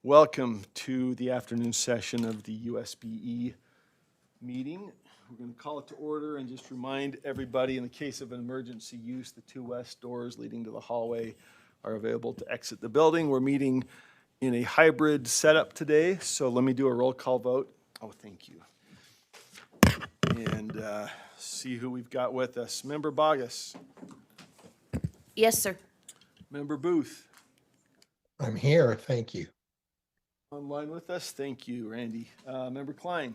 Welcome to the afternoon session of the USBE meeting. We're going to call it to order and just remind everybody, in the case of an emergency use, the two west doors leading to the hallway are available to exit the building. We're meeting in a hybrid setup today, so let me do a roll call vote. Oh, thank you. And see who we've got with us. Member Bogus. Yes, sir. Member Booth. I'm here, thank you. Online with us, thank you, Randy. Member Klein.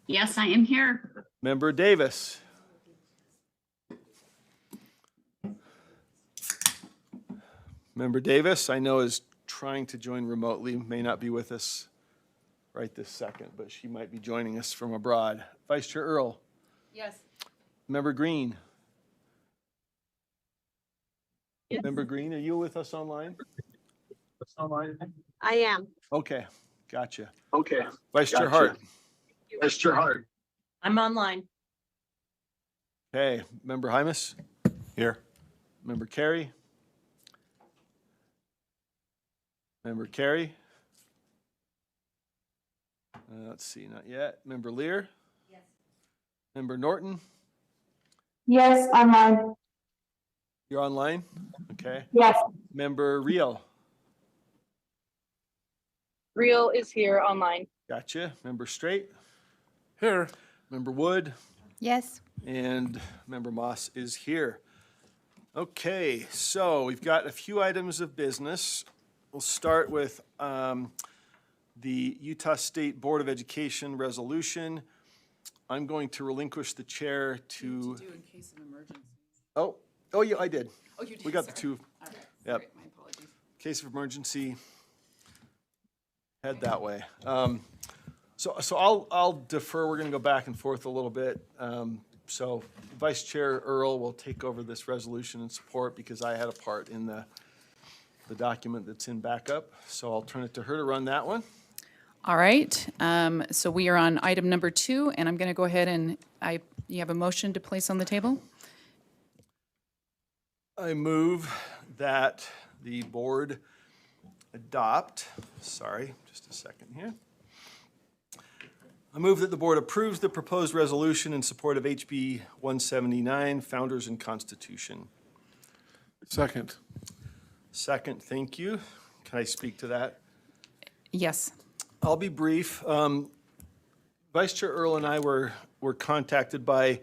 Yes, I am here. Member Davis. Member Davis, I know, is trying to join remotely, may not be with us right this second, but she might be joining us from abroad. Vice Chair Earl. Yes. Member Green. Yes. Member Green, are you with us online? I am. Okay, gotcha. Okay. Vice Chair Gotcha. Hart. Mr. Hart. I'm online. Okay, Member Hymas. Here. Member Carey. Member Carey. Let's see, not yet. Member Lear. Yes. Member Norton. Yes, online. You're online? Okay. Yes. Member Real. Real is here online. Gotcha. Member Straight. Here. Member Wood. Yes. And Member Moss is here. Okay, so we've got a few items of business. We'll start with the Utah State Board of Education resolution. I'm going to relinquish the chair to. Do in case of emergency. Oh, yeah, I did. Oh, you did. We got the sorry. two. All right. Yep. Sorry, my apologies. Case of emergency, head that way. So I'll defer. We're going to go back and forth a little bit. So Vice Chair Earl will take over this resolution and support because I had a part in the document that's in backup. So I'll turn it to her to run that one. All right. So we are on item number 2, and I'm going to go ahead and you have a motion to place on the table? I move that the board adopt, sorry, just a second here. I move that the board approves the proposed resolution in support of HB 179, Founders and Constitution. Second. Second, thank you. Can I speak to that? Yes. I'll be brief. Vice Chair Earl and I were contacted by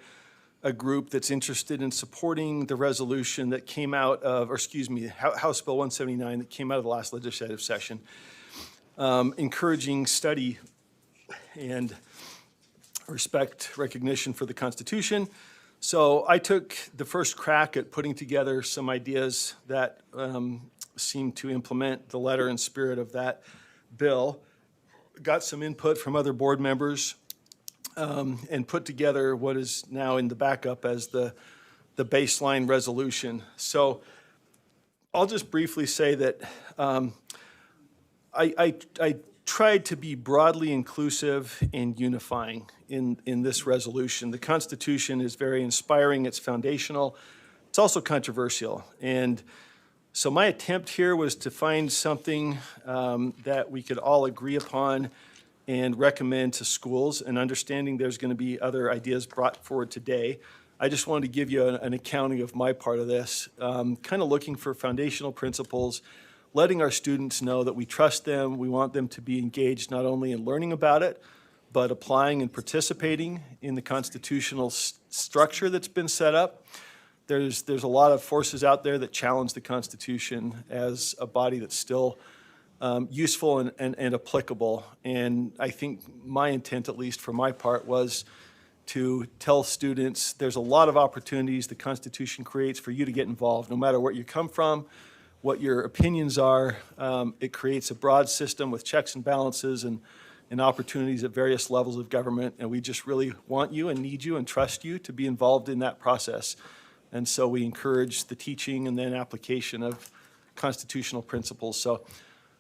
a group that's interested in supporting the resolution that came out of, or excuse me, House Bill 179 that came out of the last legislative session, encouraging study and recognition for the Constitution. So I took the first crack at putting together some ideas that seem to implement the letter and spirit of that bill. Got some input from other board members and put together what is now in the backup as the baseline resolution. So I'll just briefly say that I tried to be broadly inclusive and unifying in this resolution. The Constitution is very inspiring, it's foundational, it's also controversial. And so my attempt here was to find something that we could all agree upon and recommend to schools, and understanding there's going to be other ideas brought forward today. I just wanted to give you an accounting of my part of this, kind of looking for foundational principles, letting our students know that we trust them, we want them to be engaged not only in learning about it, but applying and participating in the constitutional structure that's been set up. There's a lot of forces out there that challenge the Constitution as a body that's still useful and applicable. And I think my intent, at least for my part, was to tell students there's a lot of opportunities the Constitution creates for you to get involved, no matter where you come from, what your opinions are. It creates a broad system with checks and balances and opportunities at various levels of government. And we just really want you and need you and trust you to be involved in that process. And so we encourage the teaching and then application of constitutional principles. So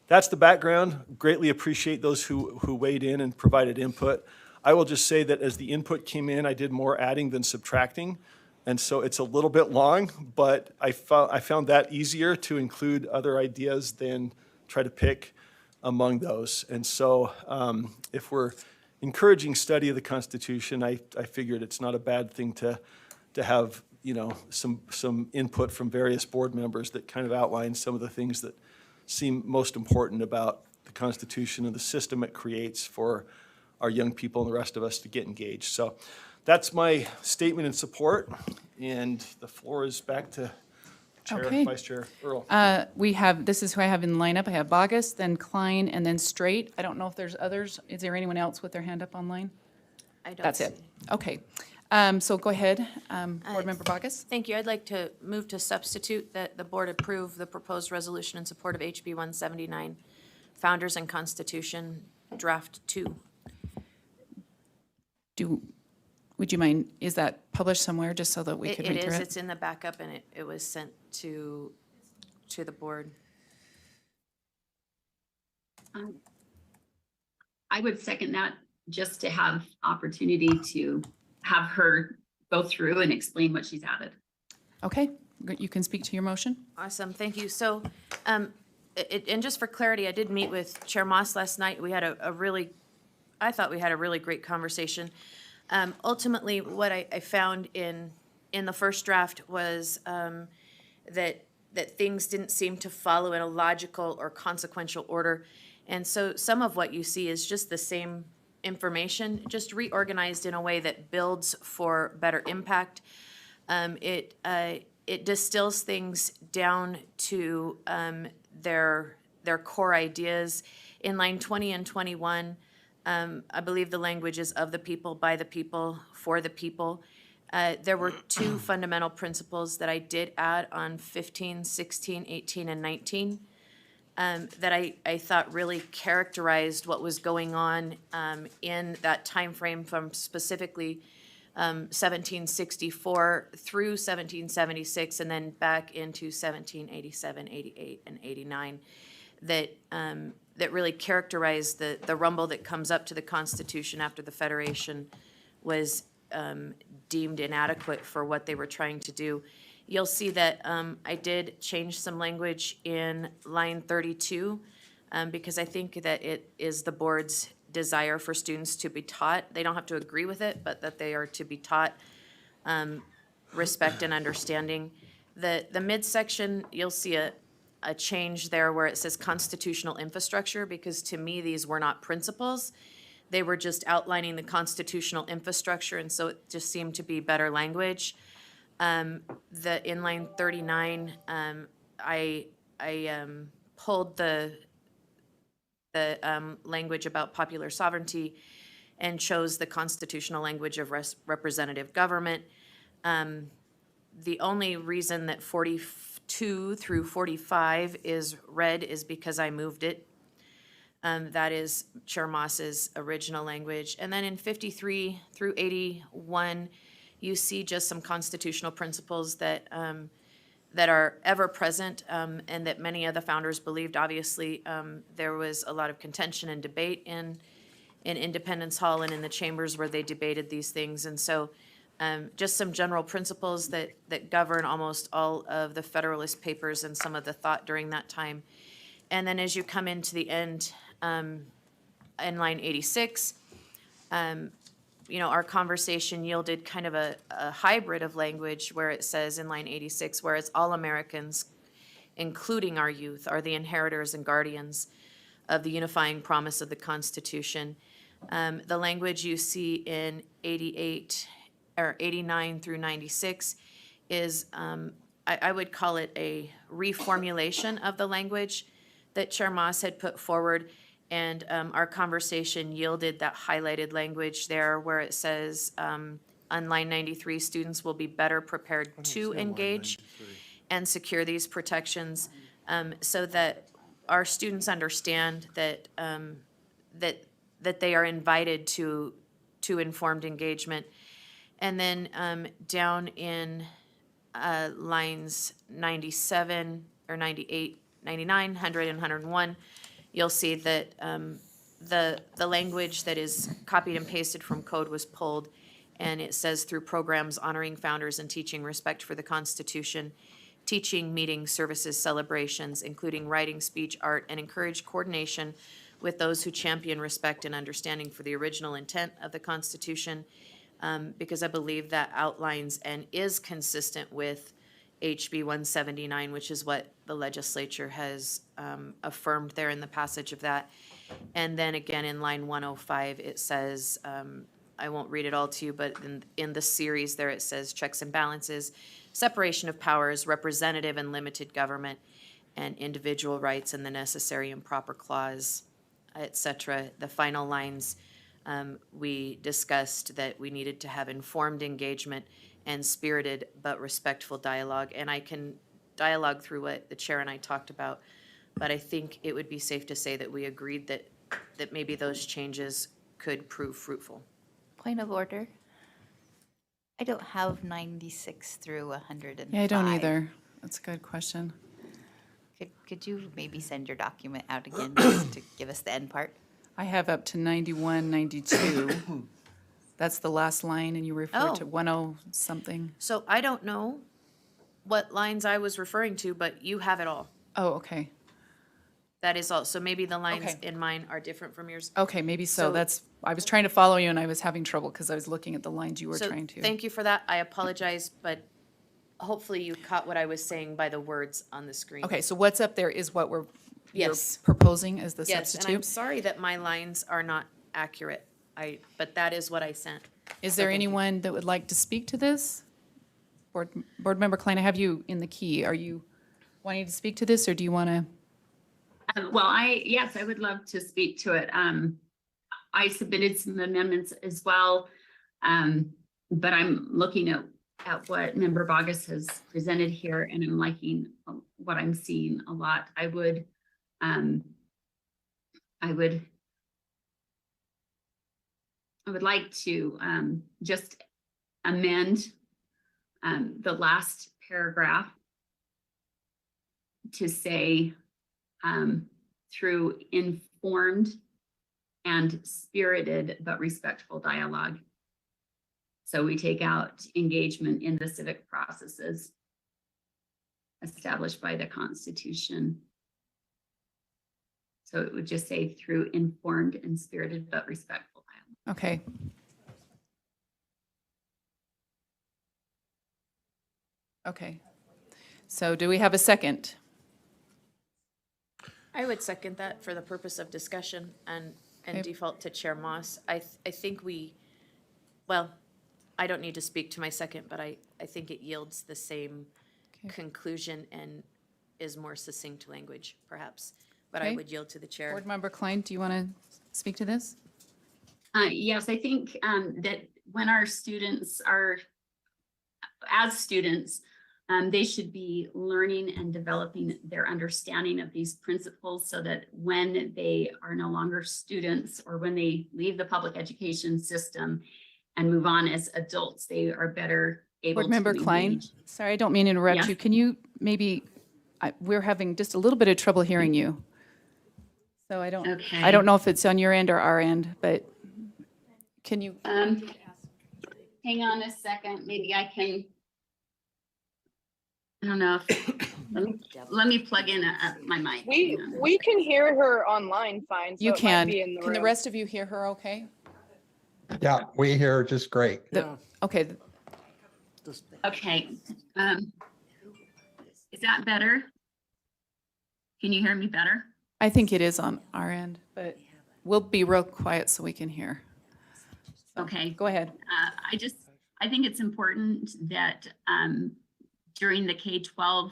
that's the background. Greatly appreciate those who weighed in and provided input. I will just say that as the input came in, I did more adding than subtracting. And so it's a little bit long, but I found that easier to include other ideas than try to pick among those. And so if we're encouraging study of the Constitution, I figured it's not a bad thing to have, you know, some input from various board members that kind of outline some of the things that seem most important about the Constitution and the system it creates for our young people and the rest of us to get engaged. So that's my statement in support, and the floor is back to Chair, Okay. Vice Chair Earl. We have, this is who I have in the lineup. I have Bogus, then Klein, and then Straight. I don't know if there's others. Is there anyone else with their hand up online? I don't That's see. it. Okay. So go ahead, Board Member Bogus. Thank you. I'd like to move to substitute that the board approve the proposed resolution in support of HB 179, Founders and Constitution, Draft 2. Would you mind, is that published somewhere, just so that we could It read is, through it? it's in the backup, and it was sent to the board. I would second that, just to have opportunity to have her go through and explain what she's added. Okay, you can speak to your motion. Awesome, thank you. So, and just for clarity, I did meet with Chair Moss last night. We had I thought we had a really great conversation. Ultimately, what I found in the first draft was that things didn't seem to follow in a logical or consequential order. And so some of what you see is just the same information, just reorganized in a way that builds for better impact. It distills things down to their core ideas. In line 20 and 21, I believe the language is of the people, by the people, for the people. There were two fundamental principles that I did add on 15, 16, 18, and 19 that I thought really characterized what was going on in that time frame from specifically 1764 through 1776 and then back into 1787, 88, and 89 that really characterized the rumble that comes up to the Constitution after the Federation was deemed inadequate for what they were trying to do. You'll see that I did change some language in line 32 because I think that it is the board's desire for students to be taught. They don't have to agree with it, but that they are to be taught respect and understanding. The midsection, you'll see a change there where it says constitutional infrastructure, because to me, these were not principles. They were just outlining the constitutional infrastructure, and so it just seemed to be better language. The in line 39, I pulled the language about popular sovereignty and chose the constitutional language of representative government. The only reason that 42 through 45 is red is because I moved it. That is Chair Moss's original language. And then in 53 through 81, you see just some constitutional principles that are ever present and that many of the founders believed. Obviously, there was a lot of contention and debate in Independence Hall and in the chambers where they debated these things. And so just some general principles that govern almost all of the Federalist Papers and some of the thought during that time. And then as you come into the end, in line 86, our conversation yielded kind of a hybrid of language where it says in line 86, where it's all Americans, including our youth, are the inheritors and guardians of the unifying promise of the Constitution. The language you see in 88 or 89 through 96 is, I would call it a reformulation of the language that Chair Moss had put forward. And our conversation yielded that highlighted language there where it says, on line 93, students will be better prepared to engage and secure these protections so that our students understand that that they are invited to informed engagement. And then down in lines 97 or 98, 99, 100, and 101, you'll see that the language that is copied and pasted from code was pulled, and it says through programs honoring founders and teaching respect for the Constitution. teaching, meetings, services, celebrations, including writing, speech, art, and encourage coordination with those who champion respect and understanding for the original intent of the Constitution, because I believe that outlines and is consistent with HB 179, which is what the legislature has affirmed there in the passage of that. And then again, in line 105, it says, I won't read it all to you, but in the series there, it says checks and balances, separation of powers, representative and limited government, and individual rights and the necessary and proper clause, et cetera. The final lines, we discussed that we needed to have informed engagement and spirited but respectful dialogue. And I can dialogue through what the chair and I talked about, but I think it would be safe to say that we agreed that maybe those changes could prove fruitful. Point of order. I don't have 96 through 105. Yeah, I don't either. That's a good question. Could you maybe send your document out again just to give us the end part? I have up to 91, 92. That's the last line, and you refer to Oh. 10 something. So I don't know what lines I was referring to, but you have it all. Oh, okay. That is all. So maybe the lines Okay. in mine are different from yours. Okay, maybe so. So- That's, I was trying to follow you and I was having trouble because I was looking at the lines you were So trying to. thank you for that. I apologize, but hopefully you caught what I was saying by the words on the screen. Okay, so what's up there is what you're Yes. proposing as the Yes, and I'm substitute? sorry that my lines are not accurate. But that is what I sent. Is there thank you. anyone that would like to speak to this? Board Member Klein, I have you in the key. Are you wanting to speak to this, or do you want to? Well, yes, I would love to speak to it. I submitted some amendments as well. But I'm looking at what Member Bogus has presented here, and I'm liking what I'm seeing a lot. I would like to just amend the last paragraph to say through informed and spirited but respectful dialogue. So we take out engagement in the civic processes established by the Constitution. So it would just say through informed and spirited but respectful dialogue. Okay. Okay. So do we have a second? I would second that for the purpose of discussion and Okay. default to Chair Moss. I think well, I don't need to speak to my second, but I think it yields the same Okay. conclusion and is more succinct language, perhaps. But I Okay. would yield to the chair. Board Member Klein, do you want to speak to this? Yes, I think that when our students are, as students, they should be learning and developing their understanding of these principles so that when they are no longer students or when they leave the public education system and move on as adults, they are better able Board to Member Klein, engage. sorry, I don't mean to interrupt Yes. you. Can you maybe, we're having just a little bit of trouble hearing you. So I don't Okay. know if it's on your end or our end, but can you, Hang on a second, maybe I can. I don't know if, let me plug in my mic. We Hang on. we can hear her online fine. So you it might can. be in the Can the room. rest of you hear her okay? Yeah, we hear her just great. Yeah, Okay, Okay. Is that better? Can you hear me better? I think it is on our end, but we'll be real quiet so we can hear. Okay. Go ahead. I think it's important that during the K-12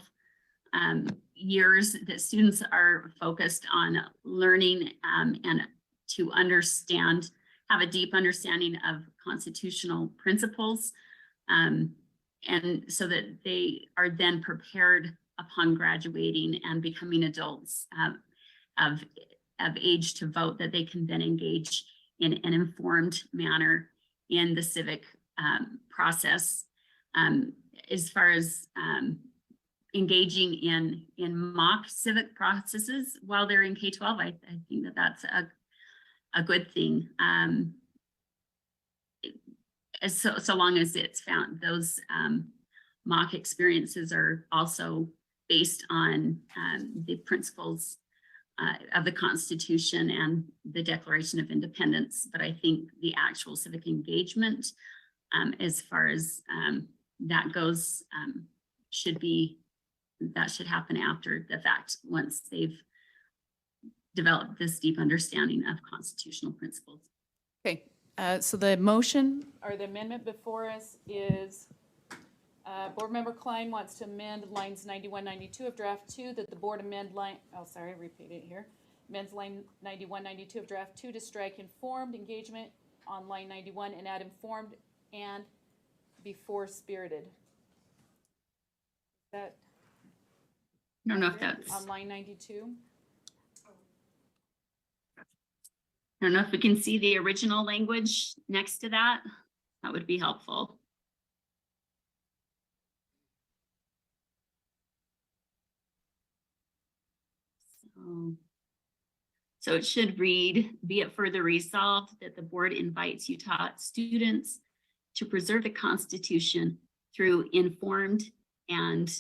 years, that students are focused on learning and to understand, have a deep understanding of constitutional principles, and so that they are then prepared upon graduating and becoming adults of age to vote, that they can then engage in an informed manner in the civic process. As far as engaging in mock civic processes while they're in K-12, I think that that's a good thing. So long as it's found, those mock experiences are also based on the principles of the Constitution and the Declaration of Independence. But I think the actual civic engagement, as far as that goes, should happen after the fact, once they've developed this deep understanding of constitutional principles. Okay, so the motion or the amendment before us is Board Member Klein wants to amend lines 91, 92 of draft 2, that the board amend line, oh, sorry, repeat it here. Amends line 91, 92 of draft 2 to strike informed engagement on line 91 and add informed and before spirited. That I don't know if that's, on line 92? I don't know if we can see the original language next to that. That would be helpful. So it should read, be it further resolved that the board invites Utah students to preserve the Constitution through informed and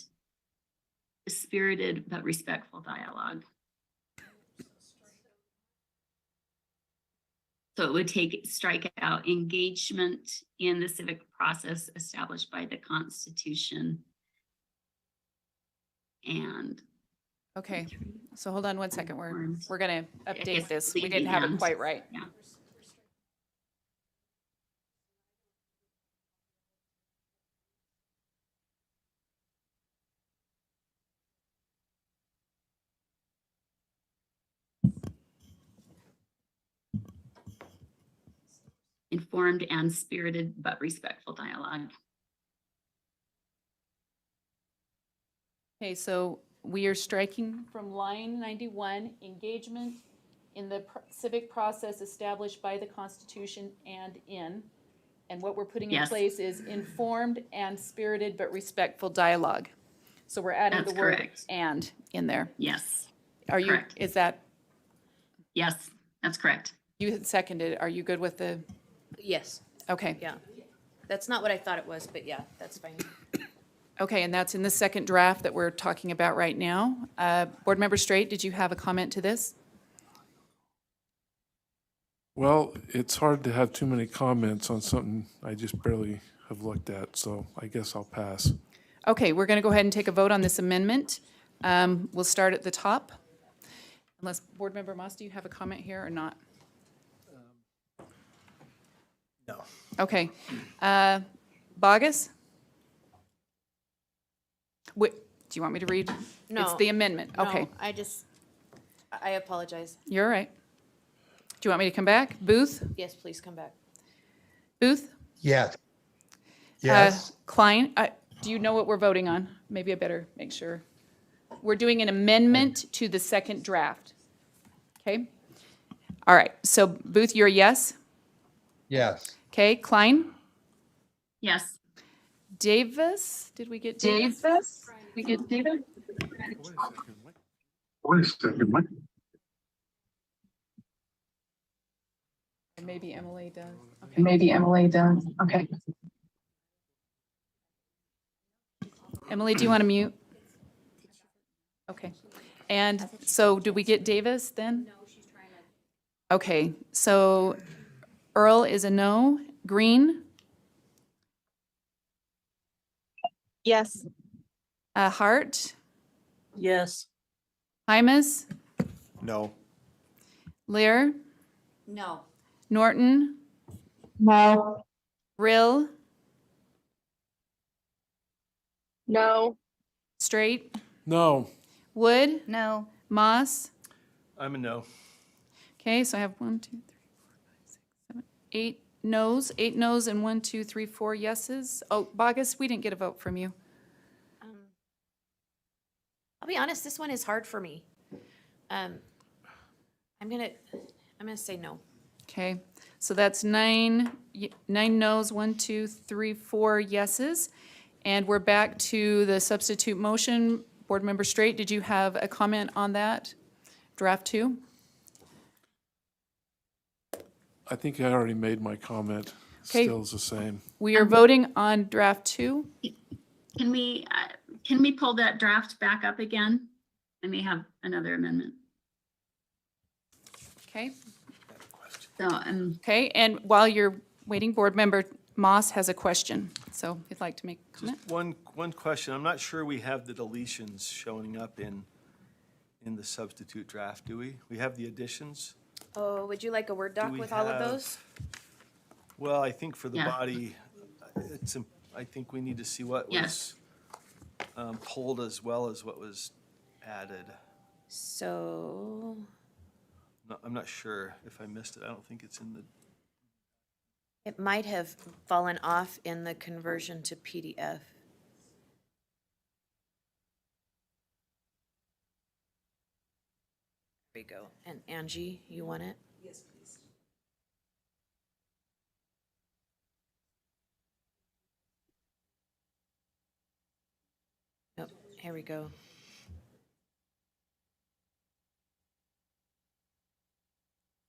spirited but respectful dialogue. So it would strike out engagement in the civic process established by the Constitution. And Okay, so hold on one second. We're Informed. gonna I update guess this. We leave didn't the have it and. quite right. Yeah. Informed and spirited but respectful dialogue. Okay, so we are striking from line 91, engagement in the civic process established by the Constitution and in. And what we're putting in Yes. place is informed and spirited but respectful dialogue. So we're adding That's the word correct. and in there. Yes, Are you, Correct. is that, yes, that's correct. you had seconded, are you good with the, Yes, okay. yeah. That's not what I thought it was, but yeah, that's fine. Okay, and that's in the second draft that we're talking about right now. Board Member Straight, did you have a comment to this? Well, it's hard to have too many comments on something I just barely have looked at, so I guess I'll pass. Okay, we're going to go ahead and take a vote on this amendment. We'll start at the top. Unless, Board Member Moss, do you have a comment here or not? No. Okay. Bogus? Wait, do you want me to read? It's No. the amendment, okay. No, I apologize. You're all right. Do you want me to come back? Booth? Yes, please come back. Booth? Yes. Yes, Klein? Do you know what we're voting on? Maybe I better make sure. We're doing an amendment to the second draft. Okay? All right, so Booth, you're a yes? yes. Okay, Klein? Yes, Davis? Did we get Davis? We get David? Wait a second, what? Maybe Emily does. Okay. Maybe Emily does. Okay. Emily, do you want to mute? Okay. And so do we get Davis then? No, she's trying to. Okay, so Earl is a no. Green? Yes. Hart? Yes. Hymas? No. Lear? No. Norton? No. Rill? No. Straight? No, Wood? No. Moss? I'm a no. Okay, so I have 1, 2, 3, 4, 5, 6, 7, 8 noes, 8 noes and 1, 2, 3, 4 yeses. Oh, Bogus, we didn't get a vote from you. I'll be honest, this one is hard for me. I'm gonna say no. Okay, so that's 9 noes, 1, 2, 3, 4 yeses. And we're back to the substitute motion. Board Member Straight, did you have a comment on that? Draft 2? I think I already made my comment. Okay. Still is the same. We are voting on draft 2. Can we pull that draft back up again? I may have another amendment. Okay, So, okay, and while you're waiting, Board Member Moss has a question, so if you'd like to make a comment. Just one question. I'm not sure we have the deletions showing up in the substitute draft, do we? We have the additions? Oh, would you like a Word doc we with all of have- those? Well, I think for the Yeah. body, I think we need to see what Yes. was pulled as well as what was added. So, No, I'm not sure if I missed it. I don't think it's in the, it might have fallen off in the conversion to PDF. There we go. And Angie, you want it? Yes, please. Nope, here we go.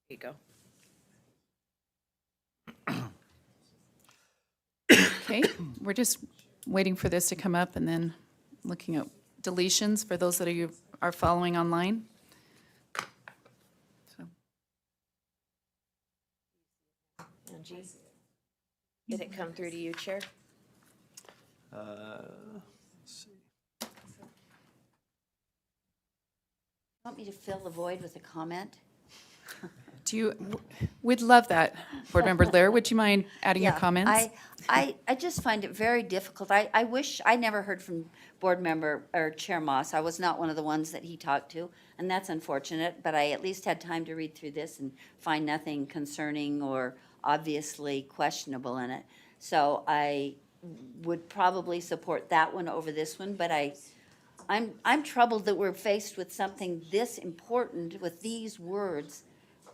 There you go. Okay, we're just waiting for this to come up and then looking at deletions for those that are following online. So, Angie? Did it come through to you, Chair? let's see. Want me to fill the void with a comment? we'd love that. Board Member Lair, would you mind adding your Yeah, comments? I just find it very difficult. I wish, I never heard from Board Member, or Chair Moss. I was not one of the ones that he talked to, and that's unfortunate, but I at least had time to read through this and find nothing concerning or obviously questionable in it. So I would probably support that one over this one, but I'm troubled that we're faced with something this important with these words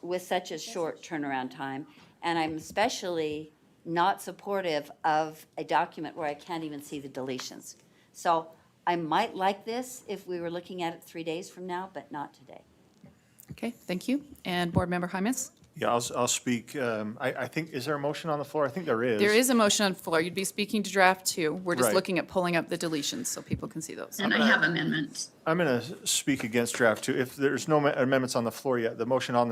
with such a short turnaround time. And I'm especially not supportive of a document where I can't even see the deletions. So I might like this if we were looking at it 3 days from now, but not today. Okay, thank you. And Board Member Jaimes? Yeah, I'll speak. I think, is there a motion on the floor? I think there is. There is a motion on the floor. You'd be speaking to draft 2. We're just Right. looking at pulling up the deletions so people can see those. and I have amendments. I'm going to speak against draft 2. If there's no amendments on the floor yet, the motion on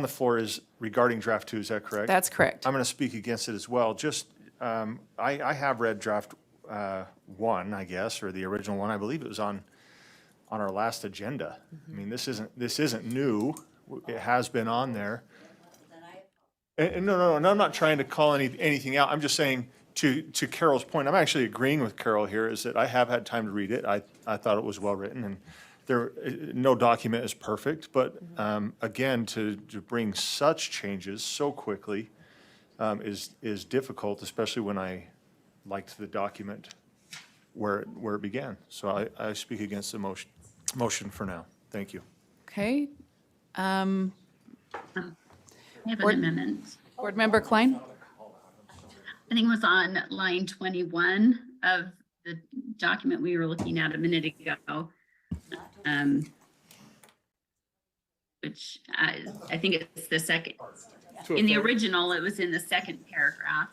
the floor is regarding draft 2, is that correct? That's correct. I'm going to speak against it as well. Just, I have read draft 1, I guess, or the original one. I believe it was on our last agenda. I mean, this isn't new. It has been on there. And no, I'm not trying to call anything out. I'm just saying, to Carol's point, I'm actually agreeing with Carol here, is that I have had time to read it. I thought it was well-written, and no document is perfect, but again, to bring such changes so quickly is difficult, especially when I liked the document where it began. So I speak against the motion for now. Thank you. Okay. I have an Board- amendment. Board Member Klein? I think it was on line 21 of the document we were looking at a minute ago. Which I think it's the second, in the original, it was in the second paragraph.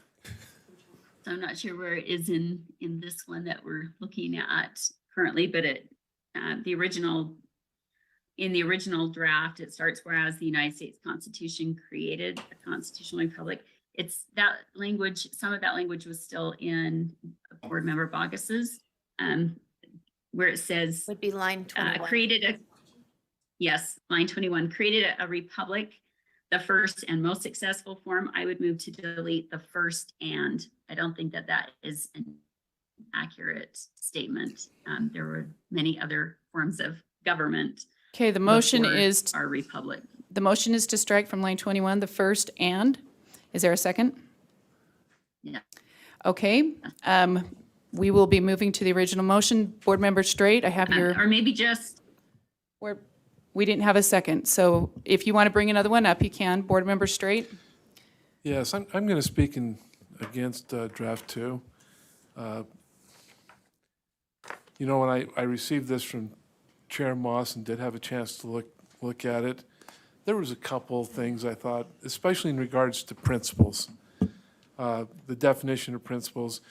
So I'm not sure where it is in this one that we're looking at currently, but in the original draft, it starts, whereas the United States Constitution created a constitutional republic. It's that language, some of that language was still in Board Member Bogus's, where it says, Would be line 21. line 21, created a republic, the first and most successful form. I would move to delete the first and. I don't think that is an accurate statement. There were many other forms of government. Okay, the motion before is, our republic. the motion is to strike from line 21, the first and. Is there a second? Yeah. Okay, we will be moving to the original motion. Board Member Straight, I have your, Or maybe just, we didn't have a second, so if you want to bring another one up, you can. Board Member Straight? Yes, I'm going to speak against draft 2. You know, when I received this from Chair Moss and did have a chance to look at it, there was a couple things I thought, especially in regards to principles, the definition of principles.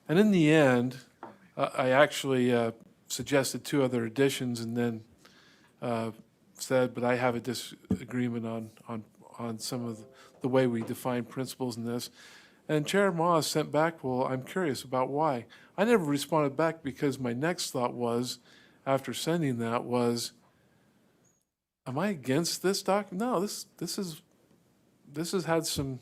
And in the end, I actually suggested 2 other additions and then said, but I have a disagreement on some of the way we define principles in this. And Chair Moss sent back, well, I'm curious about why. I never responded back because my next thought was, after sending that, was, am I against this document? No, this has had some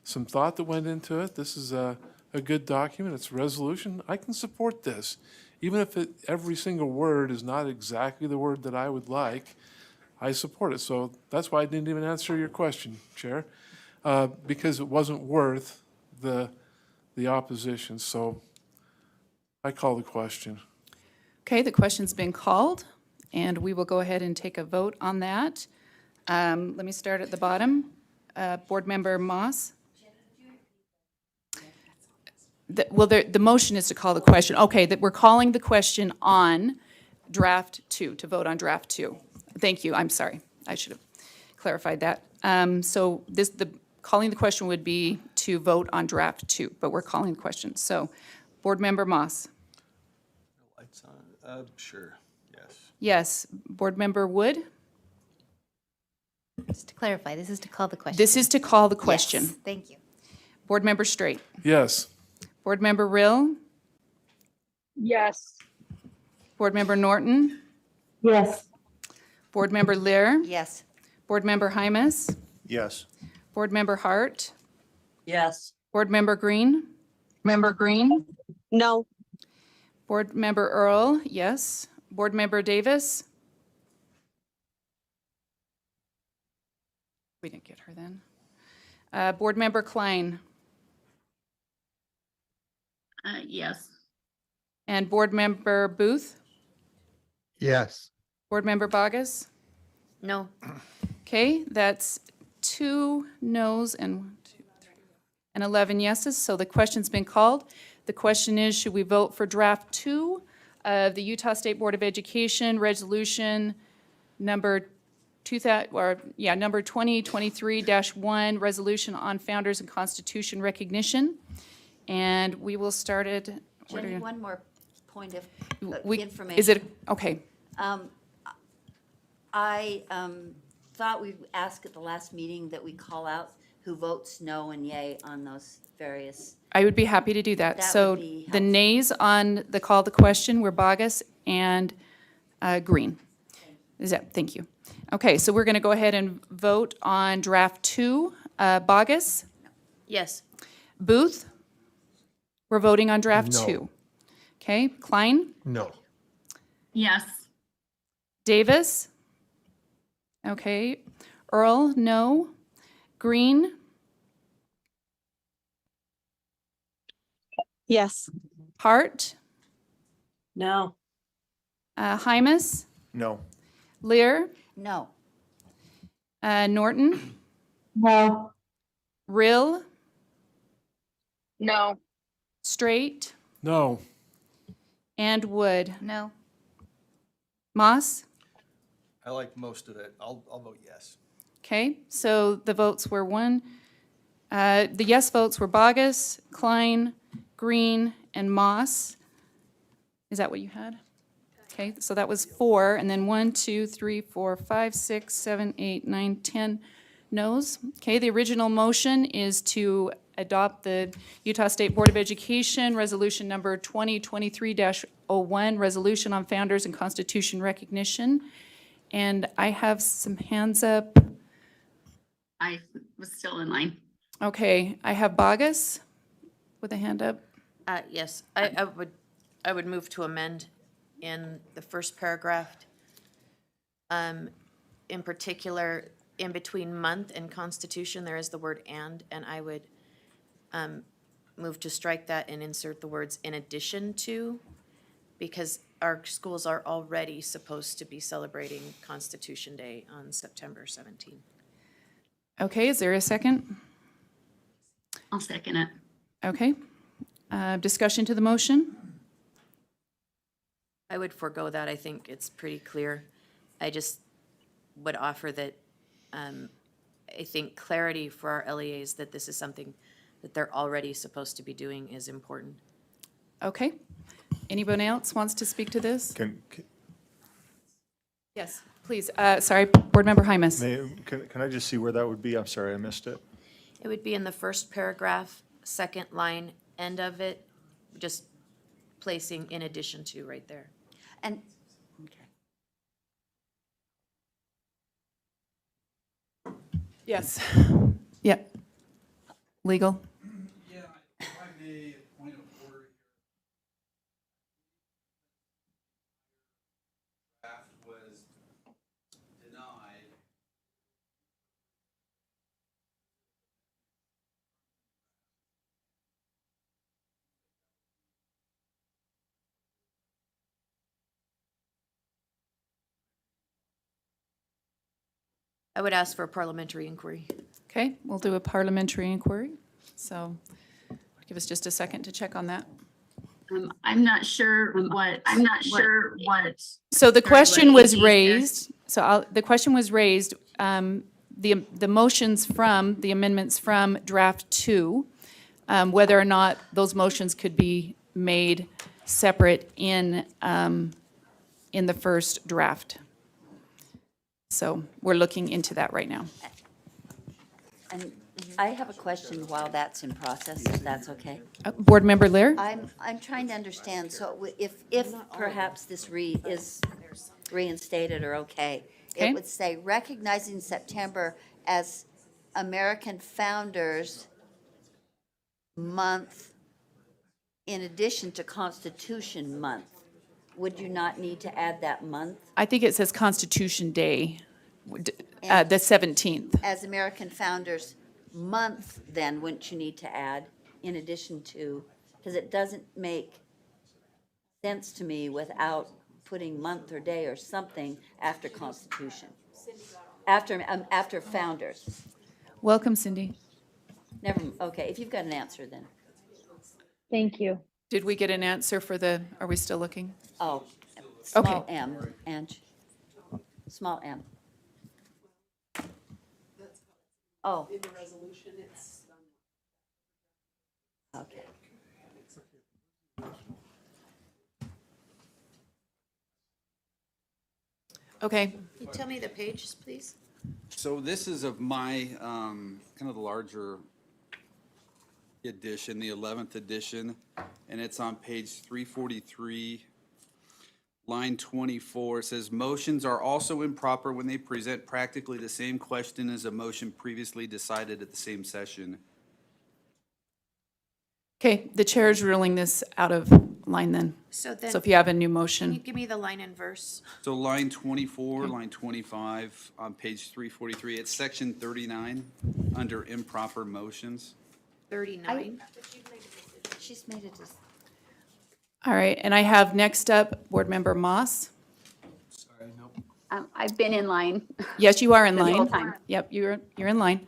thought that went into it. This is a good document. It's a resolution. I can support this. Even if every single word is not exactly the word that I would like, I support it. So that's why I didn't even answer your question, Chair, because it wasn't worth the opposition. So I call the question. Okay, the question's been called, and we will go ahead and take a vote on that. Let me start at the bottom. Board Member Moss? The motion is to call the question. Okay, that we're calling the question on draft 2, to vote on draft 2. Thank you, I'm sorry. I should have clarified that. So calling the question would be to vote on draft 2, but we're calling the question. So, Board Member Moss? Lights on, sure, yes. Yes. Board Member Wood? Just to clarify, this is to call the question. This is to call the question. Yes, thank you. Board Member Straight? Yes. Board Member Rill? Yes. Board Member Norton? Yes. Board Member Lear? Yes. Board Member Hymas? Yes. Board Member Hart? Yes. Board Member Green? Member Green? No. Board Member Earl, yes. Board Member Davis? We didn't get her then. Board Member Klein? Yes. And Board Member Booth? Yes. Board Member Bogus? No. Okay, that's 2 noes and 1, 2, 3, and 11 yeses, so the question's been called. The question is, should we vote for draft 2 of the Utah State Board of Education Resolution number 2023-1, Resolution on Founders and Constitution Recognition? And we will start it. Jenny, one more point of information. Is it, okay, I thought we asked at the last meeting that we call out who votes no and yay on those various. I would be happy to do that. That So would be the helpful. nays on the call to question were Bogus and Green. Is that, thank you. Okay, so we're going to go ahead and vote on draft 2. Bogus? Yes. Booth? We're voting on draft No. 2. Okay, Klein? No. Yes. Davis? Okay, Earl, no. Green? Yes. Hart? No. Hymas? No. Lear? No. Norton? No. Rill? No. Straight? No. And Wood? No. Moss? I like most of it. I'll vote yes. Okay, so the votes were the yes votes were Bogus, Klein, Green, and Moss. Is that what you had? Okay, so that was 4, and then 1, 2, 3, 4, 5, 6, 7, 8, 9, 10 noes. Okay, the original motion is to adopt the Utah State Board of Education Resolution number 2023-01, Resolution on Founders and Constitution Recognition. And I have some hands up. I was still in line. Okay, I have Bogus with a hand up. Yes, I would move to amend in the first paragraph. In particular, in between month and constitution, there is the word and I would move to strike that and insert the words in addition to, because our schools are already supposed to be celebrating Constitution Day on September 17th. Okay, is there a second? I'll second it. Okay. Discussion to the motion? I would forego that. I think it's pretty clear. I just would offer that I think clarity for our LEAs that this is something that they're already supposed to be doing is important. Okay. Anyone else wants to speak to this? Can Yes, please. Sorry, Board Member Hymas. can I just see where that would be? I'm sorry, I missed it. It would be in the first paragraph, second line, end of it, just placing in addition to right there. And, okay. Yes. Yep. Legal. Yeah, if I may, point of order here. Draft was denied. I would ask for a parliamentary inquiry. Okay, we'll do a parliamentary inquiry. So give us just a second to check on that. I'm not sure what. So the Sorry, question what was AG raised, the question was raised, the motions from, the amendments from draft 2, whether or not those motions could be made separate in the first draft. So we're looking into that right now. And I have a question while that's in process, if that's okay. Board Member Lear? I'm trying to understand, so if perhaps this is reinstated or okay, Okay. it would say recognizing September as American Founders Month in addition to Constitution Month. Would you not need to add that month? I think it says Constitution Day, the 17th. As American Founders Month, then, wouldn't you need to add in addition to, because it doesn't make sense to me without putting month or day or something after Constitution. After Founders. Welcome, Cindy. Okay, if you've got an answer then. Thank you. Did we get an answer for are we still looking? Oh, Okay. small m, Ange. Small m. Oh. In the resolution, it's. Okay. Okay, Can you tell me the pages, please? So this is of my, kind of the larger edition, the 11th edition, and it's on page 343, line 24. It says, "Motions are also improper when they present practically the same question as a motion previously decided at the same session." okay, the chair is ruling this out of line then. So then, So if you have a new can you motion, give me the line and verse? So line 24, line 25, on page 343, it's section 39, under improper motions. 39. She's made it. all right, and I have next up, Board Member Moss. Sorry, nope. I've been in line. Yes, you are in The whole line. time. Yep, you're in line.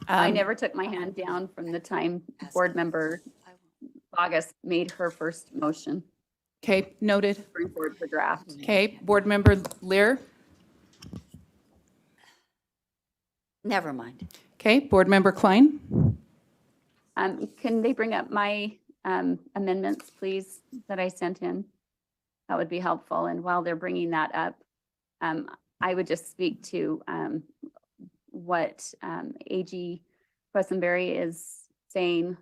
I never took my hand down from the time Board Member August made her first motion, Okay, noted. bring forward for draft. Okay, Board Member Lear. Never mind. Okay, Board Member Klein. Can they bring up my amendments, please, that I sent in? That would be helpful. And while they're bringing that up, I would just speak to what AG Questenberry is saying.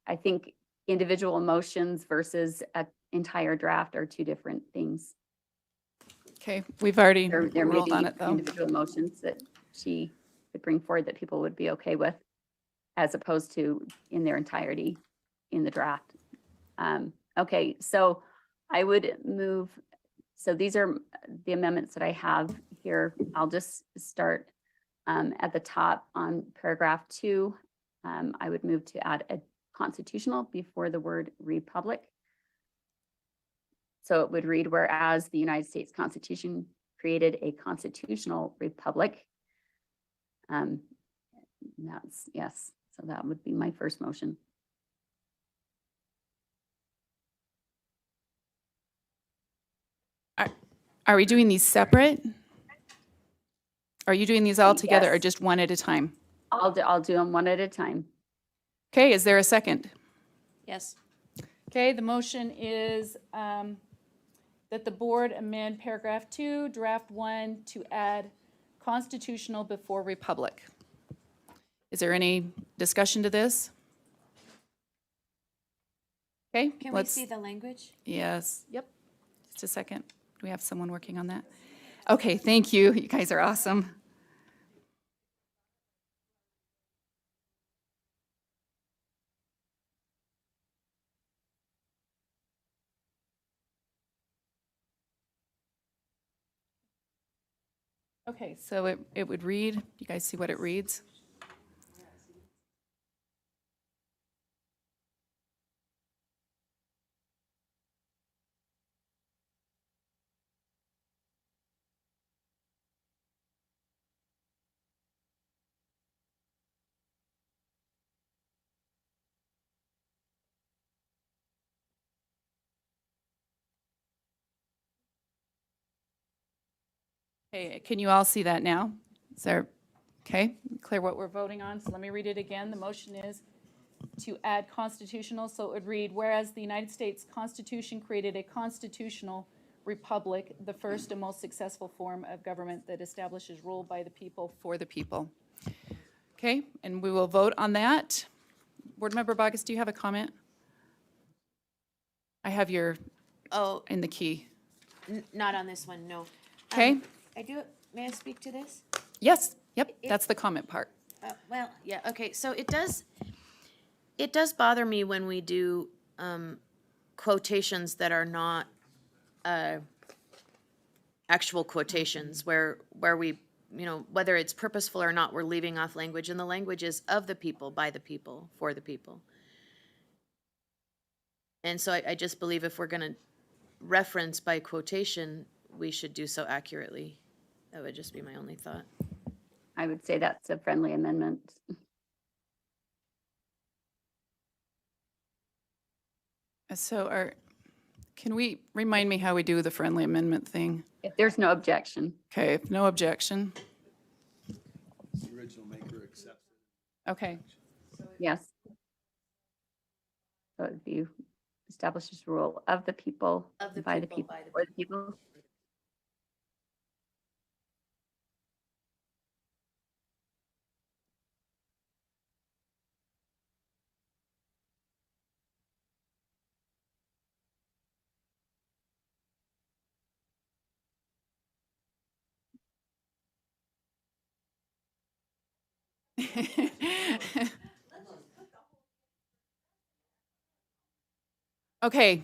I think individual motions versus an entire draft are two different things. Okay, we've already There may ruled be on it though. individual motions that she could bring forward that people would be okay with, as opposed to in their entirety in the draft. Okay, so I would move, so these are the amendments that I have here. I'll just start at the top on paragraph 2. I would move to add a constitutional before the word republic. So it would read, whereas the United States Constitution created a constitutional republic. That's, yes, so that would be my first motion. Are we doing these separate? Are you doing these all together or Yes. just one at a time? I'll do them one at a time. Okay, is there a second? Yes. Okay, the motion is that the board amend paragraph 2, draft 1, to add constitutional before republic. Is there any discussion to this? Okay, Can we see the language? Yes, yep. Just a second. Do we have someone working on that? Okay, thank you. You guys are awesome. Okay, so it would read, you guys see what it reads? Okay, can you all see that now? Is there, okay, clear what we're voting on? So let me read it again. The motion is to add constitutional, so it would read, whereas the United States Constitution created a constitutional republic, the first and most successful form of government that establishes rule by the people for the people. Okay, and we will vote on that. Board Member Bogus, do you have a comment? I have your, Oh, in the key. not on this one, no. Okay, I do, may I speak to this? yes, yep, that's the comment part. Well, yeah, okay, so it does bother me when we do quotations that are not actual quotations, where we, you know, whether it's purposeful or not, we're leaving off language, and the language is of the people, by the people, for the people. And so I just believe if we're gonna reference by quotation, we should do so accurately. That would just be my only thought. I would say that's a friendly amendment. So can we remind me how we do the friendly amendment thing? If there's no objection. Okay, if no objection. The original maker accepts it. Okay, Yes. So it'd be establishes rule of the people, Of the by the people, people, by the for the people. Okay,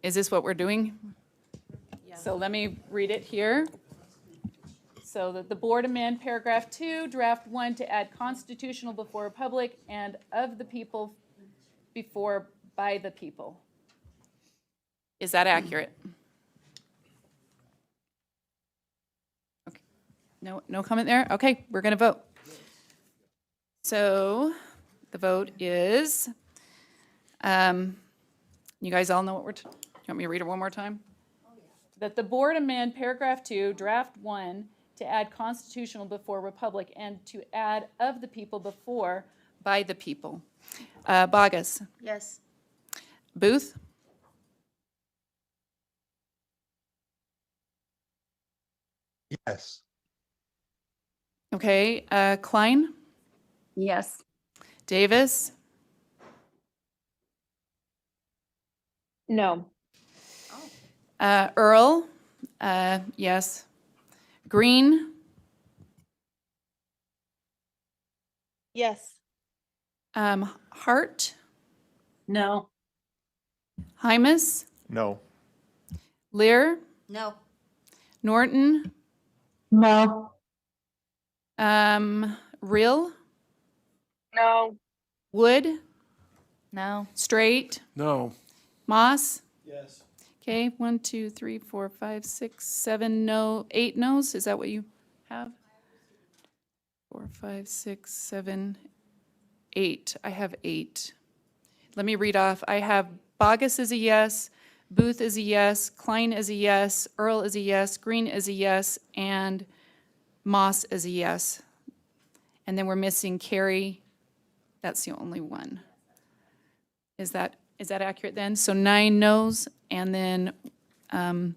is this what we're doing? So let me read it here. So that the board amend paragraph 2, draft 1, to add constitutional before republic and of the people before by the people. Is that accurate? Okay. No comment there? Okay, we're gonna vote. So the vote is, you guys all know what you want me to read it one more time? That the board amend paragraph 2, draft 1, to add constitutional before republic and to add of the people before by the people. Bogus, Yes. Booth, Yes. okay, Klein, Yes. Davis, No. Earl, yes, Green, Yes. Hart, No. Hymus, No. Lear, No. Norton, No. Rill, No. Wood, No. Straight, No. Moss. Yes. Okay, 1, 2, 3, 4, 5, 6, 7, no, 8 no's, is that what you have? 4, 5, 6, 7, 8, I have 8. Let me read off, I have Bogus is a yes, Booth is a yes, Klein is a yes, Earl is a yes, Green is a yes, and Moss is a yes. And then we're missing Carrie, that's the only one. Is that accurate then? So 9 noes, and then, however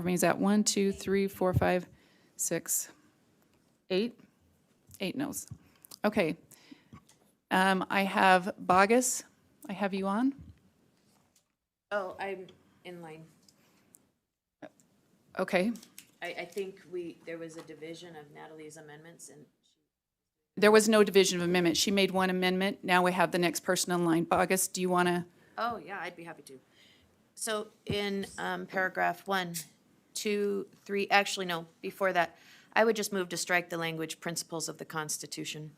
many is that? 1, 2, 3, 4, 5, 6, 8? 8 noes. Okay. I have Bogus. I have you on. Oh, I'm in line. Okay. I think there was a division of Natalie's amendments and There was no division of amendment. She made one amendment. Now we have the next person in line. Bogus, do you want to? oh, yeah, I'd be happy to. So in paragraph 1, 2, 3, actually, no, before that, I would just move to strike the language principles of the Constitution.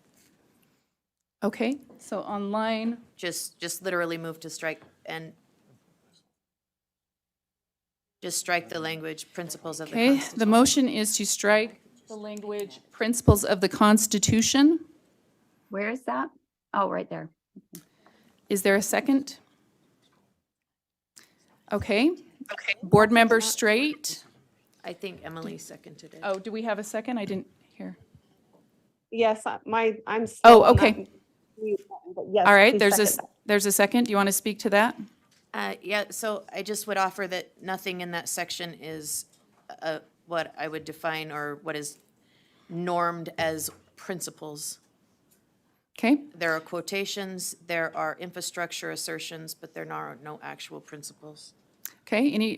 Okay, so on line, Just literally move to strike and just strike the language principles of the okay, Constitution. the motion is to strike the language principles of the Constitution. Where is that? Oh, right there. Is there a second? Okay. Board Member Straight. I think Emily seconded it. Oh, do we have a second? I didn't hear. Yes, I'm. Oh, still on okay. that mute button, but yes, All right, please second that. there's a second. Do you want to speak to that? Yeah, so I just would offer that nothing in that section is what I would define or what is normed as principles. Okay, There are quotations, there are infrastructure assertions, but there are no actual principles. okay. Any,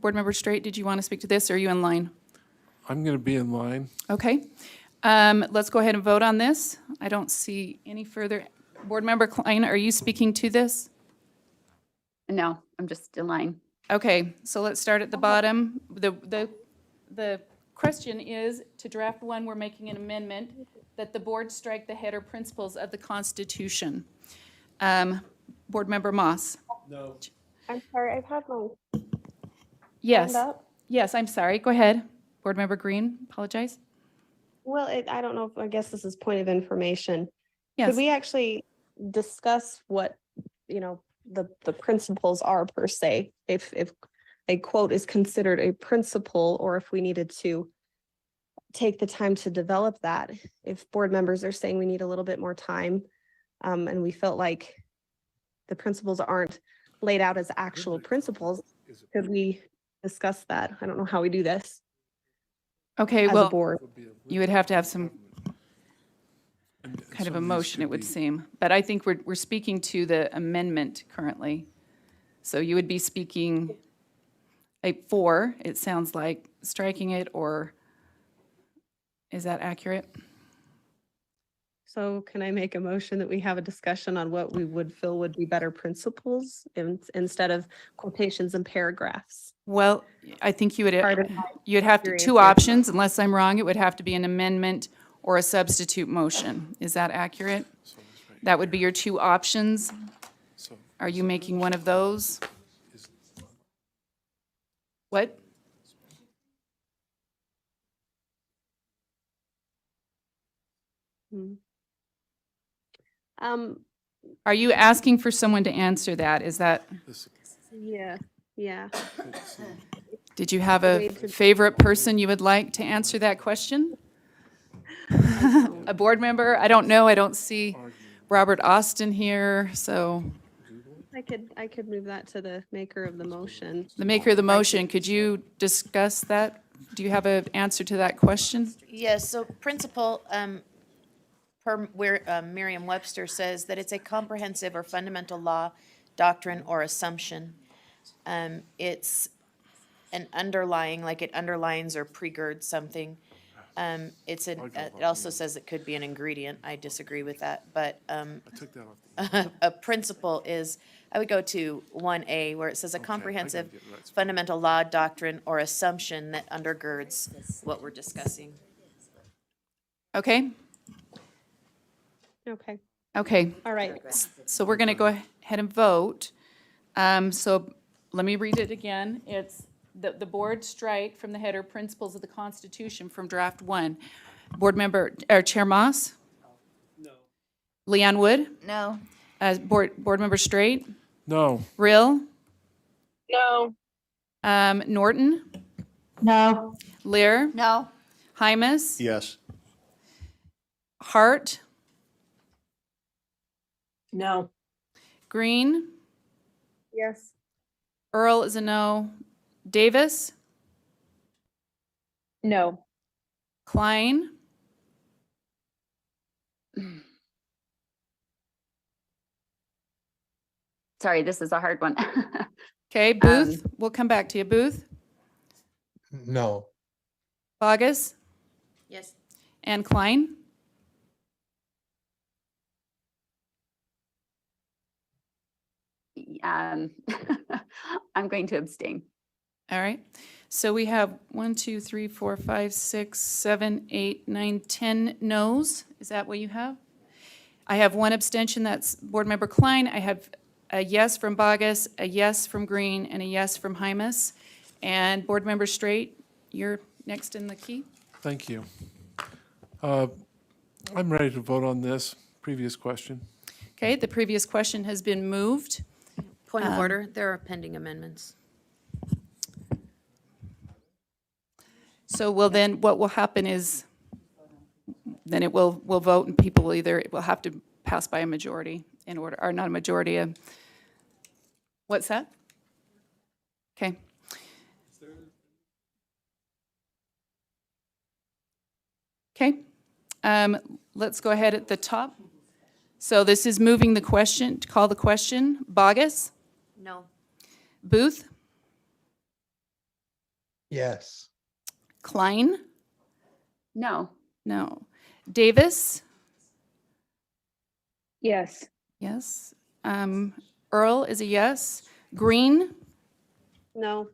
Board Member Straight, did you want to speak to this, or are you in line? I'm going to be in line. Okay. Let's go ahead and vote on this. I don't see any further. Board Member Klein, are you speaking to this? No, I'm just in line. Okay, so let's start at the bottom. The question is, to draft 1, we're making an amendment that the board strike the header principles of the Constitution. Board Member Moss? No. I'm sorry, I've had my Yes. hand up. Yes, I'm sorry. Go ahead. Board Member Green, apologize. Well, I don't know if, I guess this is point of information. Yes. Could we actually discuss what, the principles are per se? If a quote is considered a principle, or if we needed to take the time to develop that, if board members are saying we need a little bit more time, and we felt like the principles aren't laid out as actual principles, could we discuss that? I don't know how we do this Okay, as a well, board. you would have to have some kind of a motion, it would seem. But I think we're speaking to the amendment currently. So you would be speaking for, it sounds like, striking it, or is that accurate? So can I make a motion that we have a discussion on what we would feel would be better principles instead of quotations and paragraphs? Well, I think you would, Part of my you'd have to, curious two here. options, unless I'm wrong, it would have to be an amendment or a substitute motion. Is that accurate? That would be your two options. So Are you making one of those? What? Are you asking for someone to answer that? Is that, Yeah, yeah. did you have a favorite person you would like to answer that question? A board member? I don't know. I don't see Robert Austin here, so I could move that to the maker of the motion. the maker of the motion, could you discuss that? Do you have an answer to that question? Yes, so principle, per where Merriam-Webster says that it's a comprehensive or fundamental law, doctrine, or assumption. It's an underlying, like it underlines or pregirds something. It also says it could be an ingredient. I disagree with that, but I took that off. a principle is, I would go to 1A, where it says a comprehensive fundamental law, doctrine, or assumption that undergirds what we're discussing. Okay, Okay, okay. all right. So we're going to go ahead and vote. So let me read it again. It's the board strike from the header principles of the Constitution from draft 1. Board member, or Chair Moss? No. Leanne Wood? No. Board member Straight? No. Rill? No. Norton? No. Lear? No. Hymas? Yes. Hart? No. Green? Yes. Earl is a no. Davis, No. Klein, Sorry, this is a hard one. okay, Booth, we'll come back to you. Booth, No. Bogus, Yes. and Klein. Um, I'm going to abstain. All right. So we have 1, 2, 3, 4, 5, 6, 7, 8, 9, 10 noes. Is that what you have? I have one abstention. That's Board Member Klein. I have a yes from Bogus, a yes from Green, and a yes from Hymas. And Board Member Straight, you're next in the key. Thank you. I'm ready to vote on this. Previous question. Okay, the previous question has been moved. Point of order, there are pending amendments. So what will happen is, then we'll vote and people will either, it will have to pass by a majority in order, or not a majority, what's that? Okay. Okay, let's go ahead at the top. So this is moving the question, to call the question. Bogus, No. Booth, Yes. Klein, No. no. Davis, Yes. yes. Earl is a yes. Green, No.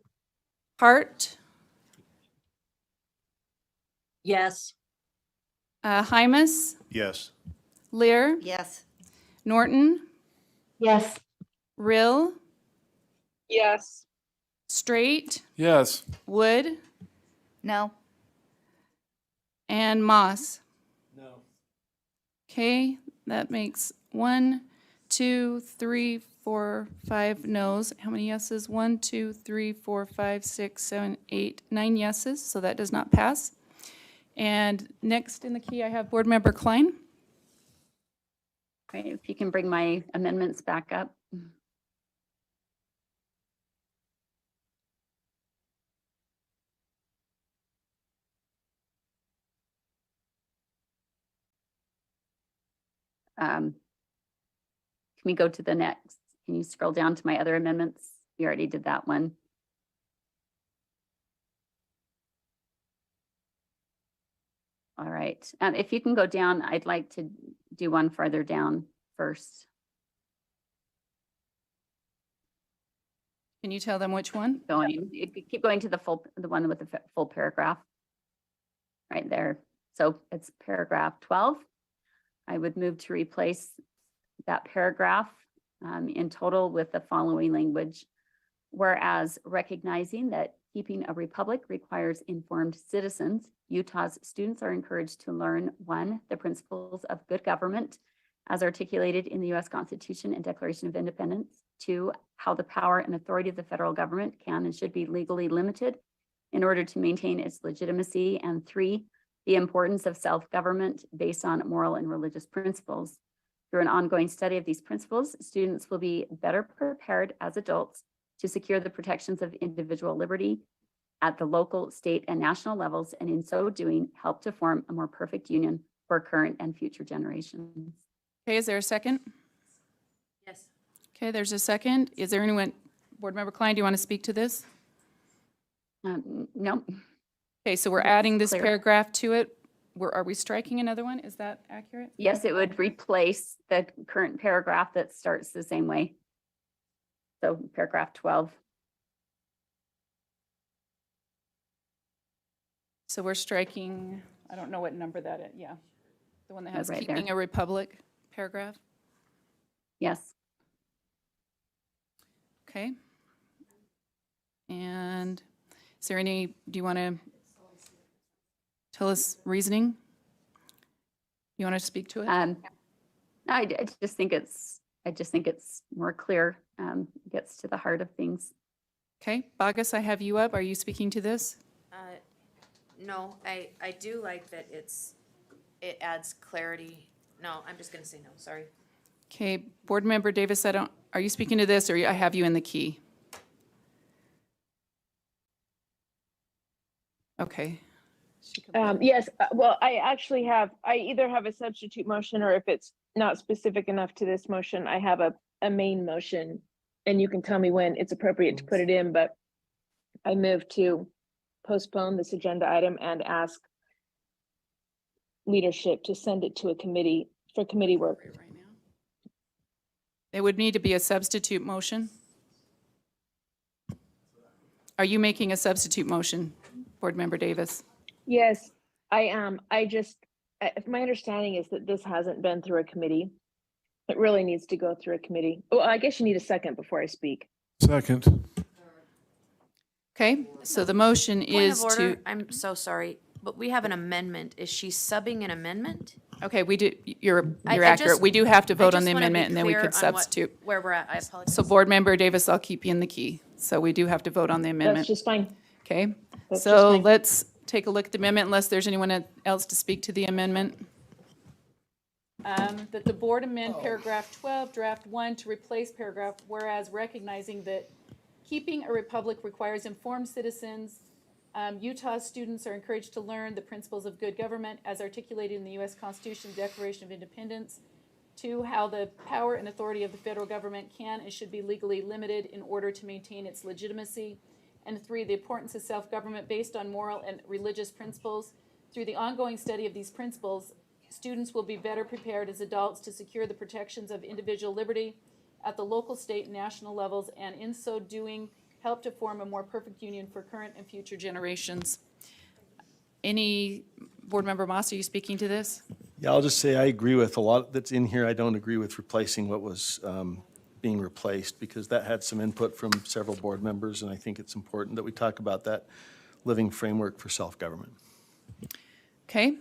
Hart, Yes. Hymas, Yes. Lear, Yes. Norton, Yes. Rill, Yes. Straight, Yes. Wood, No. and Moss. No. Okay, that makes 1, 2, 3, 4, 5 noes. How many yeses? 1, 2, 3, 4, 5, 6, 7, 8, 9 yeses, so that does not pass. And next in the key, I have Board Member Klein. Okay, if you can bring my amendments back up. Can we go to the next? Can you scroll down to my other amendments? We already did that one. All right, if you can go down, I'd like to do one farther down first. Can you tell them which one? Keep going to the one with the full paragraph. Right there. So it's paragraph 12. I would move to replace that paragraph in total with the following language. Whereas recognizing that keeping a republic requires informed citizens, Utah's students are encouraged to learn, 1, the principles of good government as articulated in the U.S. Constitution and Declaration of Independence, 2, how the power and authority of the federal government can and should be legally limited in order to maintain its legitimacy, and 3, the importance of self-government based on moral and religious principles. Through an ongoing study of these principles, students will be better prepared as adults to secure the protections of individual liberty at the local, state, and national levels, and in so doing, help to form a more perfect union for current and future generations. Okay, is there a second? Yes. Okay, there's a second. Is there anyone, Board Member Klein, do you want to speak to this? No. Okay, so we're adding this Clear. paragraph to it. Are we striking another one? Is that accurate? Yes, it would replace the current paragraph that starts the same way. So paragraph 12. So we're striking, I don't know what number that is, yeah. The one that has Right there. keeping a republic paragraph, Yes. okay. And is there any, do you want to tell us reasoning? You want to speak to it? I just think it's more clear, gets to the heart of things. Okay, Bogus, I have you up. Are you speaking to this? No, I do like that it adds clarity. No, I'm just gonna say no, sorry. Okay, Board Member Davis, are you speaking to this, or I have you in the key? Okay. Yes, well, I either have a substitute motion, or if it's not specific enough to this motion, I have a main motion. And you can tell me when it's appropriate to put it in, but I move to postpone this agenda item and ask leadership to send it to a committee for committee work. Right now. It would need to be a substitute motion. Are you making a substitute motion, Board Member Davis? Yes, I am. My understanding is that this hasn't been through a committee. It really needs to go through a committee. Oh, I guess you need a second before I speak. Second. Okay, so the motion Point is of to, order, I'm so sorry, but we have an amendment. Is she subbing an amendment? okay, we do, you're I accurate. just- We do have to I vote on just the wanna be amendment, and then we clear could on what- substitute. Where we're at, I apologize. So Board Member Davis, I'll keep you in the key. So we do have to vote on the That's amendment. just fine. Okay, That's so just fine. let's take a look at the amendment unless there's anyone else to speak to the amendment. That the board amend paragraph 12, draft 1 to replace paragraph, whereas recognizing that keeping a republic requires informed citizens. Utah students are encouraged to learn the principles of good government as articulated in the U.S. Constitution, Declaration of Independence. 2, how the power and authority of the federal government can and should be legally limited in order to maintain its legitimacy. And 3, the importance of self-government based on moral and religious principles. Through the ongoing study of these principles, students will be better prepared as adults to secure the protections of individual liberty at the local, state, and national levels, and in so doing, help to form a more perfect union for current and future generations. Any, Board Member Moss, are you speaking to this? Yeah, I'll just say I agree with a lot that's in here. I don't agree with replacing what was being replaced, because that had some input from several board members, and I think it's important that we talk about that living framework for self-government. Okay.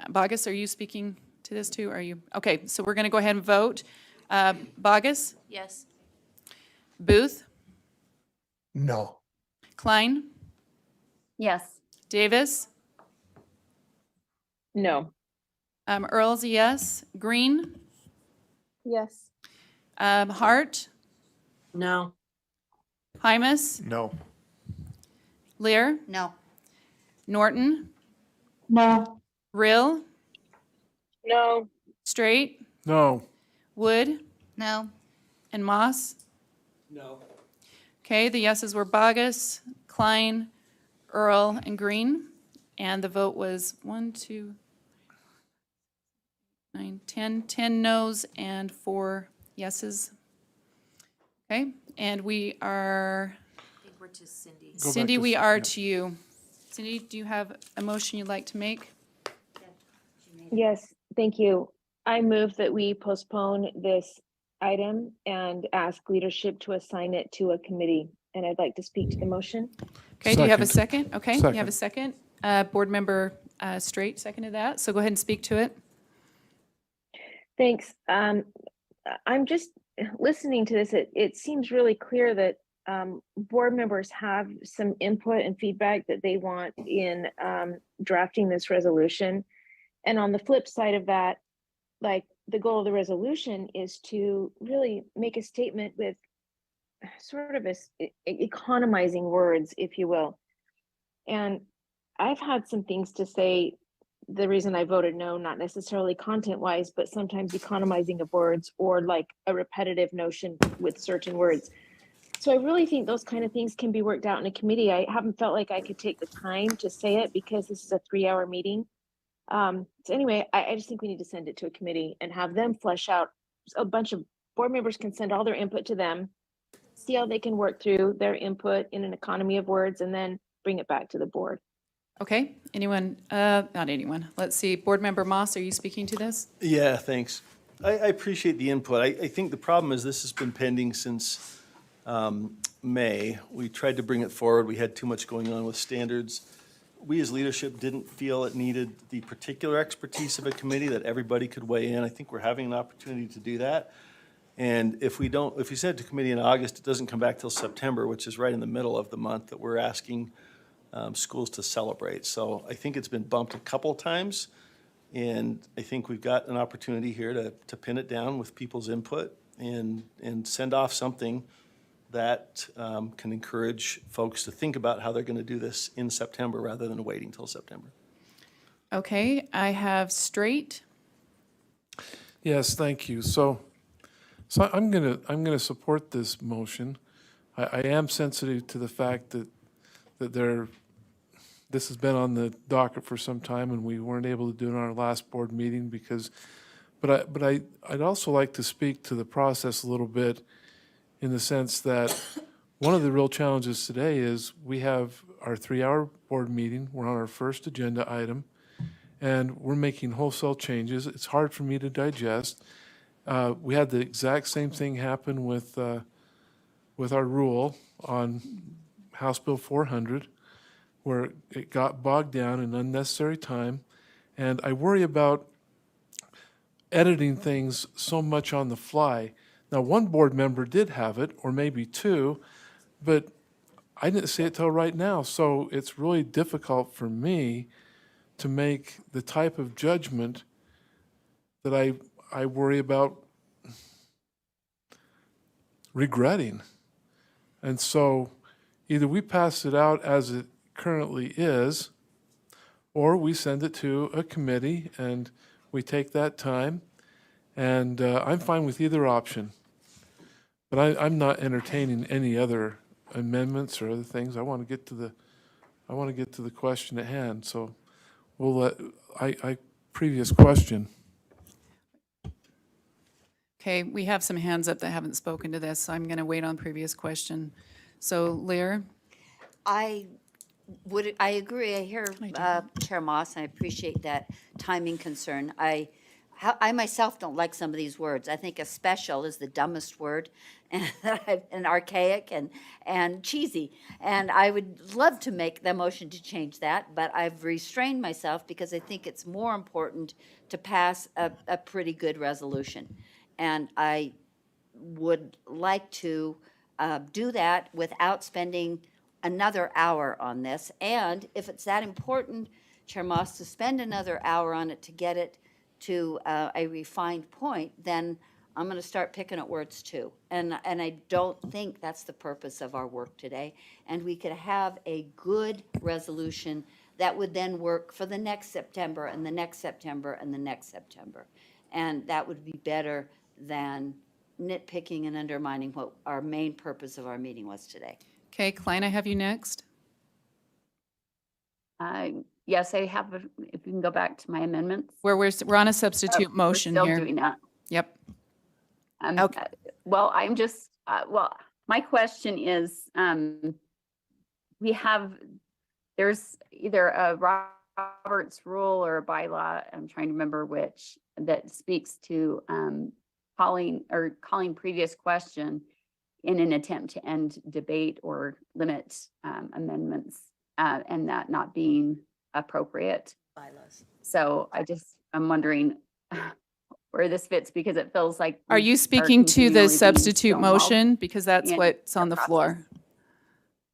Bogus, are you speaking to this too? Are you? Okay, so we're going to go ahead and vote. Bogus, Yes. Booth, No. Klein, Yes. Davis, No. Earl's a yes, Green, Yes. Hart, No. Hymus, No. No. Lear, Norton, No. Rill, No. Straight, No. Wood, No. and Moss. No. Okay, the yeses were Bogus, Klein, Earl, and Green. And the vote was 1, 2, 9, 10 noes and 4 yeses. Okay, and we are, I think we're to Cindy. Go back Cindy, to we s- are yep. to you. Cindy, do you have a motion you'd like to make? Yes, thank you. I move that we postpone this item and ask leadership to assign it to a committee. And I'd like to speak to the motion. Okay, do you have a Second. second? Okay, you have a second. Board Member Straight seconded that, so go ahead and speak to it. Thanks. I'm just listening to this. It seems really clear that board members have some input and feedback that they want in drafting this resolution. And on the flip side of that, like, the goal of the resolution is to really make a statement with sort of economizing words, if you will. And I've had some things to say. The reason I voted no, not necessarily content-wise, but sometimes economizing of words, or like a repetitive notion with certain words. So I really think those kind of things can be worked out in a committee. I haven't felt like I could take the time to say it because this is a 3-hour meeting. So anyway, I just think we need to send it to a committee and have them flesh out. A bunch of board members can send all their input to them, see how they can work through their input in an economy of words, and then bring it back to the board. Okay, anyone, not anyone. Let's see, Board Member Moss, are you speaking to this? Yeah, thanks. I appreciate the input. I think the problem is this has been pending since May. We tried to bring it forward. We had too much going on with standards. We as leadership didn't feel it needed the particular expertise of a committee that everybody could weigh in. I think we're having an opportunity to do that. And if we send it to committee in August, it doesn't come back till September, which is right in the middle of the month that we're asking schools to celebrate. So I think it's been bumped a couple of times. And I think we've got an opportunity here to pin it down with people's input and send off something that can encourage folks to think about how they're going to do this in September rather than waiting till September. Okay, I have Straight. Yes, thank you. So I'm gonna support this motion. I am sensitive to the fact that this has been on the docket for some time and we weren't able to do it on our last board meeting but I'd also like to speak to the process a little bit in the sense that one of the real challenges today is we have our 3-hour board meeting. We're on our first agenda item and we're making wholesale changes. It's hard for me to digest. We had the exact same thing happen with our rule on House Bill 400, where it got bogged down in unnecessary time. And I worry about editing things so much on the fly. Now, one board member did have it, or maybe two, but I didn't see it till right now. So it's really difficult for me to make the type of judgment that I worry about regretting. And so either we pass it out as it currently is, or we send it to a committee and we take that time. And I'm fine with either option. But I'm not entertaining any other amendments or other things. I want to get to the question at hand. So we'll let previous question. Okay, we have some hands up that haven't spoken to this, so I'm going to wait on previous question. So Lear? I agree. I hear Chair Moss, and I appreciate that timing concern. I myself don't like some of these words. I think a special is the dumbest word and archaic and cheesy. And I would love to make the motion to change that, but I've restrained myself because I think it's more important to pass a pretty good resolution. And I would like to do that without spending another hour on this. And if it's that important, Chair Moss, to spend another hour on it to get it to a refined point, then I'm going to start picking at words too. And I don't think that's the purpose of our work today. And we could have a good resolution that would then work for the next September and the next September and the next September. And that would be better than nitpicking and undermining what our main purpose of our meeting was today. Okay, Klein, I have you next. Yes, I have, if you can go back to my amendments. We're on a substitute We're motion still here. doing that. Yep. Okay. Well, I'm just, my question is, there's either a Robert's rule or a bylaw, I'm trying to remember which, that speaks to calling previous question in an attempt to end debate or limit amendments and that not being appropriate. Bylaws. So I'm wondering where this fits because it feels like. Are you speaking to the substitute motion? Because that's in what's on the process. floor,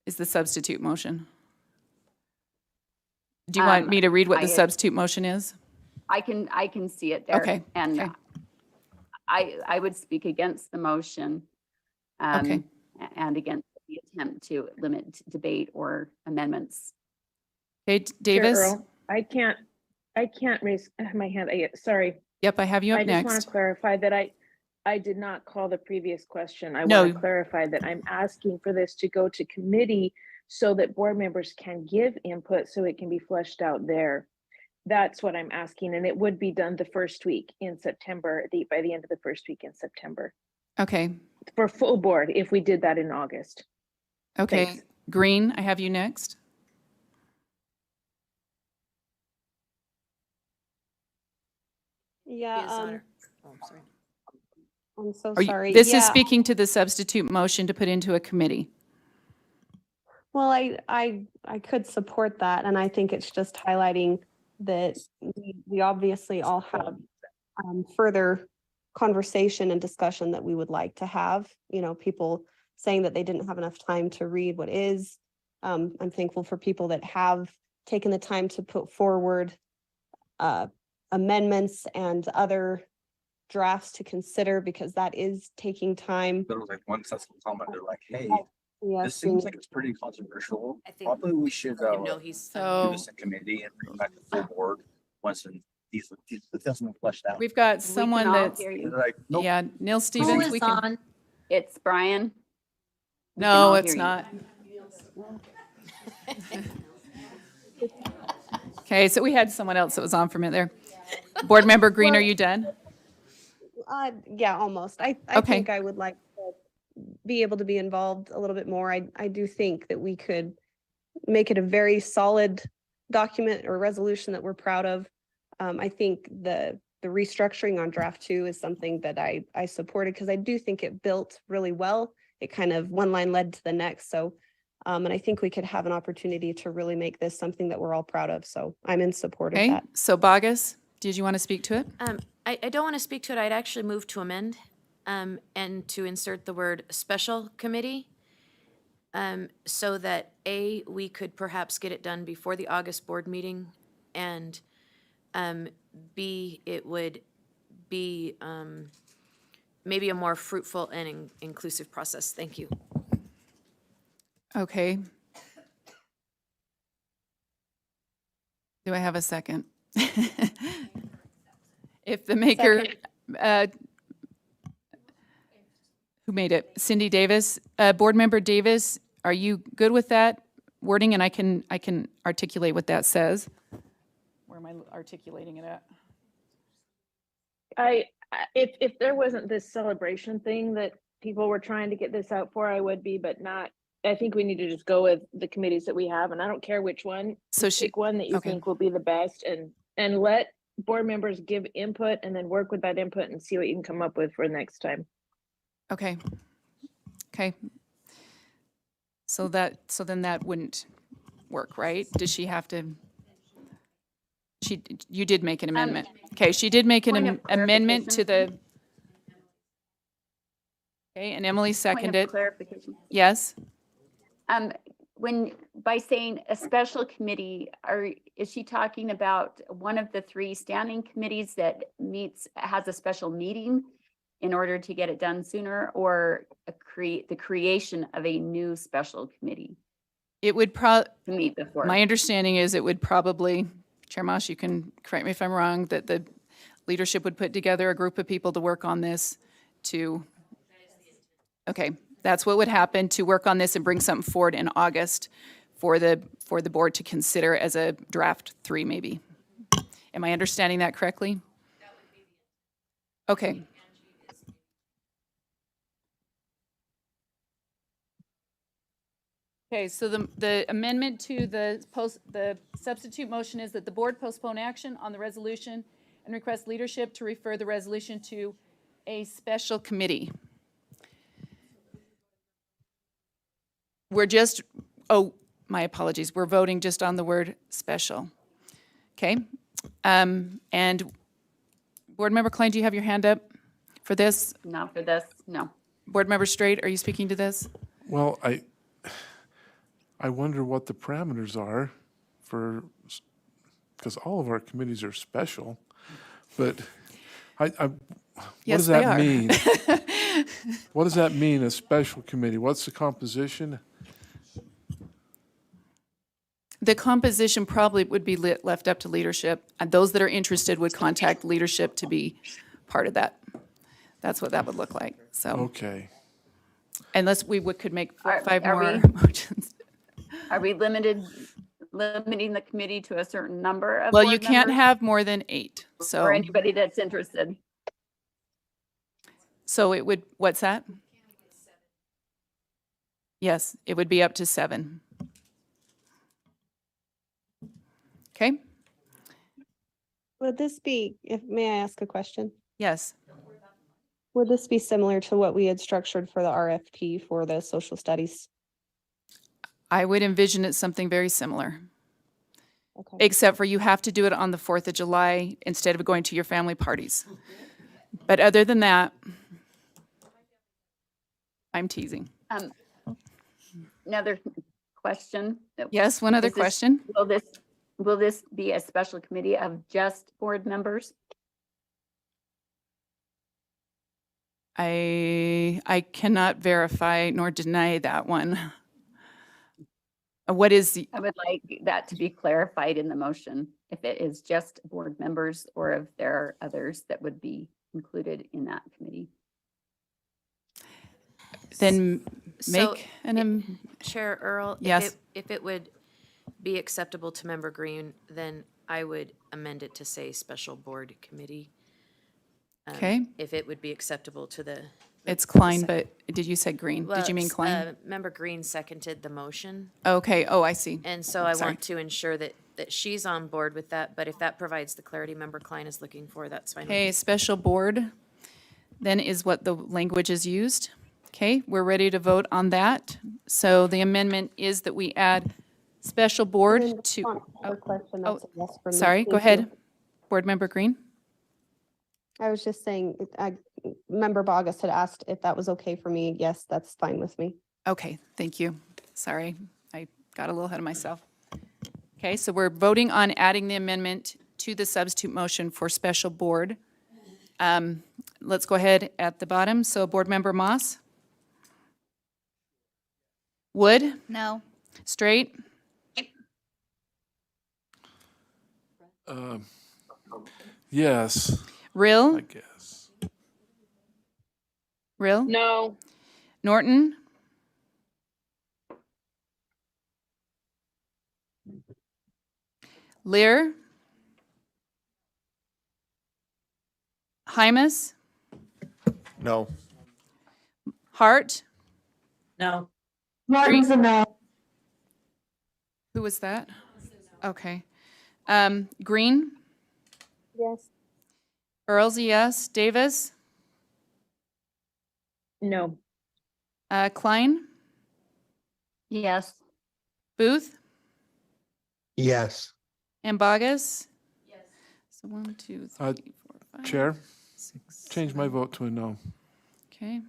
is the substitute motion. Do you want me to read what the substitute motion is? I can see it there. Okay, And okay. I would speak against the motion. Okay. And against the attempt to limit debate or amendments. Okay, Chair Davis? Earl, I can't raise my hand. Sorry. Yep, I have you I up just want next. to clarify that I did not call the previous question. I No. want to clarify that I'm asking for this to go to committee so that board members can give input so it can be fleshed out there. That's what I'm asking. And it would be done the first week in September, by the end of the first week in September. Okay, For full board, if we did that in August. okay. Thanks. Green, I have you next. Yeah, I'm so Are you- sorry. This is Yeah, speaking to the substitute motion to put into a committee. well, I could support that, and I think it's just highlighting that we obviously all have further conversation and discussion that we would like to have. You know, people saying that they didn't have enough time to read what is. I'm thankful for people that have taken the time to put forward amendments and other drafts to consider because that is taking time. There was like one sensible comment, they're like, hey, Yes, this seems like it's pretty controversial. I think Probably we should No, he's. do So this in committee and bring it back to the full board once these it doesn't get fleshed out. we've got We someone can all that's, hear And you. they're like, nope. yeah, Neil Stevens, we can. It's Brian. We can No, all it's hear you. not. Okay, so we had someone else that was on for a minute there. Board Member Green, are you done? Yeah, almost. I Okay. think I would like to be able to be involved a little bit more. I do think that we could make it a very solid document or resolution that we're proud of. I think the restructuring on draft 2 is something that I supported because I do think it built really well. It kind of one line led to the next. So, and I think we could have an opportunity to really make this something that we're all proud of. So I'm in support of Okay, that. so Bogus, did you want to speak to it? I don't want to speak to it. I'd actually move to amend and to insert the word special committee so that A, we could perhaps get it done before the August board meeting, and B, it would be maybe a more fruitful and inclusive process. Thank you. Okay. Do I have a second? If the maker, who made it? Cindy Davis, Board Member Davis, are you good with that wording? And I can articulate what that says. Where am I articulating it at? If there wasn't this celebration thing that people were trying to get this out for, I would be, but not. I think we need to just go with the committees that we have, and I don't care which one. So Pick one that you okay. think will be the best, and let board members give input, and then work with that input and see what you can come up with for next time. Okay. Okay. So then that wouldn't work, right? Does she have to? You did make an amendment. Okay, she did make an point of amendment to the. clarification. Okay, and Emily Point of seconded. clarification. Yes? When, by saying a special committee, is she talking about one of the 3 standing committees that has a special meeting in order to get it done sooner, or the creation of a new special committee It would to meet before? my understanding is it would probably, Chair Moss, you can correct me if I'm wrong, that the leadership would put together a group of people to work on this okay, that's what would happen, to work on this and bring something forward in August for the board to consider as a draft 3 maybe. Am I understanding that correctly? Okay. Okay, so the amendment to the substitute motion is that the board postpone action on the resolution and request leadership to refer the resolution to a special committee. We're just, my apologies, we're voting just on the word special. Okay, and Board Member Klein, do you have your hand up for this? Not for this, no. Board Member Straight, are you speaking to this? Well, I wonder what the parameters are because all of our committees are special, but what Yes, does they that are. mean? What does that mean, a special committee? What's the composition? The composition probably would be left up to leadership, and those that are interested would contact leadership to be part of that. That's what that would look like, so, Okay. unless we could make Are- 5 are more we- motions. Are we limiting the committee to a certain number of Well, board you can't members? have more than 8, so. Or anybody that's interested? So it would, what's that? Yes, it would be up to 7. Okay, Would this be, may I ask a question? yes. Would this be similar to what we had structured for the RFP for the social studies? I would envision it something very similar, Okay. except for you have to do it on the 4th of July instead of going to your family parties. But other than that, I'm teasing. Another question. Yes, one other Is this- question? will this be a special committee of just board members? I cannot verify nor deny that one. What is the, I would like that to be clarified in the motion, if it is just board members or if there are others that would be included in that committee. then So, make an, Chair Earl? Yes. If it would be acceptable to Member Green, then I would amend it to say special board committee. Okay. If it would be acceptable to the. it's Klein, but did you say Green? Did you mean Well, Klein? Member Green seconded the motion, Okay, oh, I see. and so I Sorry. want to ensure that she's on board with that, but if that provides the clarity Member Klein is looking for, that's fine. with me. Okay, special board then is what the language is used. Okay, we're ready to vote on that. So the amendment is that we add special board to, Her question, that's a yes for me. sorry, go Thank you. ahead. Board Member Green? I was just saying, Member Bogus had asked if that was okay for me. Yes, that's fine with me. Okay, thank you. Sorry, I got a little ahead of myself. Okay, so we're voting on adding the amendment to the substitute motion for special board. Let's go ahead at the bottom. So Board Member Moss? Wood? No. Straight? Yes, Rill? I guess. Rill? No. Norton? Lear? Hymus? No. Hart? No. Martin's a no. Who was that? Okay. Green? Yes. Earl's a yes. Davis? No. Klein? Yes. Booth? Yes. And Bogus? Yes. So 1, 2, 3, Uh, 4, 5. Chair, 6, change my 7. vote to a no. Okay.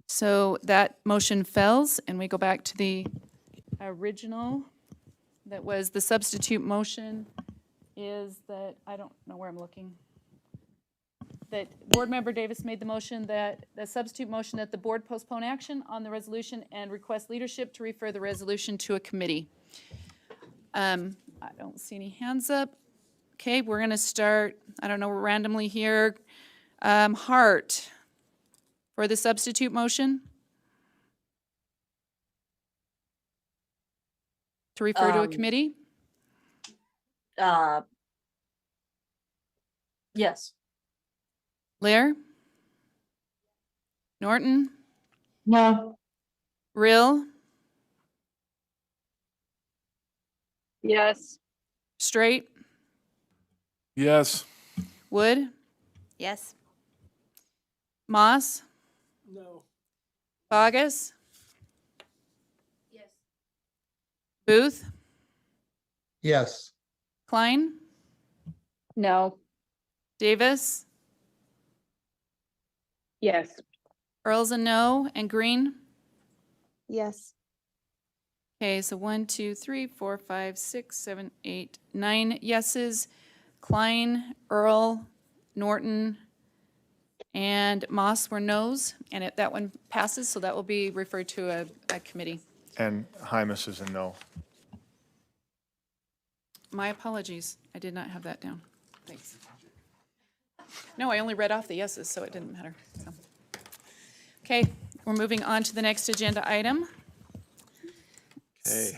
So that motion fails, and we go back to the original. That was the substitute motion is that, I don't know where I'm looking. That Board Member Davis made the motion that, the substitute motion that the board postpone action on the resolution and request leadership to refer the resolution to a committee. I don't see any hands up. Okay, we're gonna start, I don't know, randomly here. Hart, for the substitute motion? To refer to a committee? Yes. Lear? Norton? No. Rill? Yes. Straight? Yes, Wood? Yes. Moss? No. Bogus? Yes. Booth? Yes. Klein? No. Davis? Yes. Earl's a no, and Green? Yes. Okay, so 1, 2, 3, 4, 5, 6, 7, 8, 9 yeses. Klein, Earl, Norton, and Moss were noes, and that one passes, so that will be referred to a committee. And Hymus is a no. My apologies, I did not have that down. Thanks. No, I only read off the yeses, so it didn't matter. So. Okay, we're moving on to the next agenda item. Okay,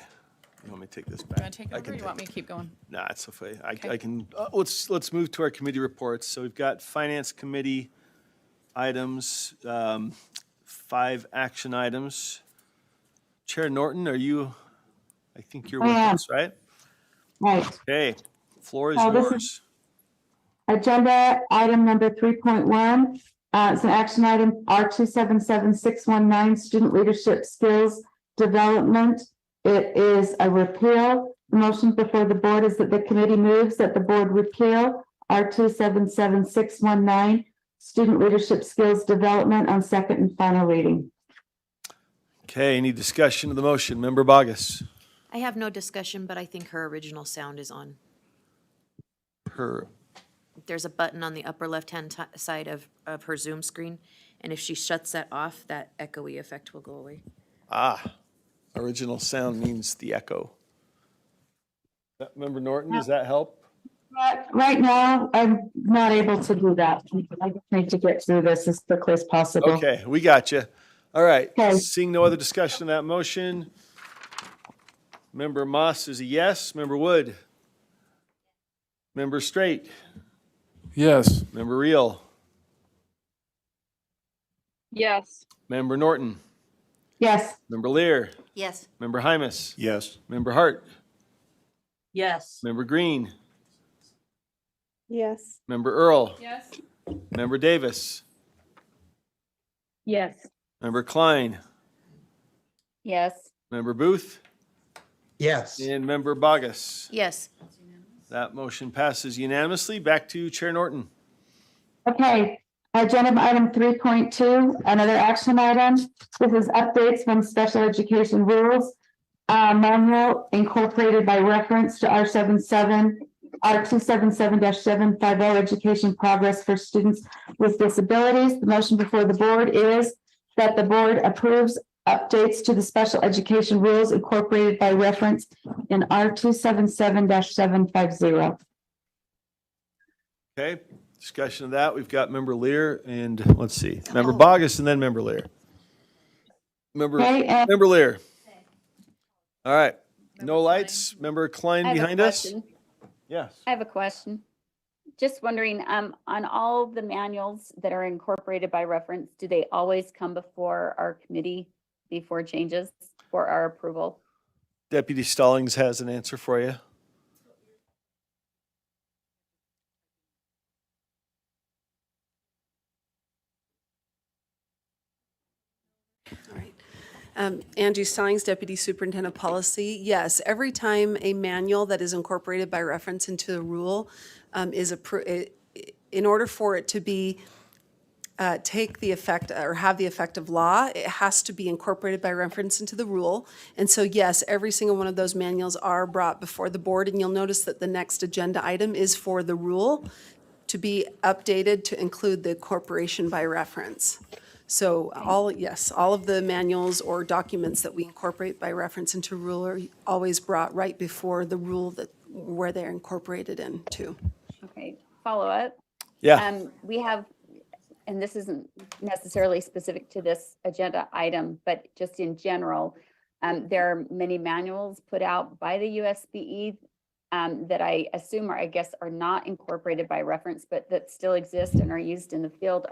you want me to take this You back? want to take I over, or can you want me take to keep going? Nah, it's okay. Okay. I can, let's move to our committee reports. So we've got Finance Committee items, 5 action items. Chair Norton, are you, I think you're with us, right? Right. Okay, floor is Oh, this is- yours. Agenda item number 3.1, it's an action item R277619, Student Leadership Skills Development. It is a repeal. The motion before the board is that the committee moves that the board repeal R277619, Student Leadership Skills Development on second and final reading. Okay, any discussion of the motion? Member Bogus? I have no discussion, but I think her original sound is on. Her, There's a button on the upper left-hand side of her Zoom screen, and if she shuts that off, that echoey effect will go away. original sound means the echo. Member Norton, does that help? Right now, I'm not able to do that. I just need to get through this as quickly as possible. Okay, we got you. All right, Okay. seeing no other discussion on that motion. Member Moss is a yes. Member Wood? Member Straight? Yes. Member Reel? Yes. Member Norton? Yes. Member Lear? Yes. Member Hymas? Yes. Member Hart? Yes. Member Green? Yes. Member Earl? Yes. Member Davis? Yes. Member Klein? Yes. Member Booth? Yes. And Member Bogus? Yes. That motion passes unanimously. Back to Chair Norton. Okay, agenda item 3.2, another action item. This is updates from special education rules. Manual incorporated by reference to R277-750 education progress for students with disabilities. The motion before the board is that the board approves updates to the special education rules incorporated by reference in R277-750. Okay, discussion of that. We've got Member Lear and, let's see, Member Bogus and then Member Lear. Okay, and- Member Lear. All right, no lights. Member Klein I have a behind us? question. Yes. I have a question. Just wondering, on all the manuals that are incorporated by reference, do they always come before our committee before changes for our approval? Deputy Stallings has an answer for you. Angie Stallings, Deputy Superintendent Policy. Yes, every time a manual that is incorporated by reference into a rule is approved, in order for it to be, take the effect or have the effect of law, it has to be incorporated by reference into the rule. And so, yes, every single one of those manuals are brought before the board, and you'll notice that the next agenda item is for the rule to be updated to include the incorporation by reference. So all of the manuals or documents that we incorporate by reference into rule are always brought right before the rule that, where they're incorporated into. Okay, follow up. Yeah. We have, and this isn't necessarily specific to this agenda item, but just in general, there are many manuals put out by the USBE that I assume are not incorporated by reference, but that still exist and are used in the field.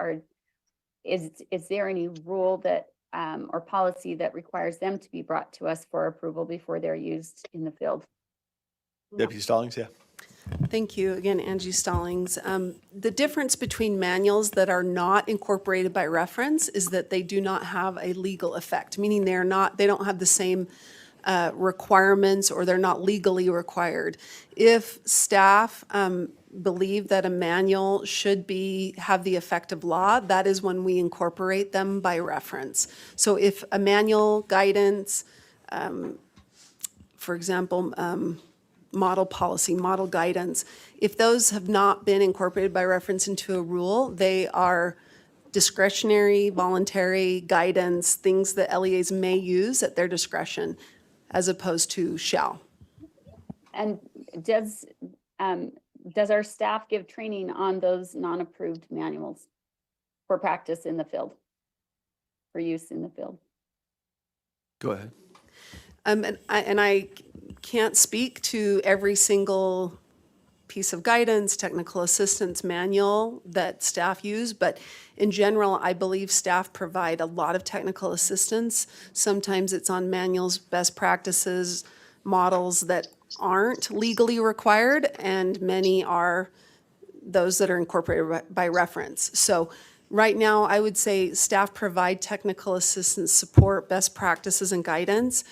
Is there any rule that or policy that requires them to be brought to us for approval before they're used in the field? Deputy Stallings, yeah. Thank you. Again, Angie Stallings. The difference between manuals that are not incorporated by reference is that they do not have a legal effect, meaning they don't have the same requirements, or they're not legally required. If staff believe that a manual should have the effect of law, that is when we incorporate them by reference. So if a manual, guidance, for example, model policy, model guidance, if those have not been incorporated by reference into a rule, they are discretionary, voluntary guidance, things that LEAs may use at their discretion, as opposed to shall. And does our staff give training on those non-approved manuals for practice in the field, for use in the field? Go ahead. And I can't speak to every single piece of guidance, technical assistance manual that staff use, but in general, I believe staff provide a lot of technical assistance. Sometimes it's on manuals, best practices, models that aren't legally required, and many are those that are incorporated by reference. So right now, I would say staff provide technical assistance, support, best practices, and guidance.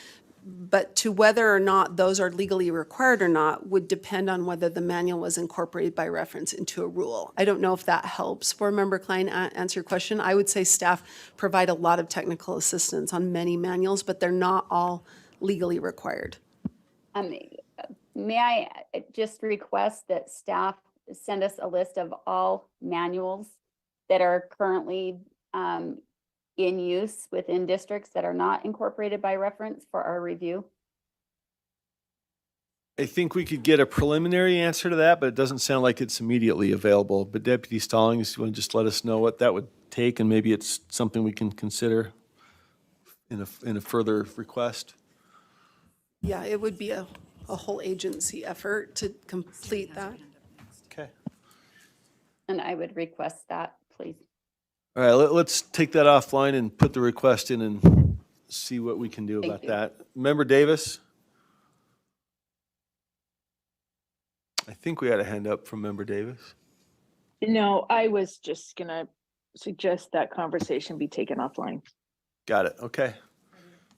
But to whether or not those are legally required or not would depend on whether the manual was incorporated by reference into a rule. I don't know if that helps. Board Member Klein, answer your question. I would say staff provide a lot of technical assistance on many manuals, but they're not all legally required. May I just request that staff send us a list of all manuals that are currently in use within districts that are not incorporated by reference for our review? I think we could get a preliminary answer to that, but it doesn't sound like it's immediately available. But Deputy Stallings, you want to just let us know what that would take, and maybe it's something we can consider in a further request? Yeah, it would be a whole agency effort to complete that. Okay. And I would request that, please. All right, let's take that offline and put the request in and see what we can do Thank about you. that. Member Davis? I think we had a hand up from Member Davis. No, I was just gonna suggest that conversation be taken offline. Got it, okay.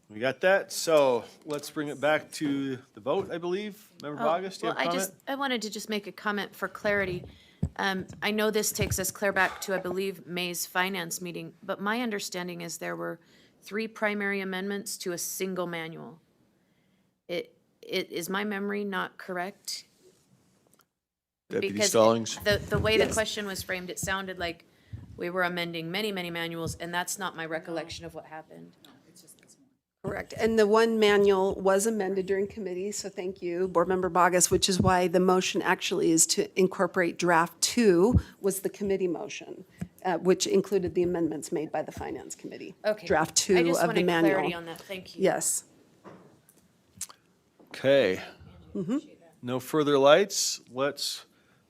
We got that, so let's bring it back to the vote, I believe. Member Bogus, do you have a comment? I wanted to just make a comment for clarity. I know this takes us clear back to, I believe, May's finance meeting, but my understanding is there were 3 primary amendments to a single manual. Is my memory not correct? Deputy Because Stallings? the way the question was framed, it sounded like we were amending many, many manuals, and that's not my recollection of what happened. Correct. And the one manual was amended during committee, so thank you, Board Member Bogus, which is why the motion actually is to incorporate draft 2 was the committee motion, which included the amendments made by the Finance Committee. Okay. Draft I 2 just of the wanted manual. clarity on that, thank you. Yes. Okay. No further lights. Let's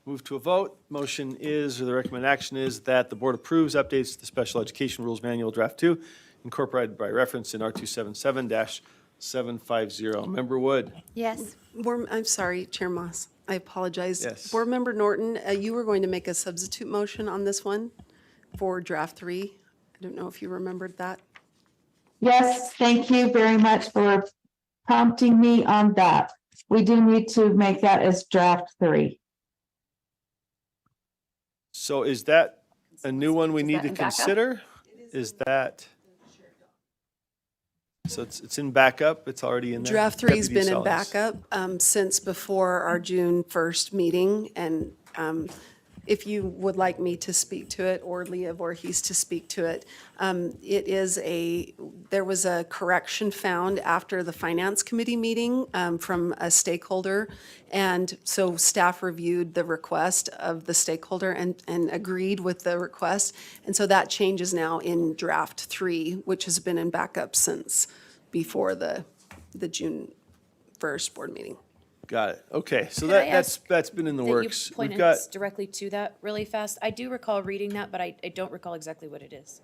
move to a vote. Motion is, or the recommended action is that the board approves updates to the Special Education Rules Manual Draft 2, incorporated by reference in R277-750. Member Wood? Yes. I'm sorry, Chair Moss. I apologize. Yes. Board Member Norton, you were going to make a substitute motion on this one for draft 3. I don't know if you remembered that. Yes, thank you very much for prompting me on that. We do need to make that as draft 3. So is that a new one we Is need that to in backup? consider? Is that? So it's in backup? It's already in there? Draft 3's Deputy been in Stallings. backup since before our June 1st meeting. And if you would like me to speak to it or Leah Voorhees to speak to it, there was a correction found after the Finance Committee meeting from a stakeholder. And so staff reviewed the request of the stakeholder and agreed with the request. And so that change is now in draft 3, which has been in backup since before the June 1st board meeting. Got it. Okay, so Could I that's been in the That you works. We've pointed got, us directly to that really fast. I do recall reading that, but I don't recall exactly what it is.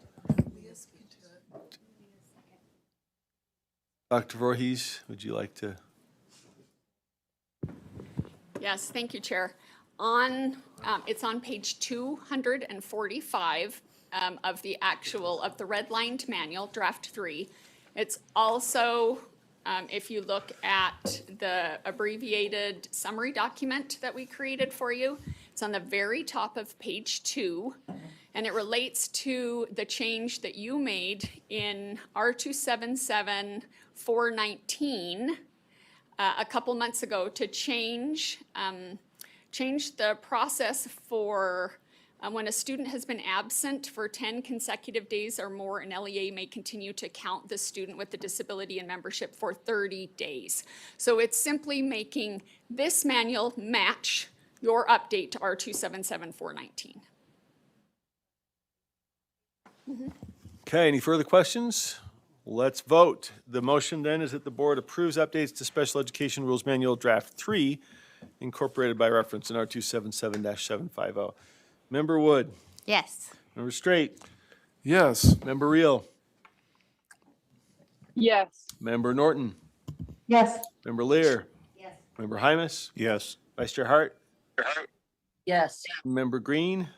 Dr. Voorhees, would you like to? Yes, thank you, Chair. It's on page 245 of the redlined manual, draft 3. It's also, if you look at the abbreviated summary document that we created for you, it's on the very top of page 2, and it relates to the change that you made in R277-419 a couple months ago to change the process for when a student has been absent for 10 consecutive days or more, an LEA may continue to count the student with the disability and membership for 30 days. So it's simply making this manual match your update to R277-419. Okay, any further questions? Let's vote. The motion then is that the board approves updates to Special Education Rules Manual Draft 3, incorporated by reference in R277-750. Member Wood? Yes. Member Straight? Yes. Member Reel? Yes. Member Norton? Yes. Member Lear? Yes. Member Hymas? Yes. Vice Chair Hart? Yes. Member Green?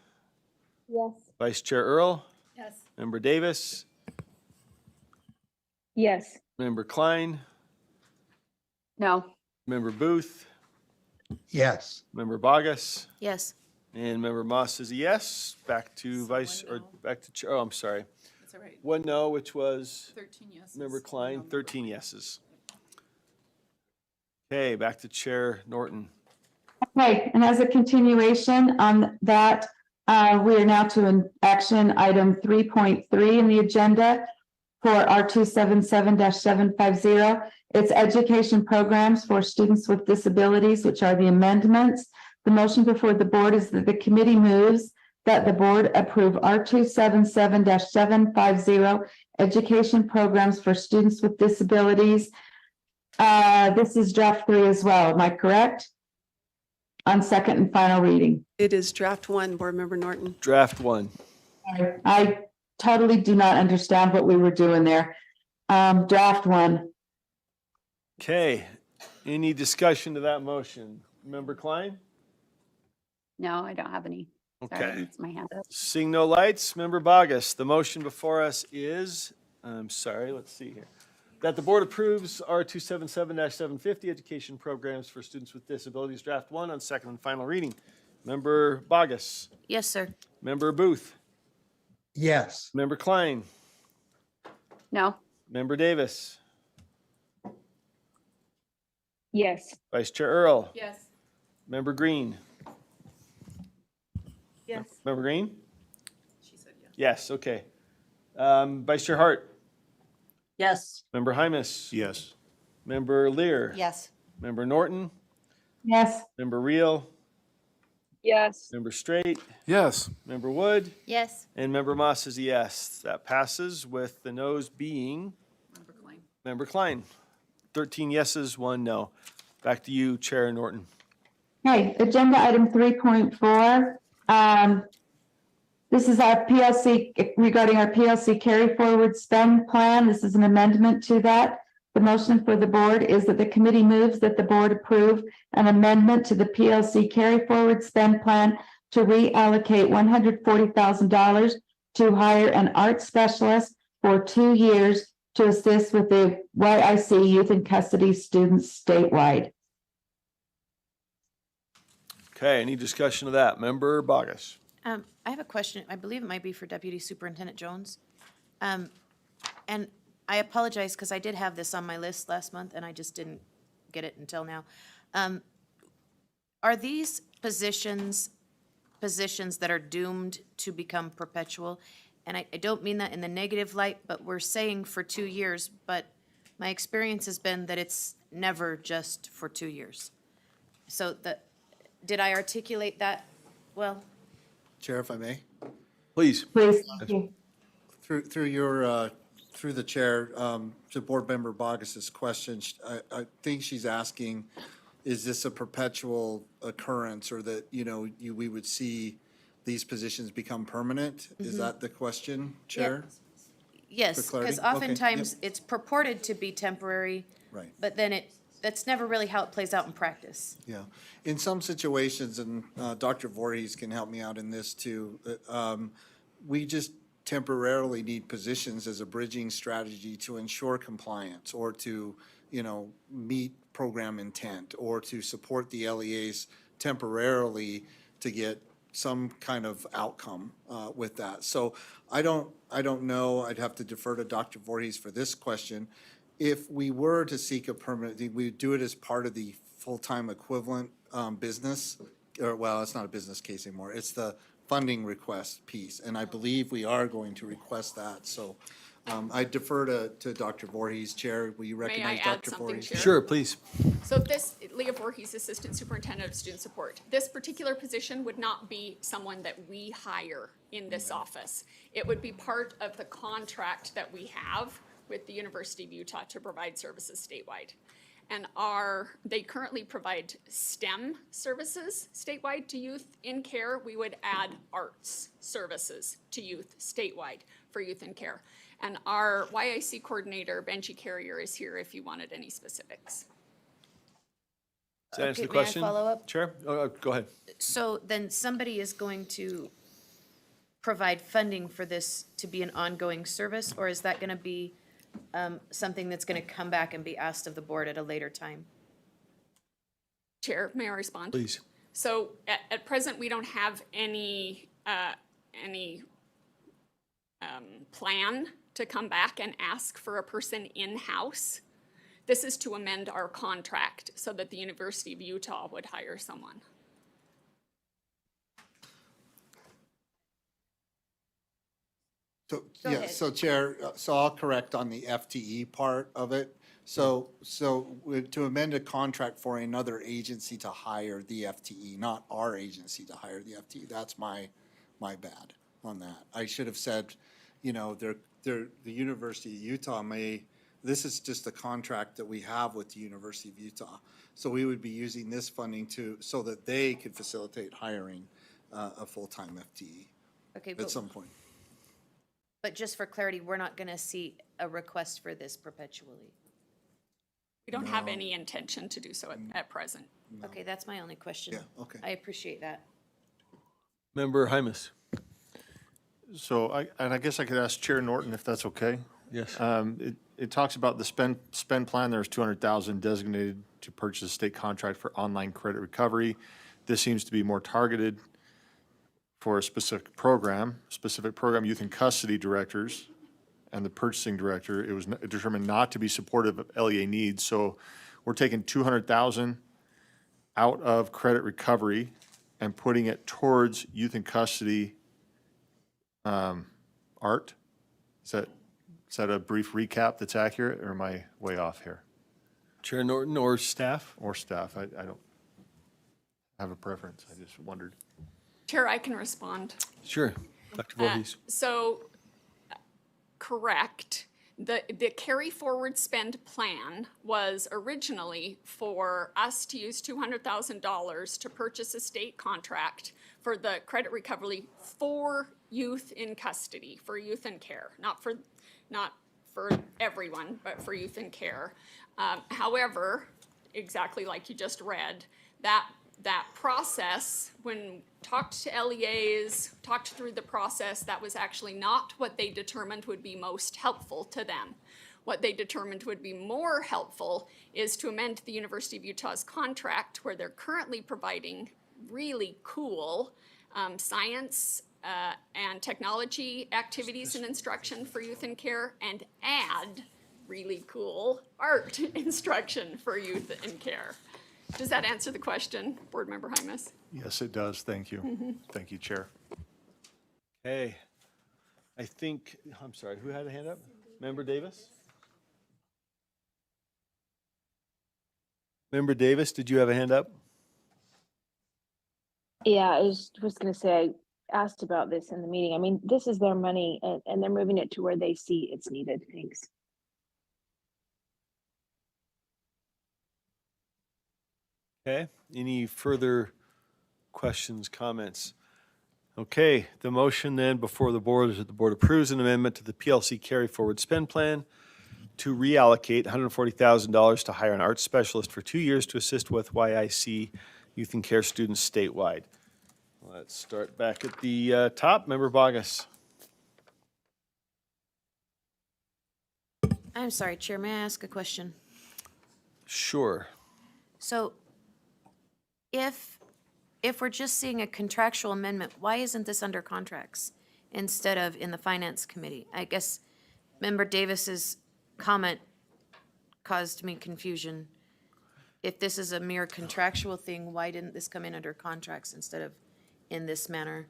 Yes. Vice Chair Earl? Yes. Member Davis? Yes. Member Klein? No. Member Booth? Yes. Member Bogus? Yes. And Member Moss is a yes. Back to back to Chair, oh, I'm sorry. That's all right. 1 no, which was 13 yeses. Member Klein, 13 yeses. Okay, back to Chair Norton. Okay, and as a continuation on that, we are now to an action item 3.3 in the agenda for R277-750. It's education programs for students with disabilities, which are the amendments. The motion before the board is that the committee moves that the board approve R277-750 education programs for students with disabilities. This is draft 3 as well, am I correct? On second and final reading. It is draft 1, Board Member Norton. Draft 1. I totally do not understand what we were doing there. Draft 1. Okay, any discussion to that motion? Member Klein? No, I don't have any. Sorry, Okay. it's my hand up. Seeing no lights, Member Bogus, the motion before us is, I'm sorry, let's see here. That the board approves R277-750 education programs for students with disabilities, draft 1 on second and final reading. Member Bogus, Yes, sir. Member Booth, Yes. Member Klein, No, Member Davis, Yes. Vice Chair Earl, Yes. Member Green. Yes. Member Green? She said yes. Yes, okay. Vice Chair Hart, Yes. Member Hymus, Yes. Member Lear. Yes. Member Norton, Yes. Member Reel, Yes. Member Straight, Yes. Member Wood, Yes. and Member Moss is a yes. That passes with the noes being Member Klein. Member Klein. 13 yeses, 1 no. Back to you, Chair Norton. Okay, agenda item 3.4. This is our PLC, regarding our PLC carry forward spend plan. This is an amendment to that. The motion for the board is that the committee moves that the board approve an amendment to the PLC carry forward spend plan to reallocate $140,000 to hire an art specialist for 2 years to assist with the YIC youth in custody students statewide. Okay, any discussion of that? Member Bogus. I have a question. I believe it might be for Deputy Superintendent Jones. And I apologize because I did have this on my list last month and I just didn't get it until now. Are these positions that are doomed to become perpetual? And I don't mean that in the negative light, but we're saying for 2 years, but my experience has been that it's never just for 2 years. So did I articulate that well? Chair, if I may, Please. Please, thank you. through the chair, to Board Member Bogus's question, I think she's asking, is this a perpetual occurrence, or that, we would see these positions become permanent? Is that the question, Chair? Yes, For clarity? because Okay, oftentimes it's purported to be temporary, Right. but then that's never really how it plays out in practice. Yeah, in some situations, and Dr. Voorhees can help me out in this too, we just temporarily need positions as a bridging strategy to ensure compliance, or to, meet program intent, or to support the LEAs temporarily to get some kind of outcome with that. So I don't know, I'd have to defer to Dr. Voorhees for this question. If we were to seek a permanent, we would do it as part of the full-time equivalent business, or, well, it's not a business case anymore, it's the funding request piece, and I believe we are going to request that, so I defer to Dr. Voorhees. Chair, will you recognize add Dr. something, Voorhees? Chair? Sure, please. So this, Leah Voorhees, Assistant Superintendent of Student Support. This particular position would not be someone that we hire in this office. It would be part of the contract that we have with the University of Utah to provide services statewide. And they currently provide STEM services statewide to youth in care. We would add arts services to youth statewide for youth in care. And our YIC coordinator, Benji Carrier, is here if you wanted any specifics. Does that answer the Okay, may I question? follow up? Chair? Go ahead. So then somebody is going to provide funding for this to be an ongoing service, or is that going to be something that's going to come back and be asked of the board at a later time? Chair, may I respond? Please. So at present, we don't have any plan to come back and ask for a person in-house This is to amend our contract so that the University of Utah would hire someone. So, Go yeah, ahead. so Chair, so I'll correct on the FTE part of it. So to amend a contract for another agency to hire the FTE, not our agency to hire the FTE, that's my bad on that. I should have said, you know, the University of Utah this is just a contract that we have with the University of Utah. So we would be using this funding so that they could facilitate hiring a full-time FTE Okay, at but, some point. but just for clarity, we're not gonna see a request for this perpetually. We don't have No. any intention to do so at present. Okay, that's my only question. Yeah, okay. I appreciate that. Member Hymus? So I guess I could ask Chair Norton if that's okay. Yes. It talks about the spend plan. There's 200,000 designated to purchase a state contract for online credit recovery. This seems to be more targeted for a specific program, youth and custody directors and the purchasing director. It was determined not to be supportive of LEA needs. So we're taking 200,000 out of credit recovery and putting it towards youth and custody art. Is that a brief recap that's accurate, or am I way off here? Chair Norton or staff? Or staff, I don't have a preference, I just wondered. Chair, I can respond. Sure. Dr. Voorhees? So, correct. The carry forward spend plan was originally for us to use $200,000 to purchase a state contract for the credit recovery for youth in custody, for youth in care, not for everyone, but for youth in care. However, exactly like you just read, that process, when talked to LEAs, talked through the process, that was actually not what they determined would be most helpful to them. What they determined would be more helpful is to amend the University of Utah's contract, where they're currently providing really cool science and technology activities and instruction for youth in care, and add really cool art instruction for youth in care. Does that answer the question, Board Member Hymus? Yes, it does, thank you. Thank you, Chair. Okay. I'm sorry, who had a hand up? Member Davis? Member Davis, did you have a hand up? Yeah, I was gonna say, I asked about this in the meeting. I mean, this is their money and they're moving it to where they see it's needed. Thanks. Okay, any further questions, comments? Okay, the motion then before the board is that the board approves an amendment to the PLC carry forward spend plan to reallocate $140,000 to hire an art specialist for 2 years to assist with YIC youth and care students statewide. Let's start back at the top. Member Bogus. I'm sorry, Chair, may I ask a question? Sure. So if we're just seeing a contractual amendment, why isn't this under contracts instead of in the Finance Committee? I guess Member Davis's comment caused me confusion. If this is a mere contractual thing, why didn't this come in under contracts instead of in this manner?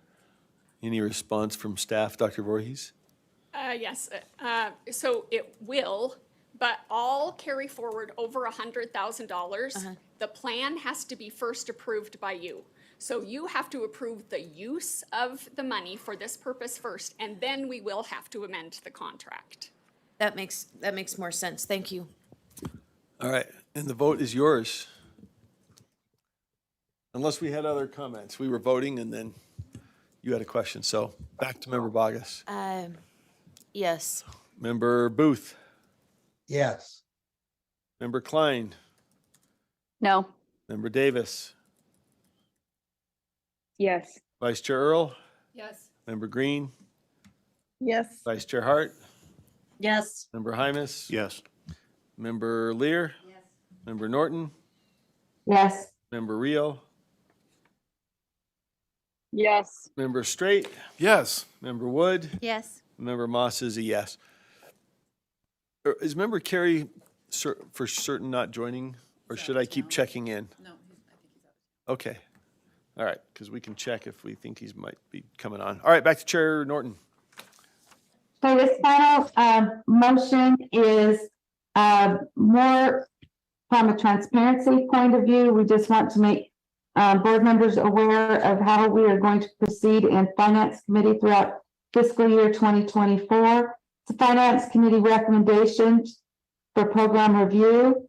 Any response from staff, Dr. Voorhees? Yes, so it will, but all carry forward over $100,000. The plan has to be first approved by you. So you have to approve the use of the money for this purpose first, and then we will have to amend the contract. That makes more sense. Thank you. All right, and the vote is yours. Unless we had other comments. We were voting and then you had a question. So back to Member Bogus. Yes. Member Booth. Yes. Member Klein. No. Member Davis. Yes. Vice Chair Earl. Yes. Member Green. Yes. Vice Chair Hart. Yes. Member Hymus. Yes. Member Lear. Yes. Member Norton. Yes. Member Rio. Yes. Member Straight. Yes. Member Wood. Yes. Member Moss is a yes. Is Member Carey for certain not joining, or should I keep checking in? No, I think he's out. Okay. All right, because we can check if we think he's might be coming on. All right, back to Chair Norton. So this final motion is more from a transparency point of view. We just want to make board members aware of how we are going to proceed in Finance Committee throughout fiscal year 2024. The Finance Committee recommendations for program review.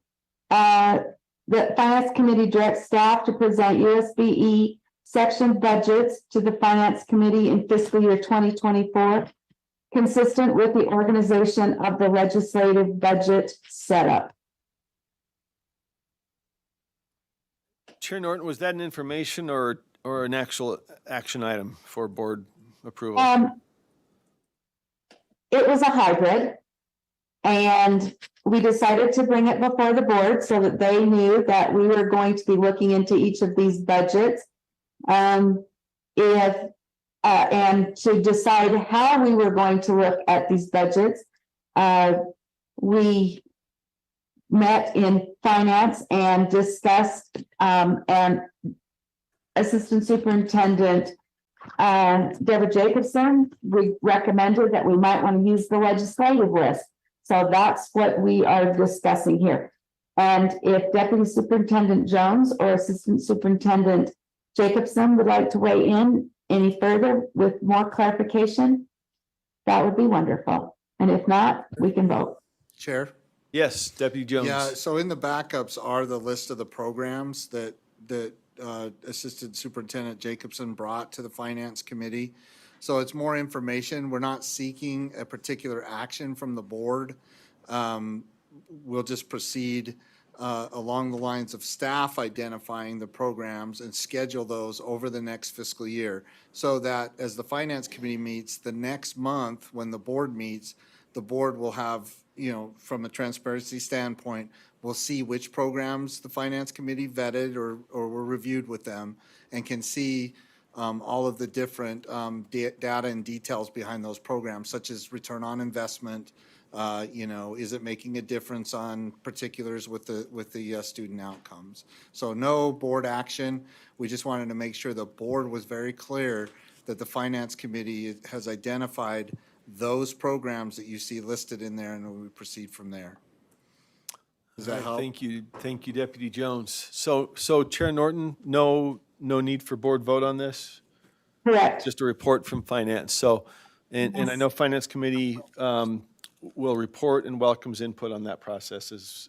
The Finance Committee directs staff to present USBE section budgets to the Finance Committee in fiscal year 2024, consistent with the organization of the legislative budget setup. Chair Norton, was that an information or an actual action item for board approval? It was a hybrid. And we decided to bring it before the board so that they knew that we were going to be looking into each of these budgets. And to decide how we were going to look at these budgets, we met in finance and discussed, and Assistant Superintendent Deborah Jacobson, we recommended that we might want to use the legislative list. So that's what we are discussing here. And if Deputy Superintendent Jones or Assistant Superintendent Jacobson would like to weigh in any further with more clarification, that would be wonderful. And if not, we can vote. Chair? Yes, Deputy Jones. Yeah, so in the backups are the list of the programs that Assistant Superintendent Jacobson brought to the Finance Committee. So it's more information. We're not seeking a particular action from the board. We'll just proceed along the lines of staff identifying the programs and schedule those over the next fiscal year. So that as the Finance Committee meets the next month, when the board meets, the board will have, from a transparency standpoint, we'll see which programs the Finance Committee vetted or were reviewed with them, and can see all of the different data and details behind those programs, such as return on investment. Is it making a difference on particulars with the student outcomes? So no board action. We just wanted to make sure the board was very clear that the Finance Committee has identified those programs that you see listed in there, and we proceed from there. Does that help? Thank you, Deputy Jones. So Chair Norton, no need for board vote on this? Correct. Just a report from Finance. So, and I know Finance Committee will report and welcomes input on that process as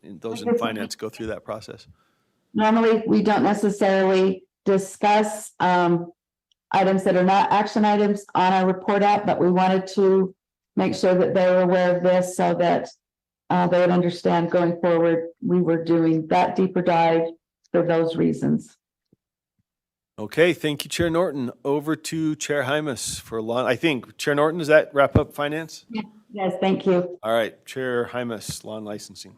those in Finance go through that process. Normally, we don't necessarily discuss items that are not action items on our report out, but we wanted to make sure that they were aware of this so that they would understand going forward, we were doing that deeper dive for those reasons. Okay, thank you, Chair Norton. Over to Chair Hymas for law. I think, Chair Norton, does that wrap up Finance? Yes, thank you. All right, Chair Hymas, Law and Licensing.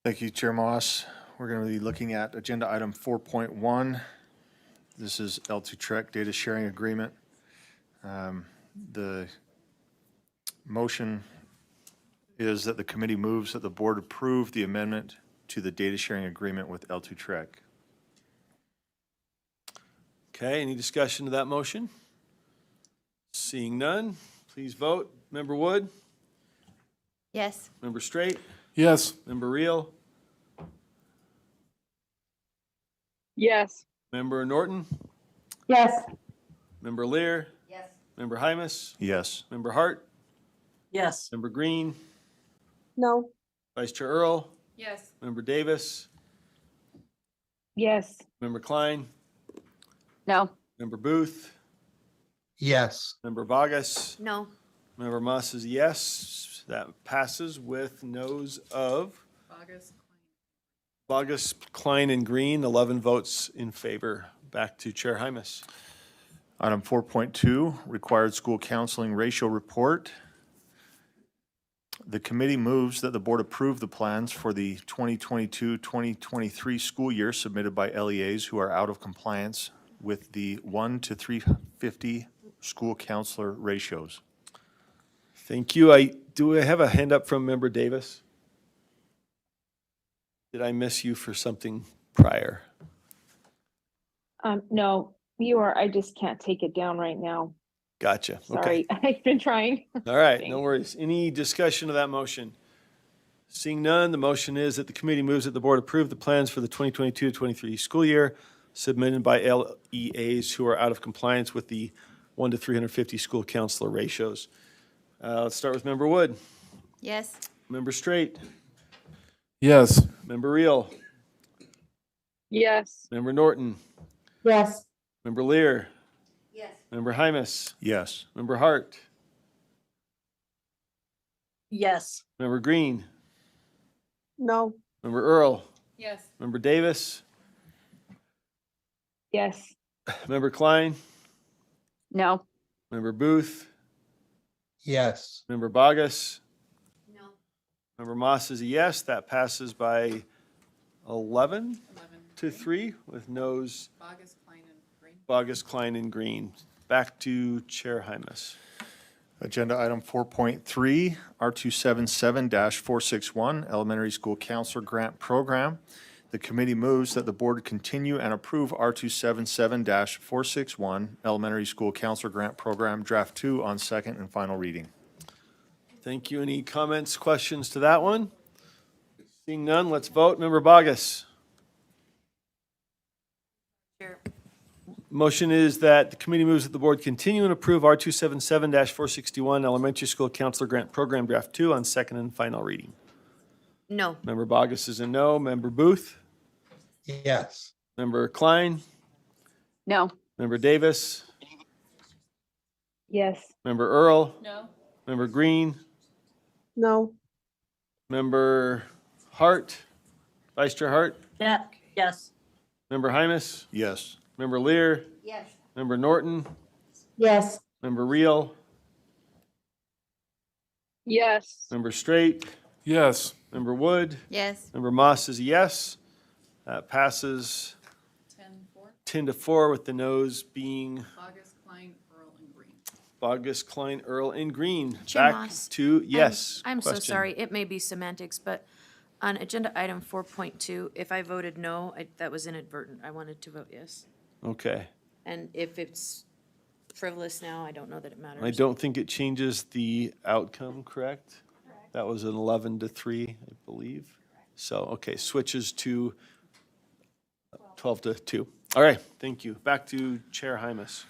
Thank you, Chair Moss. We're going to be looking at agenda item 4.1. This is L2 Trek Data Sharing Agreement. The motion is that the committee moves that the board approve the amendment to the data sharing agreement with L2 Trek. Okay, any discussion to that motion? Seeing none, please vote. Member Wood? Yes. Member Straight? Yes. Member Reel? Yes. Member Norton? Yes. Member Lear? Yes. Member Hymas? Yes. Member Hart? Yes. Member Green? No. Vice Chair Earl? Yes. Member Davis? Yes. Member Klein? No. Member Booth? Yes. Member Vargas? No. Member Moss is yes. That passes with noes of Vargas, Klein, and Green, 11 votes in favor. Back to Chair Hymas. Item 4.2, required school counseling ratio report. The committee moves that the board approve the plans for the 2022-2023 school year submitted by LEAs who are out of compliance with the 1 to 350 school counselor ratios. Thank you. Do we have a hand up from Member Davis? Did I miss you for something prior? No, you are, I just can't take it down right now. Gotcha. Okay. Sorry, I've been trying. All right, no Thanks. worries. Any discussion of that motion? Seeing none, the motion is that the committee moves that the board approve the plans for the 2022-23 school year submitted by LEAs who are out of compliance with the 1 to 350 school counselor ratios. Let's start with Member Wood. Yes. Member Straight. Yes. Member Reel. Yes. Member Norton. Yes. Member Lear. Yes. Member Hymus. Yes. Member Hart. Yes. Member Green. No. Member Earl. Yes. Member Davis. Yes. Member Klein. No. Member Booth. Yes. Member Bogus. No. Member Moss is a yes. That passes by 11 to 3 with noes Bogus, Klein, and Green. Bogus, Klein, and Green. Back to Chair Hymus. Agenda item 4.3, R277-461, Elementary School Counselor Grant Program. The committee moves that the board continue and approve R277-461, Elementary School Counselor Grant Program, Draft 2 on second and final reading. Thank you. Any comments, questions to that one? Seeing none, let's vote. Member Bogus. Chair. Motion is that the committee moves that the board continue and approve R277-461, Elementary School Counselor Grant Program, Draft 2 on second and final reading. No. Member Bogus is a no. Member Booth? Yes. Member Klein? No. Member Davis? Yes. Member Earl? No. Member Green? No. Member Hart? Vice Chair Hart? Yeah. Yes. Member Hymus? Yes. Member Lear? Yes. Member Norton? Yes. Member Reel? Yes. Member Straight? Yes. Member Wood? Yes. Member Moss is a yes. That passes 10-4. 10 to 4 with the noes being Bogus, Klein, Earl, and Green. Bogus, Klein, Earl, and Green. Chair Back Moss. to, yes. I'm so question. sorry. It may be semantics, but on agenda item 4.2, if I voted no, that was inadvertent. I wanted to vote yes. Okay. And if it's frivolous now, I don't know that it matters. I don't think it changes the outcome, correct? That was an 11 to 3, I believe. So, okay, switches to 12 to 2. All right, thank you. Back to Chair Hymus.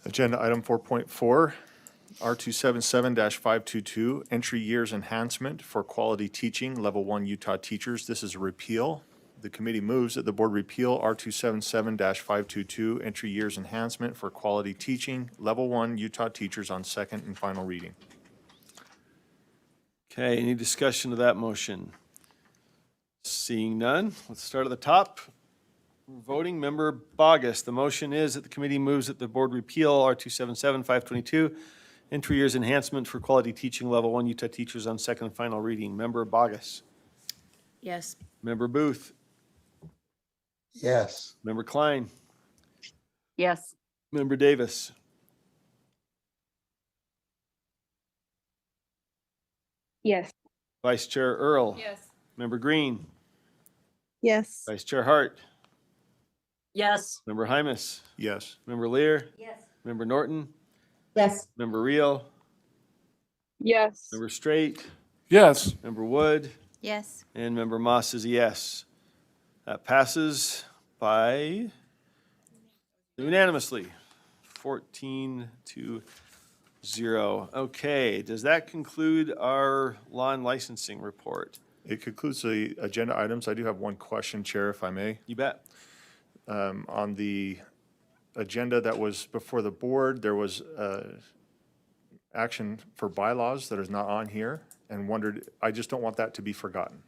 Agenda item 4.4, R277-522, Entry Years Enhancement for Quality Teaching, Level 1 Utah Teachers. This is a repeal. The committee moves that the board repeal R277-522, Entry Years Enhancement for Quality Teaching, Level 1 Utah Teachers on second and final reading. Okay, any discussion of that motion? Seeing none, let's start at the top. Voting Member Bogus. The motion is that the committee moves that the board repeal R277-522, Entry Years Enhancement for Quality Teaching, Level 1 Utah Teachers on second and final reading. Member Bogus. Yes. Member Booth. Yes. Member Klein. Yes. Member Davis. Yes. Vice Chair Earl. Yes. Member Green. Yes. Vice Chair Hart. Yes. Member Hymus. Yes. Member Lear. Yes. Member Norton. Yes. Member Reel. Yes. Member Straight. Yes. Member Wood. Yes. And Member Moss is a yes. That passes by unanimously, 14 to 0. Okay, does that conclude our law and licensing report? It concludes the agenda items. I do have one question, Chair, if I may. You bet. On the agenda that was before the board, there was action for bylaws that is not on here, and wondered, I just don't want that to be forgotten.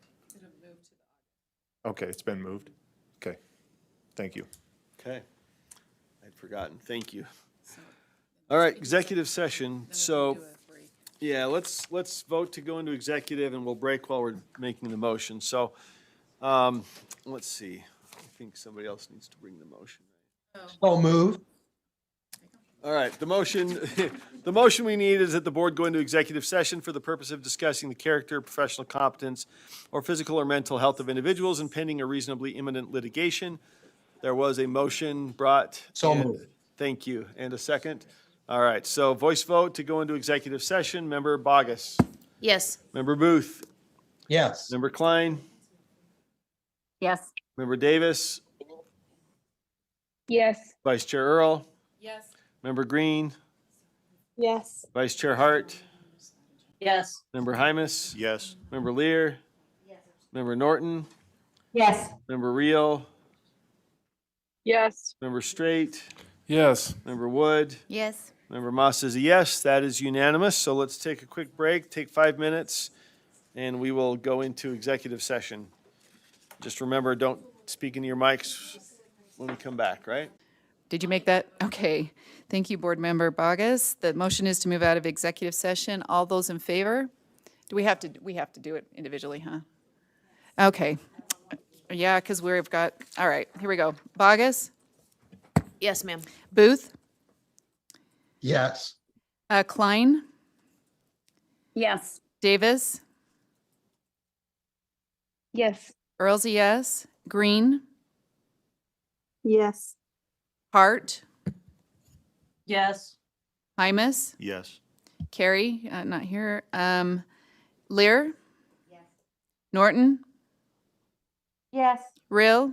Okay, it's been moved. Okay, thank you. Okay. I'd forgotten. Thank you. All right, executive session. So, yeah, let's vote to go into executive, and we'll break while we're making the motion. So, let's see. I think somebody else needs to bring the motion. So move. All right, the motion, the motion we need is that the board go into executive session for the purpose of discussing the character, professional competence, or physical or mental health of individuals and pending a reasonably imminent litigation. There was a motion brought. So and- moved. Thank you. And a second? All right, so voice vote to go into executive session. Member Bogus. Yes. Member Booth. Yes. Member Klein. Yes. Member Davis. Yes. Vice Chair Earl. Yes. Member Green. Yes. Vice Chair Hart. Yes. Member Hymus. Yes. Member Lear. Member Norton. Yes. Member Reel. Yes. Member Straight. Yes. Member Wood. Yes. Member Moss is a yes. That is unanimous. So let's take a quick break, take 5 minutes, and we will go into executive session. Just remember, don't speak into your mics when we come back, right? Did you make that? Okay. Thank you, Board Member Bogus. The motion is to move out of executive session. All those in favor? Do we have to do it individually, huh? Okay. Yeah, because we've got, all right, here we go. Bogus? Yes, ma'am. Booth? Yes. Klein? Yes. Davis? Yes. Earl's a yes. Green? Yes. Hart? Yes. Hymus? Yes. Carrie, not here. Lear? Norton? Yes. Rill?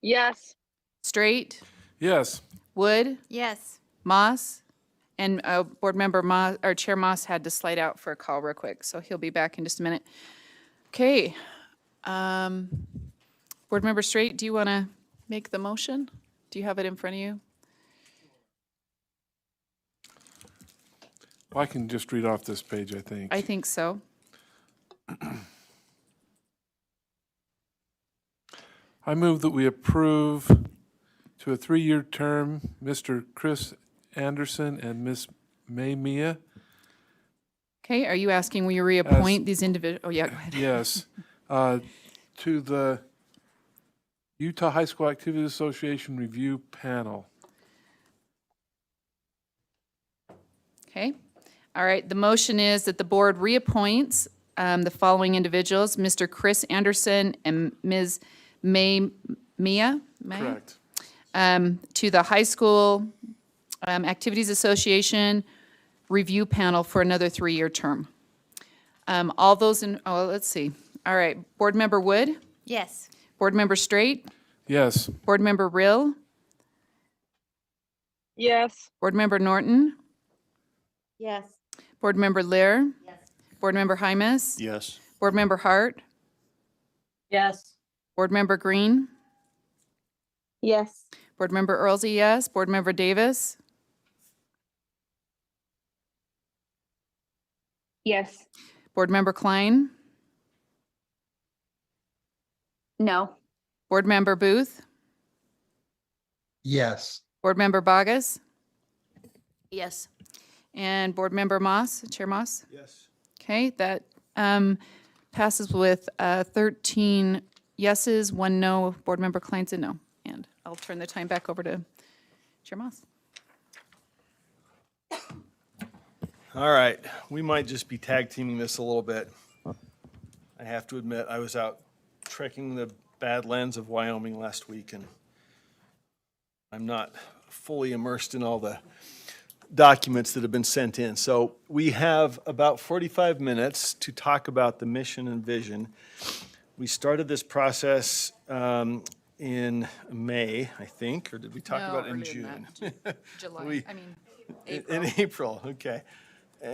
Yes. Straight? Yes. Wood? Yes. Moss? And Board Member Moss, or Chair Moss had to slide out for a call real quick, so he'll be back in just a minute. Okay. Board Member Straight, do you want to make the motion? Do you have it in front of you? Well, I can just read off this page, I think. I think so. I move that we approve to a 3-year term, Mr. Chris Anderson and Ms. May Mia. Okay, are you asking will you reappoint these individuals? Oh, yeah, go ahead. Yes, to the Utah High School Activities Association Review Panel. Okay. All right, the motion is that the board reappoints the following individuals, Mr. Chris Anderson and Ms. May Mia? May? Correct. To the High School Activities Association Review Panel for another 3-year term. All those in, let's see. All right, Board Member Wood? Yes. Board Member Straight? Yes. Board Member Rill? Yes. Board Member Norton? Yes. Board Member Lear? Yes. Board Member Hymus? Yes. Board Member Hart? Yes. Board Member Green? Yes. Board Member Earl's a yes. Board Member Davis? Yes. Board Member Klein? No. Board Member Booth? Yes. Board Member Bogus? Yes. And Board Member Moss, Chair Moss? Yes. Okay, that passes with 13 yeses, 1 no. Board Member Klein's a no. And I'll turn the time back over to Chair Moss. All right, we might just be tag teaming this a little bit. I have to admit, I was out trekking the Badlands of Wyoming last week, and I'm not fully immersed in all the documents that have been sent in. So we have about 45 minutes to talk about the mission and vision. We started this process in May, I think, or did we talk about it in June? July, April. In April, okay.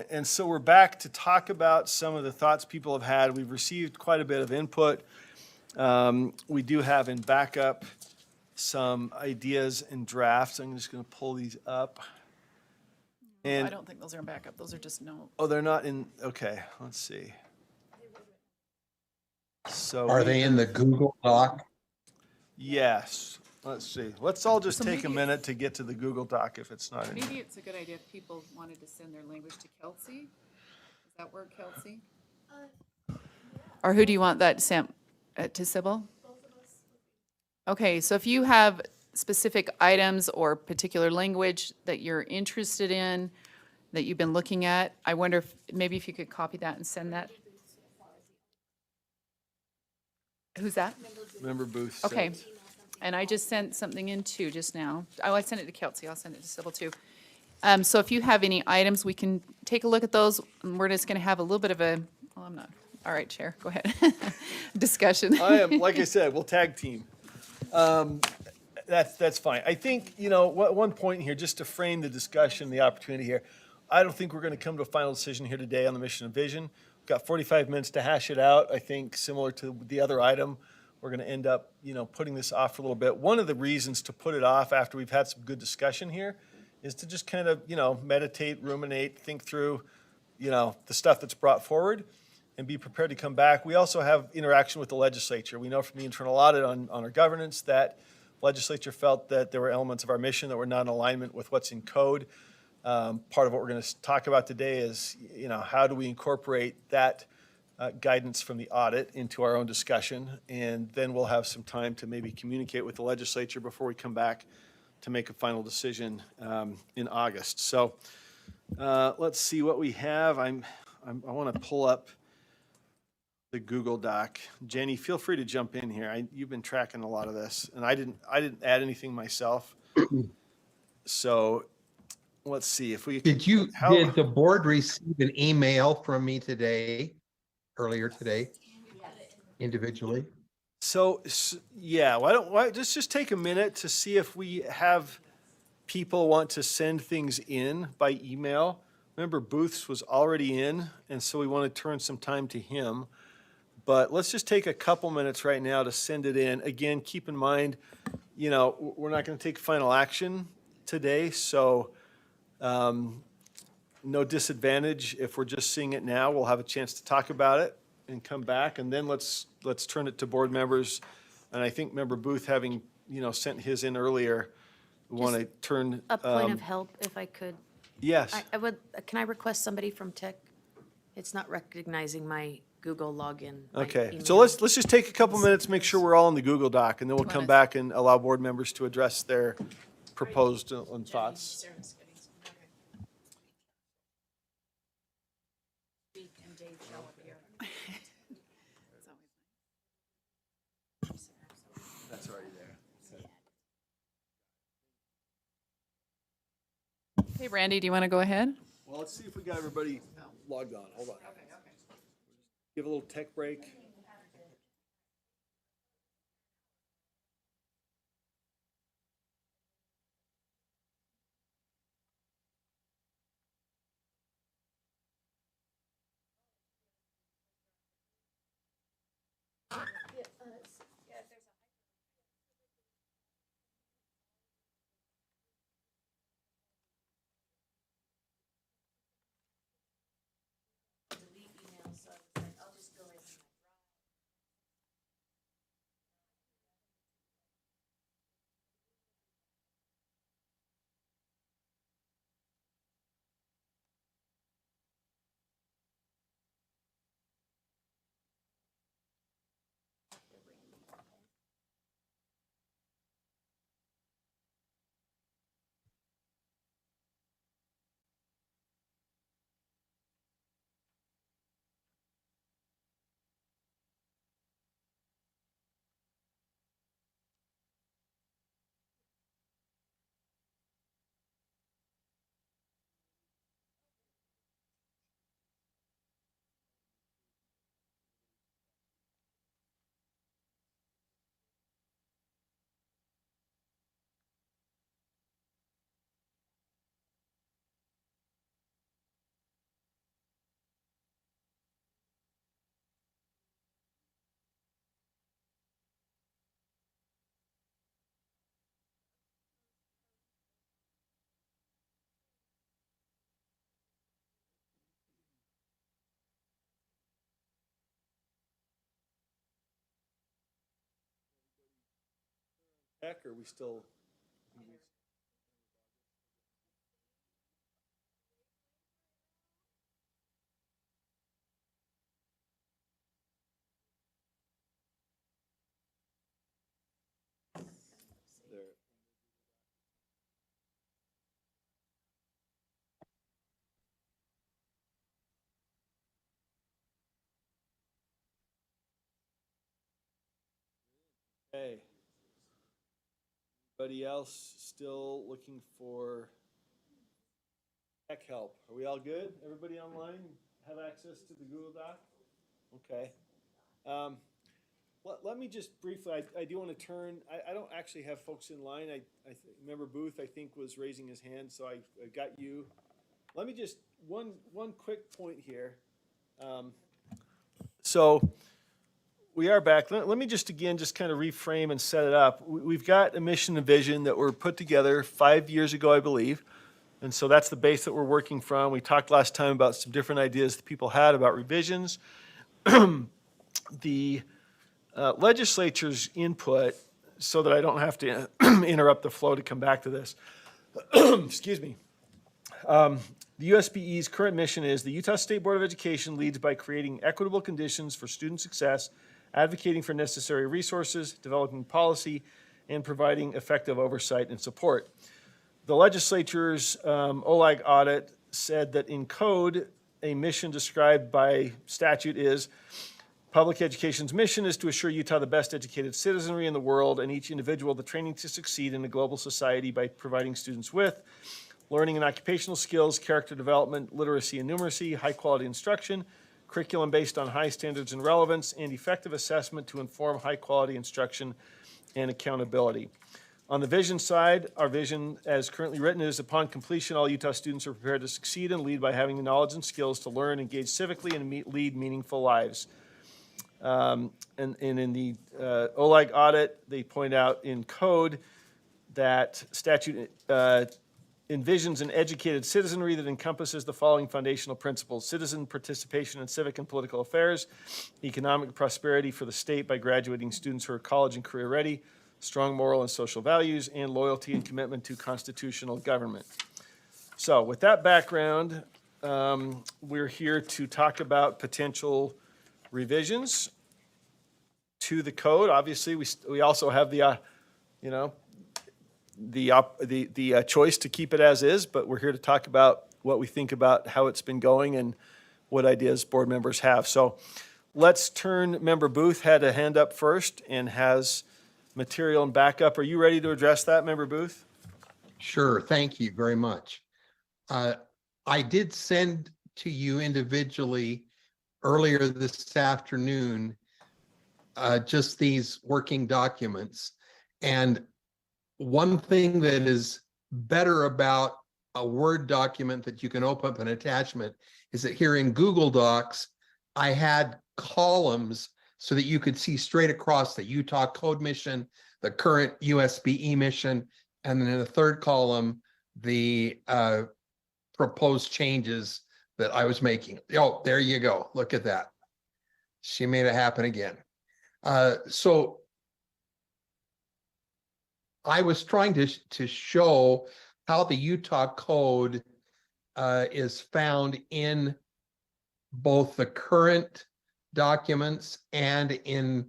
And so we're back to talk about some of the thoughts people have had. We've received quite a bit of input. We do have in backup some ideas and drafts. I'm just going to pull these up. And I don't think those are in backup. Those are just notes. oh, they're not in, okay, let's see. So Are they in the Google Doc? Yes, let's see. Let's all just So take a maybe minute to get to the Google Doc if it's not in. Maybe it's a good idea if people wanted to send their language to Kelsey. Does that work, Kelsey? Or who do you want that sent to, Sybil? Okay, so if you have specific items or particular language that you're interested in, that you've been looking at, I wonder if, maybe if you could copy that and send that. Who's that? Member Booth. Okay. sent. And I just sent something in too just now. Oh, I sent it to Kelsey. I'll send it to Sybil too. So if you have any items, we can take a look at those. And we're just going to have a little bit of a, well, I'm not. All right, Chair, go ahead. Discussion. I am, like I said, we'll tag team. That's fine. I think, one point here, just to frame the discussion, the opportunity here, I don't think we're going to come to a final decision here today on the mission and vision. We've got 45 minutes to hash it out. I think similar to the other item, we're going to end up, putting this off for a little bit. One of the reasons to put it off after we've had some good discussion here is to just kind of, meditate, ruminate, think through, the stuff that's brought forward and be prepared to come back. We also have interaction with the legislature. We know from the internal audit on our governance that legislature felt that there were elements of our mission that were not in alignment with what's in code. Part of what we're going to talk about today is, how do we incorporate that guidance from the audit into our own discussion? And then we'll have some time to maybe communicate with the legislature before we come back to make a final decision in August. So let's see what we have. I want to pull up the Google Doc. Jenny, feel free to jump in here. You've been tracking a lot of this, and I didn't add anything myself. So let's see if we Did the board receive an email from me earlier today, individually? So yeah, why just take a minute to see if we have people want to send things in by email. Remember, Booth's was already in, and so we want to turn some time to him. But let's just take a couple minutes right now to send it in. Again, keep in mind, we're not going to take final action today, so no disadvantage if we're just seeing it now. We'll have a chance to talk about it and come back, and then let's turn it to board members. And I think Member Booth, having sent his in earlier, we want to turn. A point of help, if I could. Yes. I would, can I request somebody from tech? It's not recognizing my Google login. my Okay, so email. let's just take a couple minutes, make sure we're all in the Google Doc, and then we'll come back and allow board members to address their proposed thoughts. That's already there. Hey, Randy, do you want to go ahead? Well, let's see if we got everybody logged on. Hold on. Give a little tech break. Tech, or are we still? Okay. Anybody else still looking for tech help? Are we all good? Everybody online have access to the Google Doc? Okay. Let me just briefly, I do want to turn, I don't actually have folks in line. Member Booth, I think, was raising his hand, so I got you. Let me just, one quick point here. So we are back. Let me just again, just kind of reframe and set it up. We've got a mission and vision that were put together 5 years ago, I believe. And so that's the base that we're working from. We talked last time about some different ideas that people had about revisions. The legislature's input, so that I don't have to interrupt the flow to come back to this. Excuse me. The USBE's current mission is the Utah State Board of Education leads by creating equitable conditions for student success, advocating for necessary resources, developing policy, and providing effective oversight and support. The legislature's OLAG audit said that in code, a mission described by statute is public education's mission is to assure Utah the best educated citizenry in the world and each individual the training to succeed in a global society by providing students with learning and occupational skills, character development, literacy and numeracy, high-quality instruction, curriculum based on high standards and relevance, and effective assessment to inform high-quality instruction and accountability. On the vision side, our vision as currently written is upon completion, all Utah students are prepared to succeed and lead by having the knowledge and skills to learn, engage civically, and lead meaningful lives. And in the OLAG audit, they point out in code that statute envisions an educated citizenry that encompasses the following foundational principles: citizen participation in civic and political affairs, economic prosperity for the state by graduating students who are college and career ready, strong moral and social values, and loyalty and commitment to constitutional government. So with that background, we're here to talk about potential revisions to the code. Obviously, we also have the choice to keep it as is, but we're here to talk about what we think about how it's been going and what ideas board members have. So let's turn, Member Booth had a hand up first and has material and backup. Are you ready to address that, Member Booth? Sure, thank you very much. I did send to you individually earlier this afternoon just these working documents. And one thing that is better about a Word document that you can open up an attachment is that here in Google Docs, I had columns so that you could see straight across the Utah Code mission, the current USBE mission, and then in the third column, the proposed changes that I was making. Oh, there you go. Look at that. She made it happen again. So I was trying to show how the Utah Code is found in both the current documents and in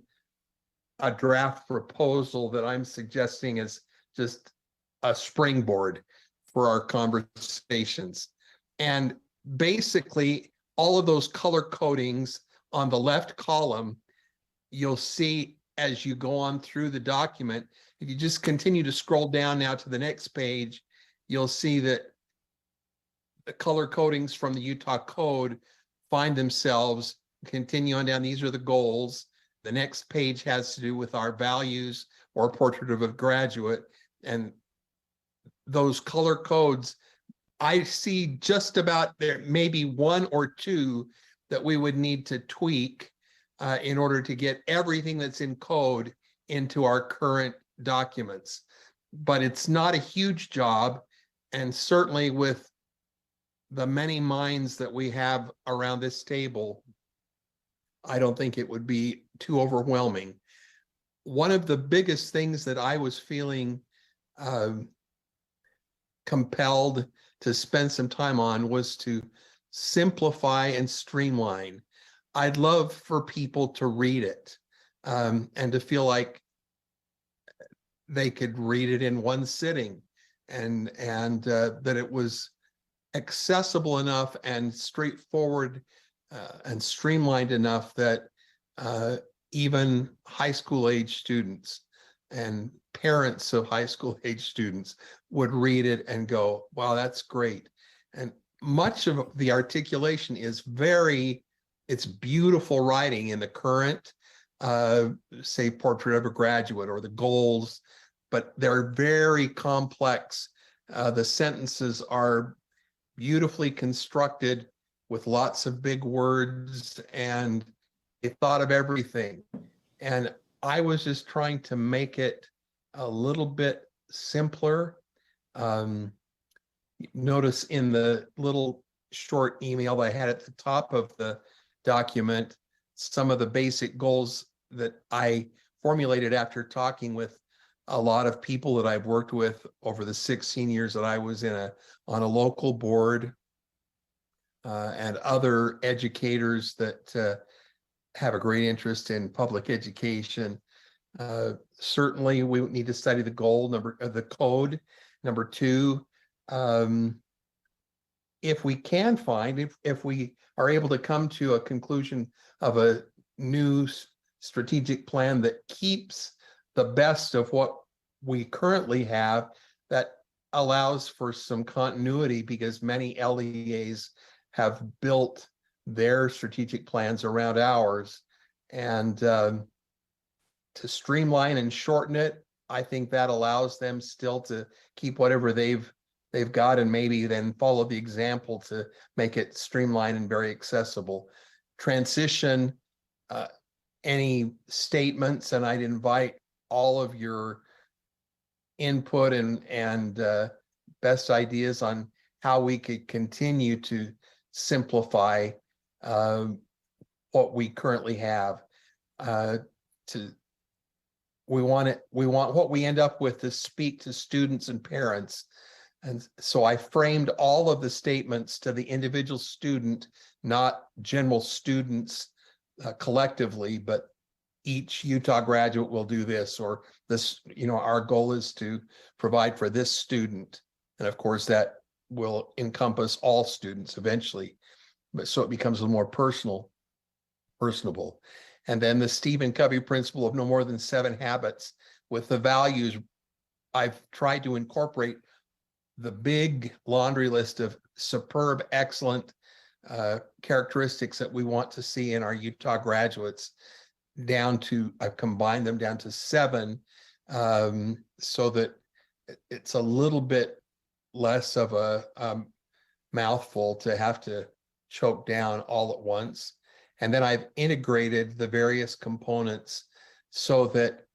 a draft proposal that I'm suggesting is just a springboard for our conversations. And basically, all of those color codings on the left column, you'll see as you go on through the document. If you just continue to scroll down now to the next page, you'll see that the color codings from the Utah Code find themselves, continue on down. These are the goals. The next page has to do with our values or portrait of a graduate. And those color codes, I see just about there, maybe one or two that we would need to tweak in order to get everything that's in code into our current documents. But it's not a huge job. And certainly with the many minds that we have around this table, I don't think it would be too overwhelming. One of the biggest things that I was feeling compelled to spend some time on was to simplify and streamline. I'd love for people to read it and to feel like they could read it in one sitting, and that it was accessible enough and straightforward and streamlined enough that even high school age students and parents of high school age students would read it and go, wow, that's great. And much of the articulation is it's beautiful writing in the current, say, Portrait of a Graduate or the goals, but they're very complex. The sentences are beautifully constructed with lots of big words, and they thought of everything. And I was just trying to make it a little bit simpler. Notice in the little short email I had at the top of the document, some of the basic goals that I formulated after talking with a lot of people that I've worked with over the 16 years that I was on a local board, and other educators that have a great interest in public education. Certainly, we need to study the code. Number two, if we can find, if we are able to come to a conclusion of a new strategic plan that keeps the best of what we currently have, that allows for some continuity, because many LEAs have built their strategic plans around ours. And to streamline and shorten it, I think that allows them still to keep whatever they've got, and maybe then follow the example to make it streamlined and very accessible. Transition any statements, and I'd invite all of your input and best ideas on how we could continue to simplify what we currently have. We want what we end up with to speak to students and parents. And so I framed all of the statements to the individual student, not general students collectively, but each Utah graduate will do this, or this, our goal is to provide for this student. And of course, that will encompass all students eventually, but so it becomes a little more personable. And then the Stephen Covey principle of no more than 7 habits. With the values, I've tried to incorporate the big laundry list of superb, excellent characteristics that we want to see in our Utah graduates I've combined them down to 7, so that it's a little bit less of a mouthful to have to choke down all at once. And then I've integrated the various components so that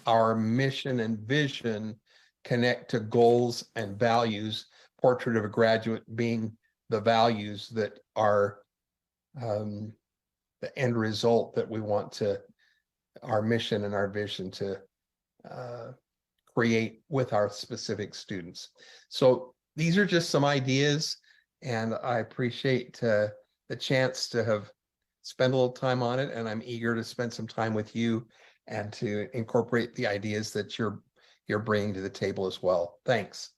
our mission and vision connect to goals and values, Portrait of a Graduate being the values that are the end result that we want our mission and our vision to create with our specific students. So these are just some ideas, and I appreciate the chance to have spent a little time on it, and I'm eager to spend some time with you and to incorporate the ideas that you're bringing to the table as well. Thanks.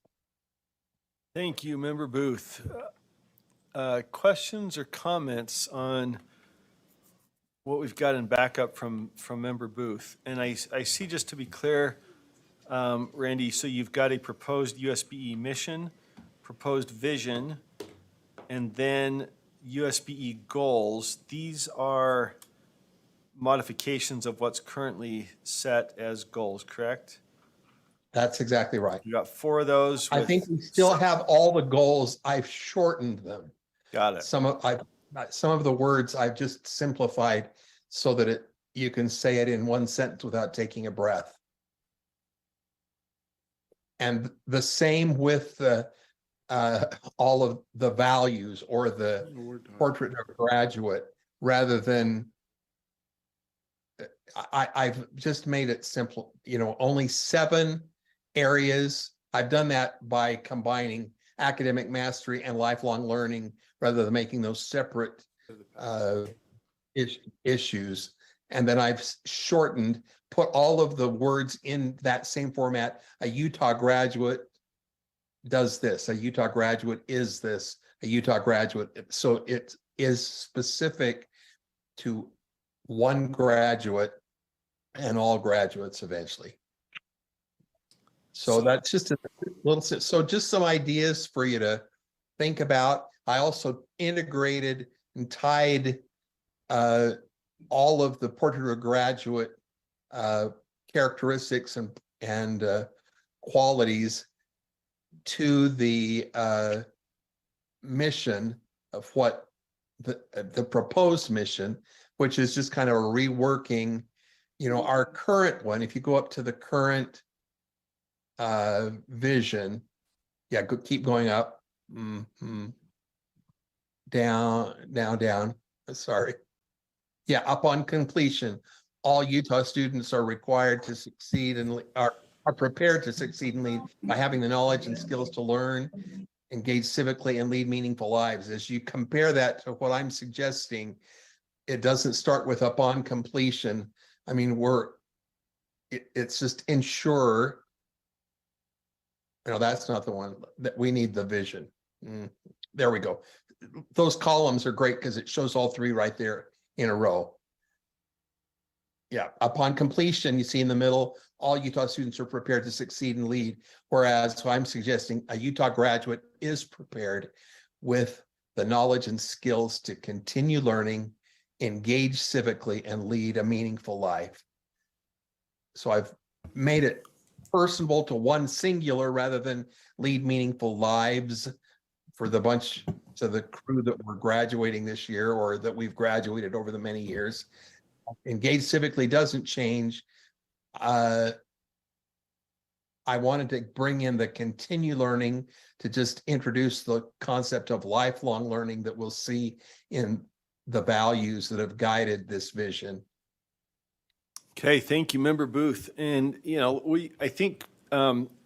Thank you, Member Booth. Questions or comments on what we've got in backup from Member Booth? And I see, just to be clear, Randy, so you've got a proposed USBE mission, proposed vision, and then USBE goals. These are modifications of what's currently set as goals, correct? That's exactly right. You got 4 of those. I think we still have all the goals. I've shortened them. Got it. Some of the words I've just simplified so that you can say it in one sentence without taking a breath. And the same with all of the values, or the Portrait of a Graduate, rather than I've just made it simple, only 7 areas. I've done that by combining academic mastery and lifelong learning rather than making those separate issues. And then I've shortened, put all of the words in that same format. A Utah graduate does this, a Utah graduate is this, a Utah graduate. So it is specific to one graduate and all graduates eventually. So that's just a little, so just some ideas for you to think about. I also integrated and tied all of the Portrait of a Graduate characteristics and qualities to the mission of what the proposed mission, which is just kind of a reworking, our current one. If you go up to the current vision, yeah, keep going up. Down. Sorry. Yeah, upon completion, all Utah students are required to succeed and are prepared to succeed and lead by having the knowledge and skills to learn, engage civically, and lead meaningful lives. As you compare that to what I'm suggesting, it doesn't start with upon completion. I mean, it's just ensure. No, that's not the one. That we need the vision. There we go. Those columns are great because it shows all three right there in a row. Yeah, upon completion, you see in the middle, all Utah students are prepared to succeed and lead. Whereas so I'm suggesting a Utah graduate is prepared with the knowledge and skills to continue learning, engage civically, and lead a meaningful life. So I've made it personable to one singular rather than lead meaningful lives for the bunch, to the crew that we're graduating this year or that we've graduated over the many years. Engage civically doesn't change. I wanted to bring in the continue learning to just introduce the concept of lifelong learning that we'll see in the values that have guided this vision. Okay, thank you, Member Booth. And, I think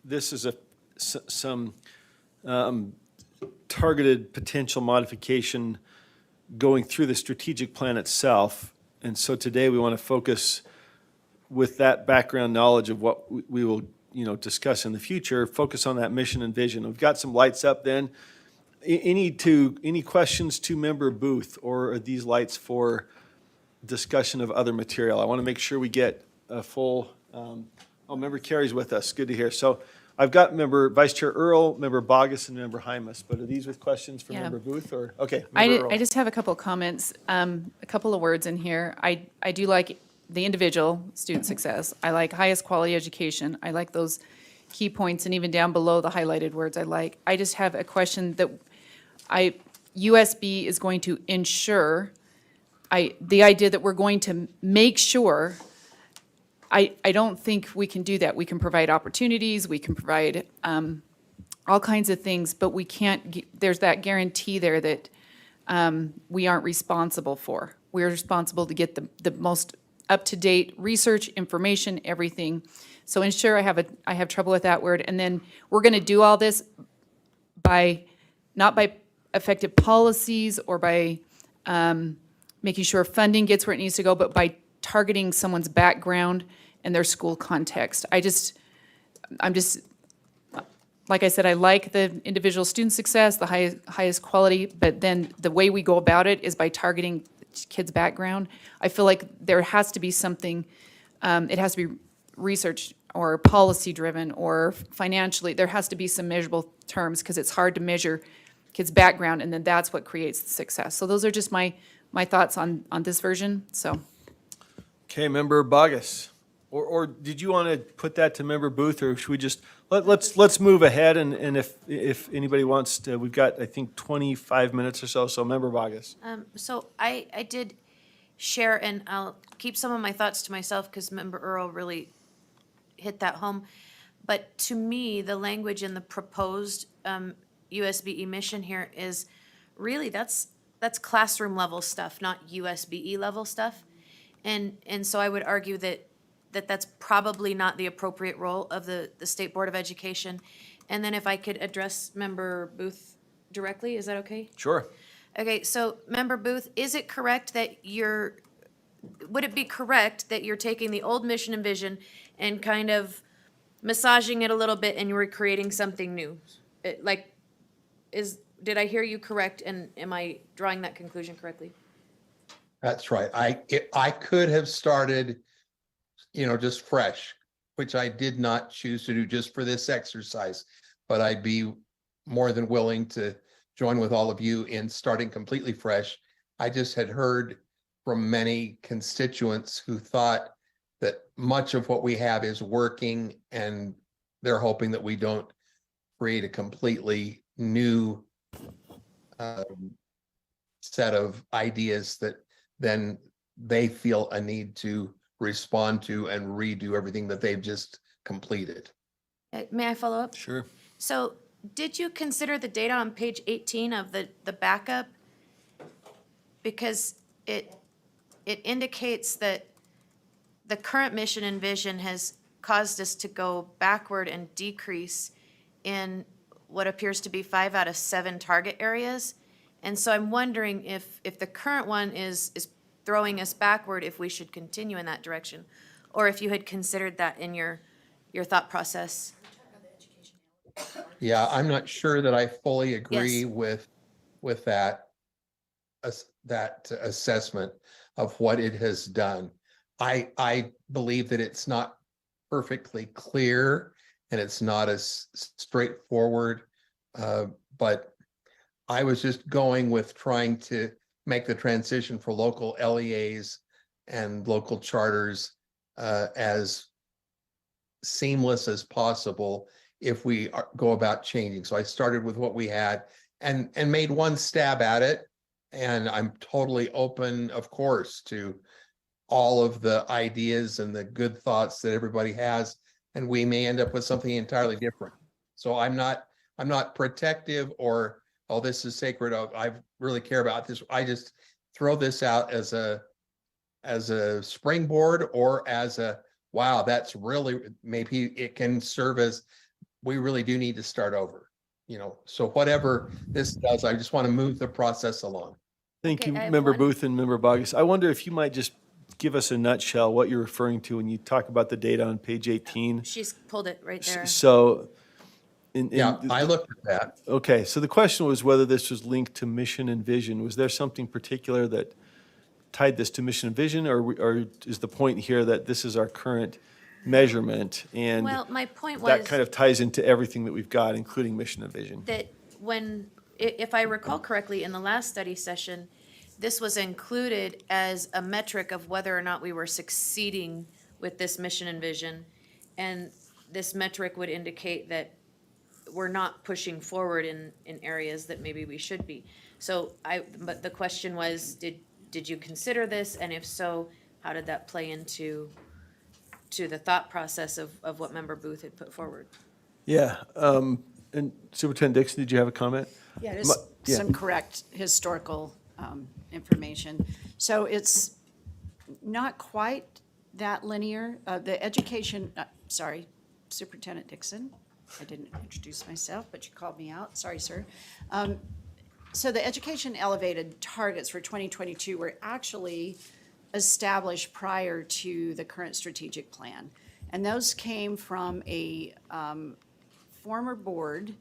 this is some targeted potential modification going through the strategic plan itself. And so today we want to focus with that background knowledge of what we will, discuss in the future, focus on that mission and vision. We've got some lights up then. Any questions to Member Booth, or are these lights for discussion of other material? I want to make sure we get a full, Member Carey's with us. Good to hear. So I've got Vice Chair Earl, Member Bogus, and Member Hymas, but are these with questions for Yeah. Member Booth or, okay. Member Earl. I just have a couple of comments, a couple of words in here. I do like the individual student success. I like highest quality education. I like those key points, and even down below the highlighted words I like. I just have a question that USB is going to ensure, the idea that we're going to make sure, I don't think we can do that. We can provide opportunities, we can provide all kinds of things, but we can't, there's that guarantee there that we aren't responsible for. We're responsible to get the most up-to-date research, information, everything. So ensure, I have trouble with that word. And then we're going to do all this not by effective policies or by making sure funding gets where it needs to go, but by targeting someone's background and their school context. I'm just, like I said, I like the individual student success, the highest quality, but then the way we go about it is by targeting kids' background. I feel like there has to be something, it has to be research or policy-driven or financially, there has to be some measurable terms because it's hard to measure kids' background, and then that's what creates the success. So those are just my thoughts on this version, so. Okay, Member Bogus, or did you want to put that to Member Booth, or should we just, let's move ahead, and if anybody wants to, we've got, I think, 25 minutes or so, Member Bogus. So I did share, and I'll keep some of my thoughts to myself because Member Earl really hit that home. But to me, the language in the proposed USBE mission here is really, that's classroom level stuff, not USBE level stuff. And so I would argue that's probably not the appropriate role of the State Board of Education. And then if I could address Member Booth directly, is that okay? Sure. Okay, so Member Booth, is it correct that would it be correct that you're taking the old mission and vision and kind of massaging it a little bit and you're creating something new? Did I hear you correct, and am I drawing that conclusion correctly? That's right. I could have started, just fresh which I did not choose to do just for this exercise, but I'd be more than willing to join with all of you in starting completely fresh. I just had heard from many constituents who thought that much of what we have is working, and they're hoping that we don't create a completely new set of ideas that then they feel a need to respond to and redo everything that they've just completed. May I follow up? Sure. So did you consider the data on page 18 of the backup? Because it indicates that the current mission and vision has caused us to go backward and decrease in what appears to be 5 out of 7 target areas. And so I'm wondering if the current one is throwing us backward, if we should continue in that direction, or if you had considered that in your thought process. Yeah, I'm not sure that I fully agree Yes. with that that assessment of what it has done. I believe that it's not perfectly clear and it's not as straightforward, but I was just going with trying to make the transition for local LEAs and local charters as seamless as possible if we go about changing. So I started with what we had and made one stab at it. And I'm totally open, of course, to all of the ideas and the good thoughts that everybody has, and we may end up with something entirely different. So I'm not protective or, oh, this is sacred, I really care about this. I just throw this out as a springboard or as a, wow, that's really, maybe it can serve as, we really do need to start over. So whatever this does, I just want to move the process along. Thank Okay, you, I have Member one- Booth and Member Bogus. I wonder if you might just give us a nutshell what you're referring to when you talk about the data on page 18. She's pulled it right there. So, Yeah, I looked at that. okay, so the question was whether this was linked to mission and vision. Was there something particular that tied this to mission and vision, or is the point here that this is our current measurement? And Well, my point that was kind of ties into everything that we've got, including mission and vision. that when, if I recall correctly, in the last study session, this was included as a metric of whether or not we were succeeding with this mission and vision. And this metric would indicate that we're not pushing forward in areas that maybe we should be. So but the question was, did you consider this? And if so, how did that play into the thought process of what Member Booth had put forward? Yeah, and Superintendent Dixon, did you have a comment? Yeah, Ma- just yeah. some correct historical information. So it's not quite that linear. The education, sorry, Superintendent Dixon. I didn't introduce myself, but you called me out. Sorry, sir. So the education elevated targets for 2022 were actually established prior to the current strategic plan. And those came from a former board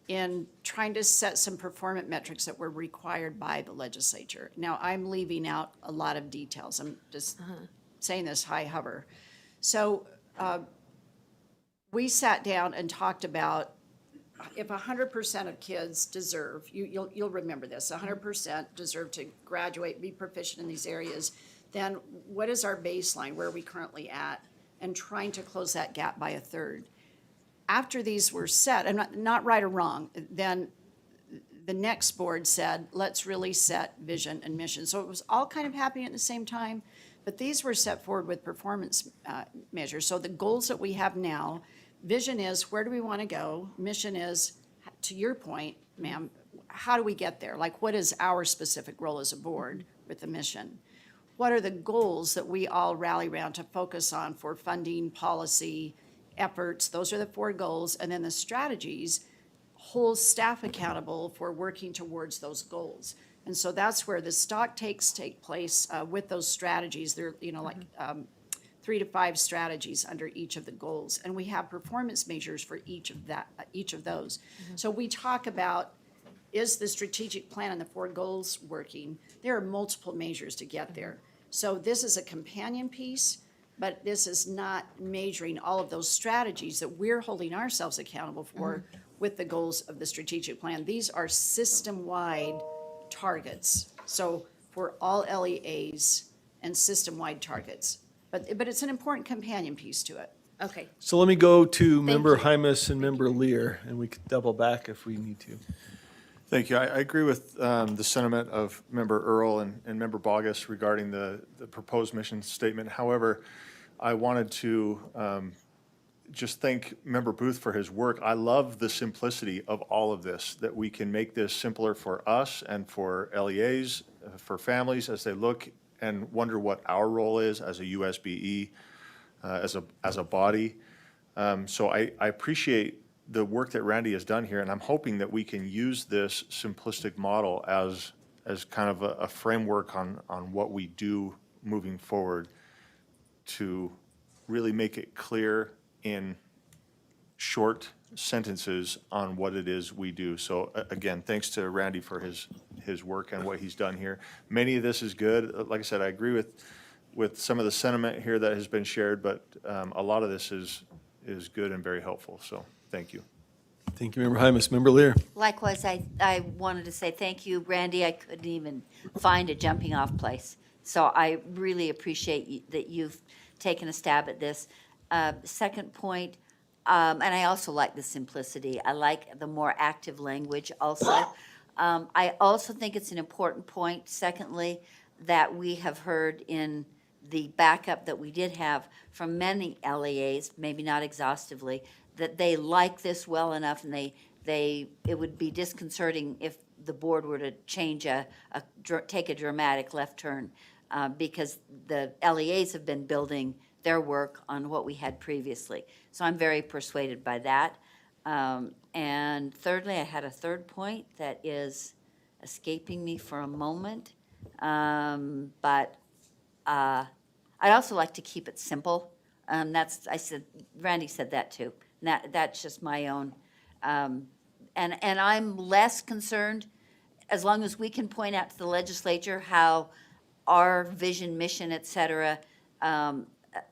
in trying to set some performance metrics that were required by the legislature. Now, I'm leaving out a lot of details. I'm just saying this high hover. So we sat down and talked about if 100% of kids deserve, you'll remember this, 100% deserve to graduate, be proficient in these areas, then what is our baseline? Where are we currently at? And trying to close that gap by a third. After these were set, and not right or wrong, then the next board said, let's really set vision and mission. So it was all kind of happening at the same time, but these were set forward with performance measures. So the goals that we have now, vision is where do we want to go? Mission is, to your point, ma'am, how do we get there? Like, what is our specific role as a board with the mission? What are the goals that we all rally around to focus on for funding, policy, efforts? Those are the 4 goals. And then the strategies hold staff accountable for working towards those goals. And so that's where the stock takes take place with those strategies. They're, like 3 to 5 strategies under each of the goals. And we have performance measures for each of those. So we talk about, is the strategic plan and the 4 goals working? There are multiple measures to get there. So this is a companion piece, but this is not measuring all of those strategies that we're holding ourselves accountable for with the goals of the strategic plan. These are system-wide targets. So for all LEAs and system-wide targets. But it's an important companion piece to it. Okay. So let me go to Member Hymus and Member Lear, and we could double back if we need to. Thank you. I agree with the sentiment of Member Earl and Member Bogus regarding the proposed mission statement. However, I wanted to just thank Member Booth for his work. I love the simplicity of all of this, that we can make this simpler for us and for LEAs, for families as they look and wonder what our role is as a USBE, as a body. So I appreciate the work that Randy has done here, and I'm hoping that we can use this simplistic model as kind of a framework on what we do moving forward to really make it clear in short sentences on what it is we do. So again, thanks to Randy for his work and what he's done here. Many of this is good. Like I said, I agree with some of the sentiment here that has been shared, but a lot of this is good and very helpful. So thank you. Thank you, Member Hymus. Member Lear. Likewise, I wanted to say thank you, Randy. I couldn't even find a jumping off place. So I really appreciate that you've taken a stab at this. Second point, and I also like the simplicity. I like the more active language also. I also think it's an important point, secondly, that we have heard in the backup that we did have from many LEAs, maybe not exhaustively, that they like this well enough and it would be disconcerting if the board were to change take a dramatic left turn because the LEAs have been building their work on what we had previously. So I'm very persuaded by that. And thirdly, I had a third point that is escaping me for a moment. But I'd also like to keep it simple. Randy said that too. That's just my own. And I'm less concerned, as long as we can point out to the legislature how our vision, mission, et cetera,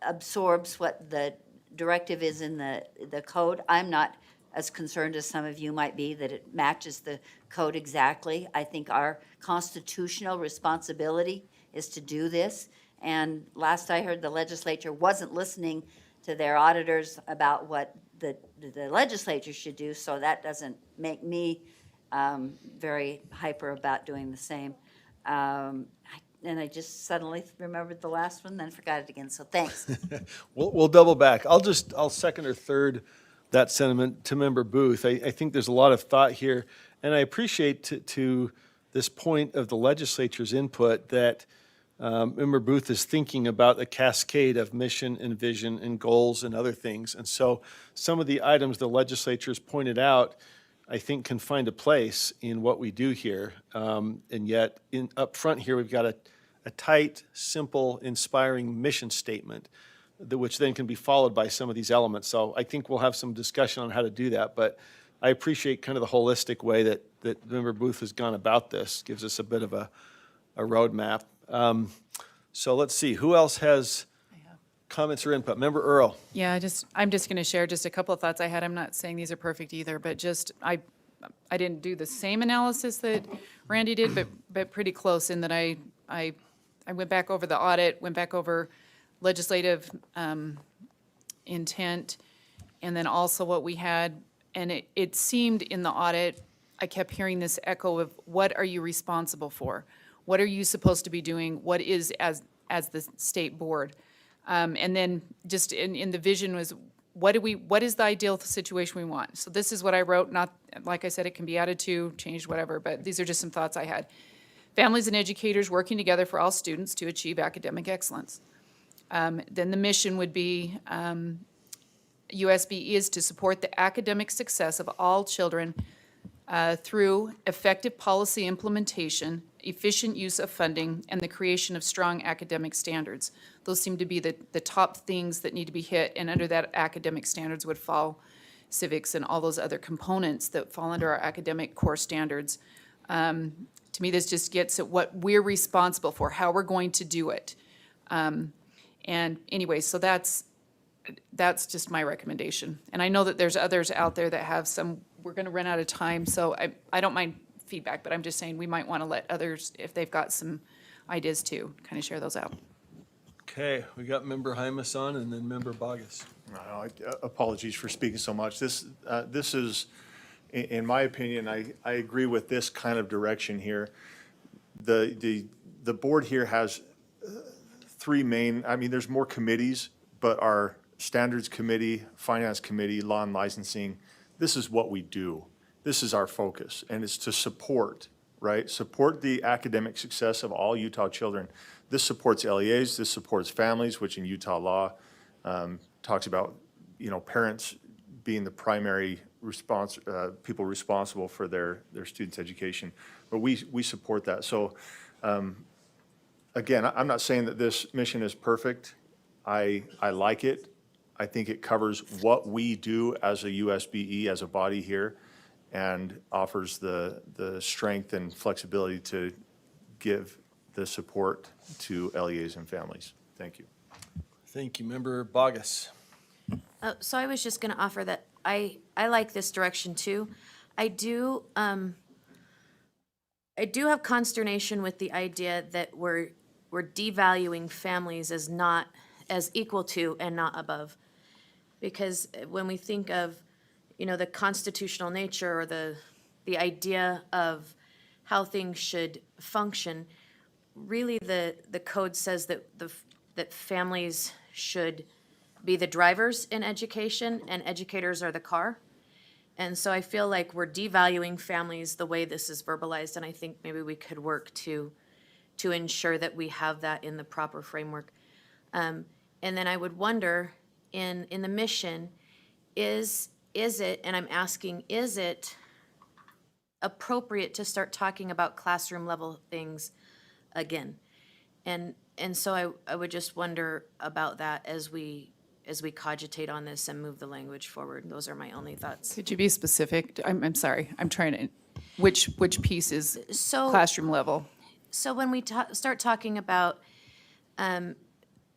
absorbs what the directive is in the code. I'm not as concerned as some of you might be that it matches the code exactly. I think our constitutional responsibility is to do this. And last I heard, the legislature wasn't listening to their auditors about what the legislature should do, so that doesn't make me very hyper about doing the same. And I just suddenly remembered the last one, then forgot it again, so thanks. We'll double back. I'll second or third that sentiment to Member Booth. I think there's a lot of thought here, and I appreciate to this point of the legislature's input that Member Booth is thinking about the cascade of mission and vision and goals and other things. And so some of the items the legislature has pointed out, I think, can find a place in what we do here. And yet, up front here, we've got a tight, simple, inspiring mission statement, which then can be followed by some of these elements. So I think we'll have some discussion on how to do that. But I appreciate kind of the holistic way that Member Booth has gone about this. Gives us a bit of a roadmap. So let's see, who else has comments or input? Member Earl. Yeah, I'm just going to share just a couple of thoughts I had. I'm not saying these are perfect either, but just I didn't do the same analysis that Randy did, but pretty close in that I went back over the audit, went back over legislative intent, and then also what we had, and it seemed in the audit, I kept hearing this echo of what are you responsible for? What are you supposed to be doing? What is as the state board? And then just in the vision was what is the ideal situation we want? So this is what I wrote, not, like I said, it can be added to, changed, whatever, but these are just some thoughts I had. Families and educators working together for all students to achieve academic excellence. Then the mission would be USBE is to support the academic success of all children through effective policy implementation, efficient use of funding, and the creation of strong academic standards. Those seem to be the top things that need to be hit, and under that academic standards would fall civics and all those other components that fall under our academic core standards. To me, this just gets at what we're responsible for, how we're going to do it. And And anyway, so that's just my recommendation. And I know that there's others out there that have some, we're gonna run out of time, so I don't mind feedback, but I'm just saying we might want to let others, if they've got some ideas too, kind of share those out. Okay, we got Member Hymus on and then Member Bogus. Apologies for speaking so much. This is, in my opinion, I agree with this kind of direction here. The board here has three main, I mean, there's more committees, but our standards committee, finance committee, law and licensing, this is what we do. This is our focus, and it's to support, right? Support the academic success of all Utah children. This supports LEAs, this supports families, which in Utah law talks about, parents being the primary people responsible for their students' education. But we support that. So again, I'm not saying that this mission is perfect. I like it. I think it covers what we do as a USBE, as a body here, and offers the strength and flexibility to give the support to LEAs and families. Thank you. Thank you, Member Bogus. So I was just gonna offer that I like this direction too. I do have consternation with the idea that we're devaluing families as equal to and not above. Because when we think of, the constitutional nature or the idea of how things should function, really the code says that families should be the drivers in education and educators are the car. And so I feel like we're devaluing families the way this is verbalized, and I think maybe we could work to ensure that we have that in the proper framework. And then I would wonder, in the mission, is it, and I'm asking, is it appropriate to start talking about classroom level things again? And so I would just wonder about that as we cogitate on this and move the language forward. Those are my only thoughts. Could you be specific? I'm sorry, I'm trying to, which piece is classroom level? So when we start talking about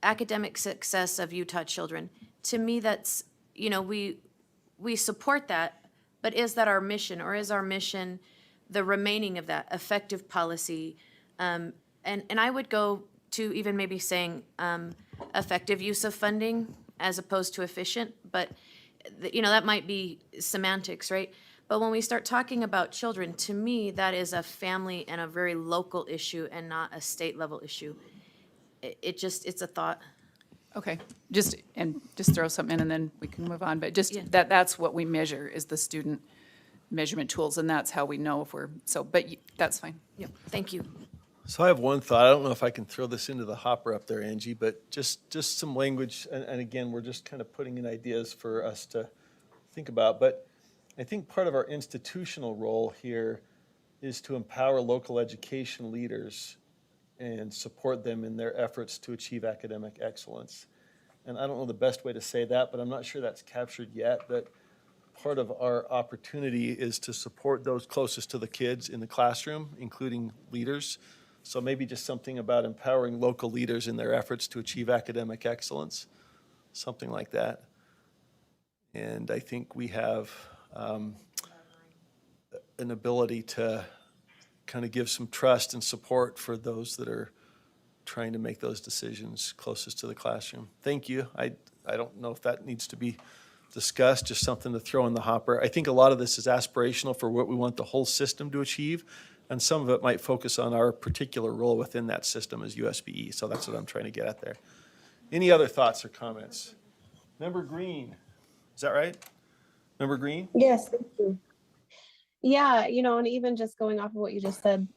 academic success of Utah children, to me that's, we support that, but is that our mission, or is our mission the remaining of that effective policy? And I would go to even maybe saying effective use of funding as opposed to efficient, but that might be semantics, right? But when we start talking about children, to me, that is a family and a very local issue and not a state level issue. It's a thought. Okay, just throw something in and then we can move on, but just that's what we measure is the student measurement tools, and that's how we know if that's fine. Yep, thank you. So I have one thought. I don't know if I can throw this into the hopper up there, Angie, but just some language, and again, we're just kind of putting in ideas for us to think about. But I think part of our institutional role here is to empower local education leaders and support them in their efforts to achieve academic excellence. And I don't know the best way to say that, but I'm not sure that's captured yet. But part of our opportunity is to support those closest to the kids in the classroom, including leaders. So maybe just something about empowering local leaders in their efforts to achieve academic excellence, something like that. And I think we have an ability to kind of give some trust and support for those that are trying to make those decisions closest to the classroom. Thank you. I don't know if that needs to be discussed, just something to throw in the hopper. I think a lot of this is aspirational for what we want the whole system to achieve, and some of it might focus on our particular role within that system as USBE. So that's what I'm trying to get at there. Any other thoughts or comments? Member Green, is that right? Member Green? Yes, thank you. Yeah, and even just going off of what you just said,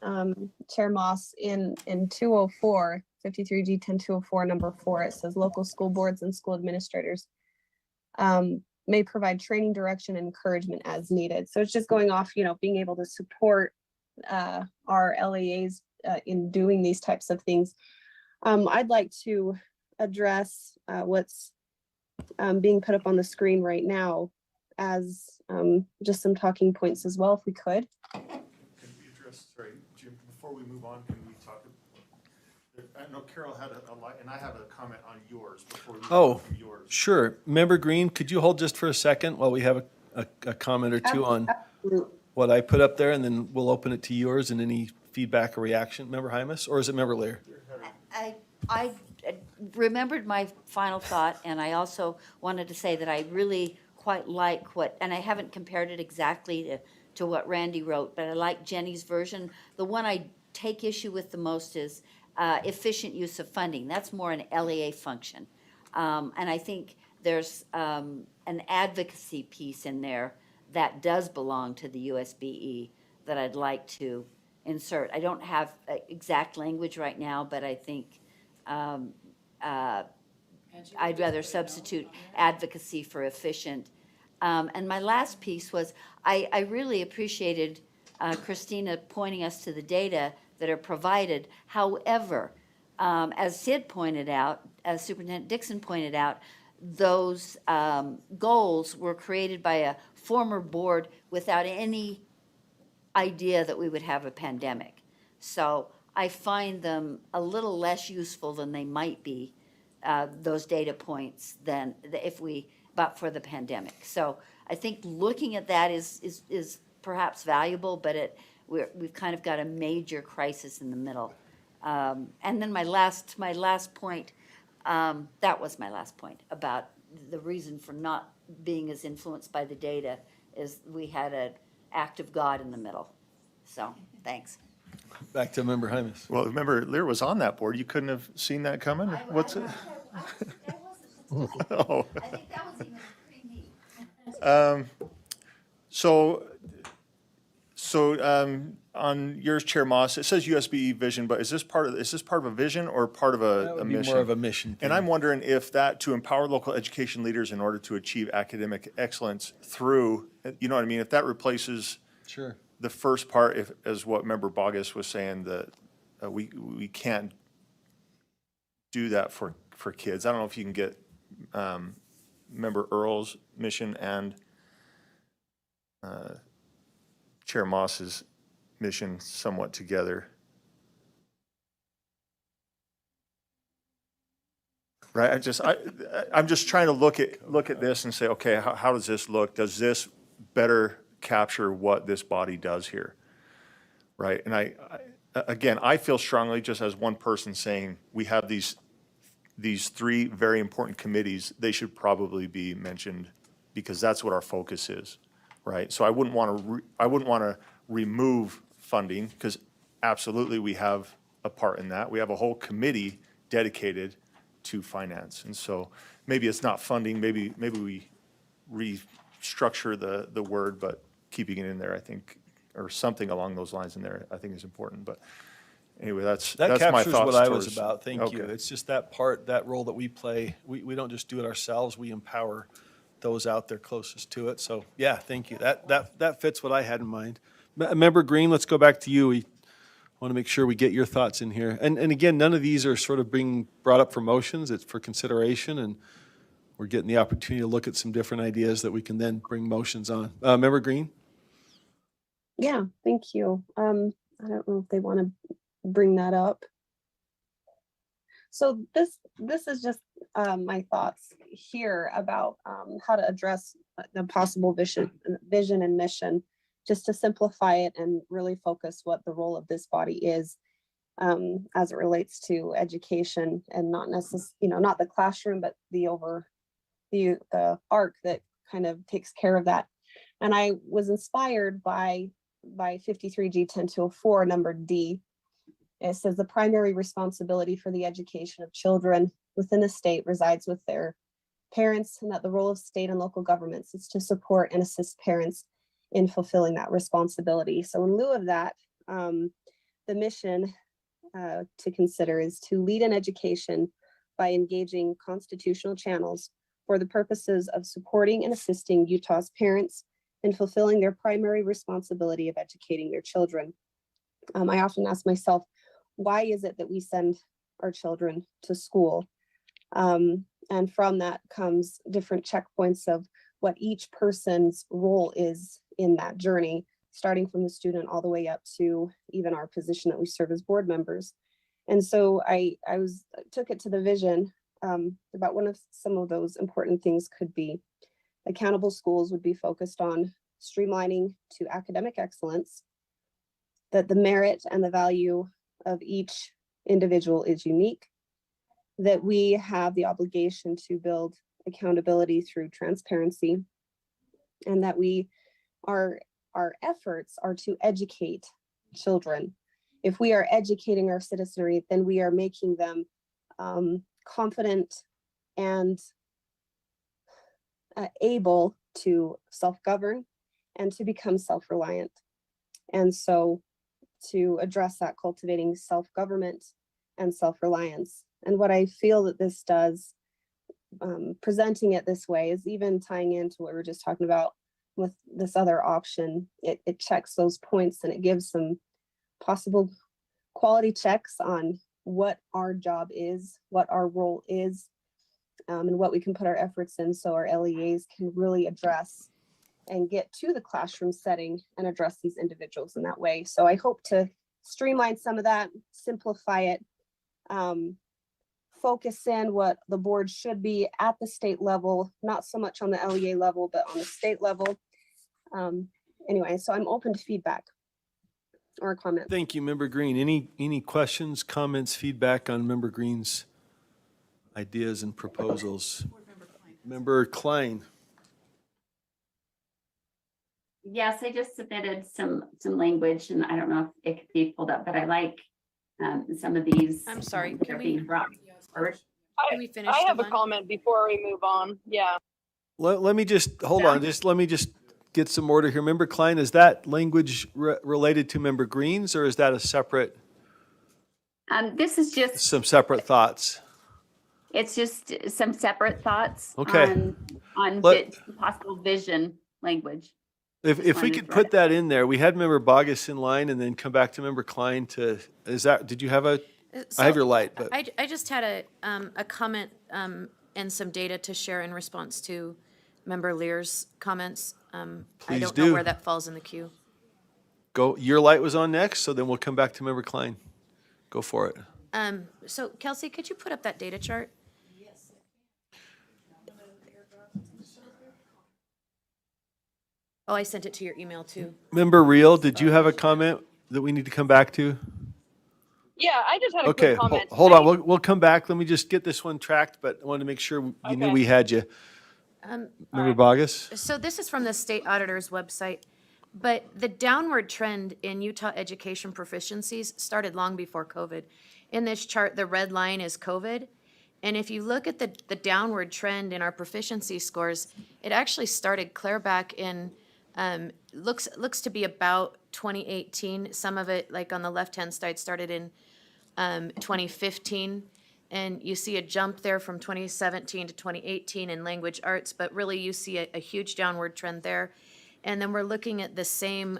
Chair Moss, in 204, 53G 10204, number 4, it says local school boards and school administrators may provide training, direction, and encouragement as needed. So it's just going off, being able to support our LEAs in doing these types of things. I'd like to address what's being put up on the screen right now as just some talking points as well, if we could. Can we address, sorry, Jim, before we move on, can we talk, I know Carol had and I have a comment on yours before you. Oh, go from yours. sure. Member Green, could you hold just for a second while we have a comment or two on what I put up there, and then we'll open it to yours and any feedback or reaction. Member Hymas, or is it Member Lear? I remembered my final thought, and I also wanted to say that I really quite like and I haven't compared it exactly to what Randy wrote, but I like Jenny's version. The one I take issue with the most is efficient use of funding. That's more an LEA function. And I think there's an advocacy piece in there that does belong to the USBE that I'd like to insert. I don't have exact language right now, but I think I'd rather substitute advocacy for efficient. And my last piece was, I really appreciated Christina pointing us to the data that are provided. However, as Sid pointed out, as Superintendent Dixon pointed out, those goals were created by a former board without any idea that we would have a pandemic. So I find them a little less useful than they might be, those data points, than but for the pandemic. So I think looking at that is perhaps valuable, but we've kind of got a major crisis in the middle. And then my last point, that was my last point about the reason for not being as influenced by the data is we had an act of God in the middle. So, thanks. Back to Member Hymas. Well, remember, Lear was on that board. You couldn't have seen that coming? What's it? Oh. I think that was even pre-me. On yours, Chair Moss, it says USB vision, but is this part of a vision or part of That a would be mission? more of a mission And thing. I'm wondering if that, to empower local education leaders in order to achieve academic excellence through, you know what I mean? If that replaces Sure. the first part, as what Member Bogus was saying, that we can't do that for kids. I don't know if you can get Member Earl's mission and Chair Moss's mission somewhat together. Right, I'm just trying to look at this and say, okay, how does this look? Does this better capture what this body does here? Right, and I feel strongly, just as one person, saying we have these three very important committees. They should probably be mentioned because that's what our focus is, right? So I wouldn't want to remove funding, because absolutely we have a part in that. We have a whole committee dedicated to finance, and so maybe it's not funding. Maybe we restructure the word, but keeping it in there, I think, or something along those lines in there, I think is important. But anyway, that's my captures thoughts what I was towards- about. Thank you. Okay. It's just that part, that role that we play. We don't just do it ourselves. We empower those out there closest to it. So yeah, thank you. That fits what I had in mind. Member Green, let's go back to you. We want to make sure we get your thoughts in here. And again, none of these are sort of being brought up for motions. It's for consideration, and we're getting the opportunity to look at some different ideas that we can then bring motions on. Member Green? Yeah, thank you. I don't know if they want to bring that up. So this is just my thoughts here about how to address the possible vision and mission, just to simplify it and really focus what the role of this body is as it relates to education, and not necessarily, not the classroom, but the arc that kind of takes care of that. And I was inspired by 53G 10204, number D. It says the primary responsibility for the education of children within a state resides with their parents, and that the role of state and local governments is to support and assist parents in fulfilling that responsibility. So in lieu of that, the mission to consider is to lead in education by engaging constitutional channels for the purposes of supporting and assisting Utah's parents in fulfilling their primary responsibility of educating their children. I often ask myself, why is it that we send our children to school? And from that comes different checkpoints of what each person's role is in that journey, starting from the student all the way up to even our position that we serve as board members. And so I took it to the vision about some of those important things could be accountable schools would be focused on streamlining to academic excellence, that the merit and the value of each individual is unique, that we have the obligation to build accountability through transparency, and that our efforts are to educate children. If we are educating our citizenry, then we are making them confident and able to self-govern and to become self-reliant. And so to address that, cultivating self-government and self-reliance. And what I feel that this does, presenting it this way, is even tying into what we were just talking about with this other option. It checks those points and it gives some possible quality checks on what our job is, what our role is, and what we can put our efforts in so our LEAs can really address and get to the classroom setting and address these individuals in that way. So I hope to streamline some of that, simplify it, focus in what the board should be at the state level, not so much on the LEA level, but on the state level. Anyway, so I'm open to feedback or comments. Thank you, Member Green. Any questions, comments, feedback on Member Green's ideas and proposals? Member Klein. Yes, I just submitted some language, and I don't know if it could be pulled up, but I like some of these. I'm sorry, that can are we- being brought forward. Can we finish? I have a Devon? comment before we move on. Yeah. Let me just, hold on, let me just get some order here. Member Klein, is that language related to Member Green's, or is that a separate, This is just, some separate thoughts? it's just some separate thoughts Okay. on Let- possible vision language. If we wanted could to put that in there, we had Member Bogus in line and then come back to Member Klein to, did you have a, I have your light, but. I just had a comment and some data to share in response to Member Lear's comments. I Please don't do. know where that falls in the queue. Go, your light was on next, so then we'll come back to Member Klein. Go for it. So Kelsey, could you put up that data chart? Oh, I sent it to your email too. Member Reel, did you have a comment that we need to come back to? Yeah, I just had a Okay, quick comment. hold on, we'll come back. Let me just get this one tracked, but I wanted to make sure you knew Okay. we had you. Member Bogus? So this is from the state auditor's website, but the downward trend in Utah education proficiencies started long before COVID. In this chart, the red line is COVID. And if you look at the downward trend in our proficiency scores, it actually started clear back in, looks to be about 2018. Some of it, like on the left-hand side, started in 2015. And you see a jump there from 2017 to 2018 in language arts, but really you see a huge downward trend there. And then we're looking at the same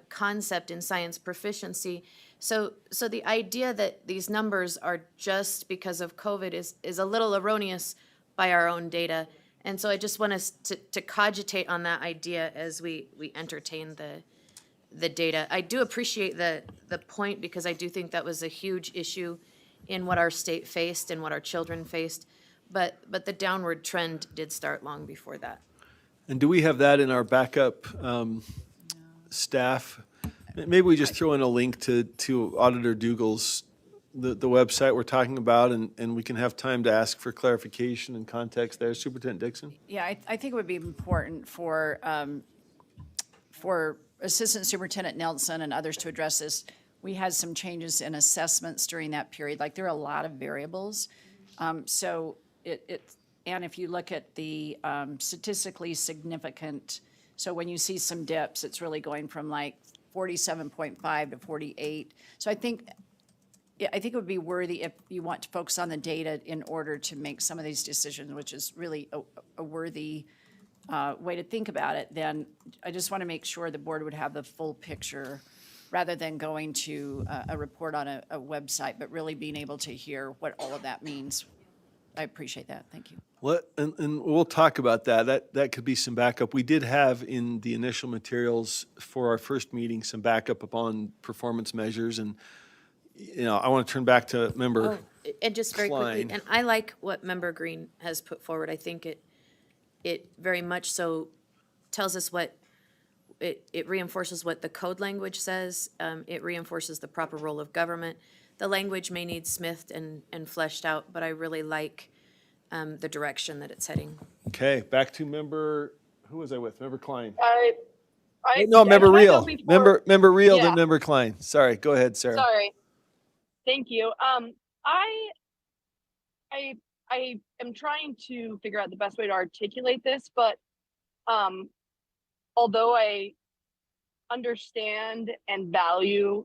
concept in science proficiency. So the idea that these numbers are just because of COVID is a little erroneous by our own data. And so I just want us to cogitate on that idea as we entertain the data. I do appreciate the point, because I do think that was a huge issue in what our state faced and what our children faced. But the downward trend did start long before that. And do we have that in our backup staff? Maybe we just throw in a link to Auditor Dougal's, the website we're talking about, and we can have time to ask for clarification and context there. Superintendent Dixon? Yeah, I think it would be important for Assistant Superintendent Nelson and others to address this. We had some changes in assessments during that period. Like, there are a lot of variables. So and if you look at the statistically significant, so when you see some dips, it's really going from like 47.5 to 48. So I think it would be worthy, if you want to focus on the data in order to make some of these decisions, which is really a worthy way to think about it, then I just want to make sure the board would have the full picture rather than going to a report on a website, but really being able to hear what all of that means. I appreciate that. Thank you. And we'll talk about that. That could be some backup. We did have in the initial materials for our first meeting some backup upon performance measures, and I want to turn back to member. And just very quickly, Klein. and I like what Member Green has put forward. I think it very much so tells us what, it reinforces what the code language says. It reinforces the proper role of government. The language may need smithed and fleshed out, but I really like the direction that it's heading. Okay, back to member, who was I with? Member Klein. No, Member Reel. Before, Member Reel, Yeah. then member Klein. Sorry, go ahead, Sarah. sorry. Thank you. I am trying to figure out the best way to articulate this, but although I understand and value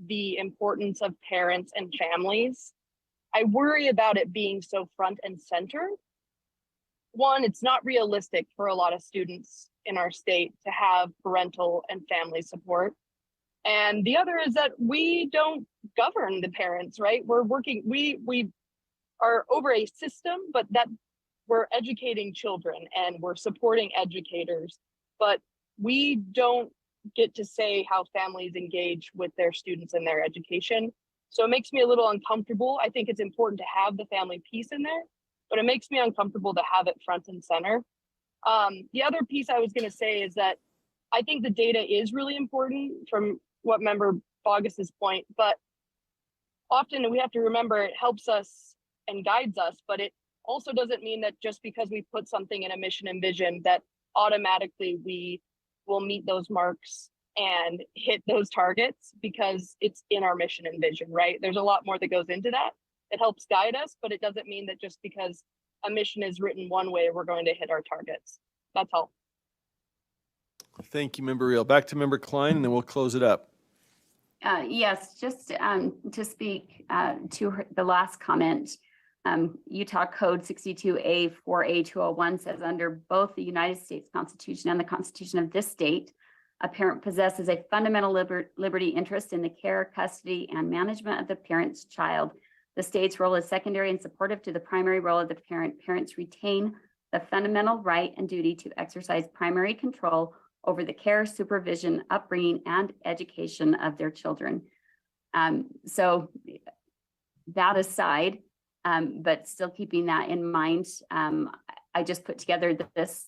the importance of parents and families, I worry about it being so front and center. One, it's not realistic for a lot of students in our state to have parental and family support. And the other is that we don't govern the parents, right? We're working, we are over a system, but that we're educating children and we're supporting educators, but we don't get to say how families engage with their students and their education. So it makes me a little uncomfortable. I think it's important to have the family piece in there, but it makes me uncomfortable to have it front and center. The other piece I was going to say is that I think the data is really important from what member Bogus's point, but often we have to remember it helps us and guides us, but it also doesn't mean that just because we put something in a mission and vision that automatically we will meet those marks and hit those targets because it's in our mission and vision, right? There's a lot more that goes into that. It helps guide us, but it doesn't mean that just because a mission is written one way, we're going to hit our targets. That's all. Thank you, member Reel. Back to member Klein, and then we'll close it up. Yes, just to speak to the last comment, Utah Code 62A 4A201 says under both the United States Constitution and the Constitution of this state, a parent possesses a fundamental liberty interest in the care, custody, and management of the parent's child. The state's role is secondary and supportive to the primary role of the parent. Parents retain the fundamental right and duty to exercise primary control over the care, supervision, upbringing, and education of their children. So that aside, but still keeping that in mind, I just put together this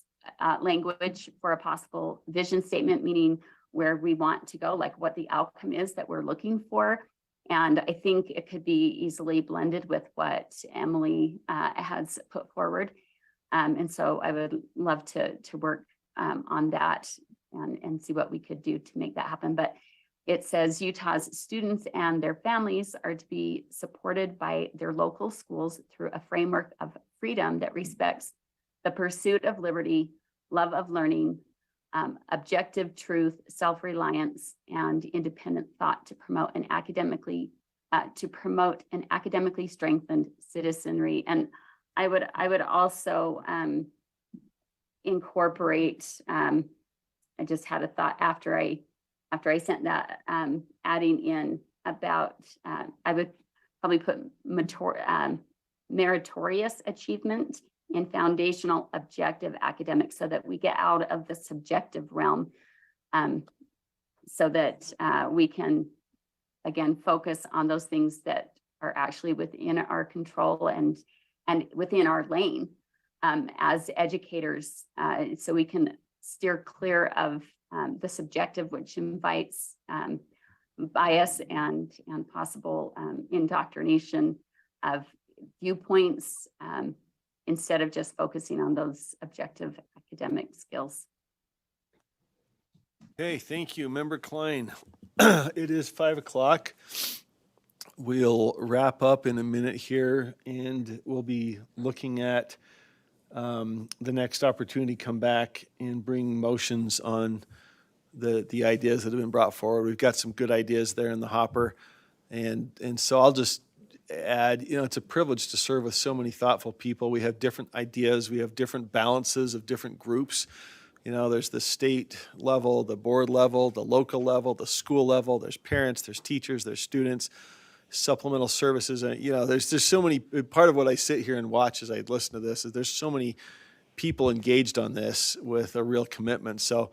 language for a possible vision statement, meaning where we want to go, like what the outcome is that we're looking for. And I think it could be easily blended with what Emily has put forward. And so I would love to work on that and see what we could do to make that happen. But it says Utah's students and their families are to be supported by their local schools through a framework of freedom that respects the pursuit of liberty, love of learning, objective truth, self-reliance, and independent thought to promote an academically strengthened citizenry. And I would also incorporate. I just had a thought after I sent that, adding in about, I would probably put meritorious achievement in foundational objective academics so that we get out of the subjective realm, so that we can, again, focus on those things that are actually within our control and within our lane as educators, so we can steer clear of the subjective, which invites bias and possible indoctrination of viewpoints, instead of just focusing on those objective academic skills. Okay, thank you, member Klein. It is 5 o'clock. We'll wrap up in a minute here, and we'll be looking at the next opportunity, come back and bring motions on the ideas that have been brought forward. We've got some good ideas there in the hopper. And so I'll just add, it's a privilege to serve with so many thoughtful people. We have different ideas. We have different balances of different groups. There's the state level, the board level, the local level, the school level. There's parents, there's teachers, there's students, supplemental services. There's so many. Part of what I sit here and watch as I listen to this is there's so many people engaged on this with a real commitment. So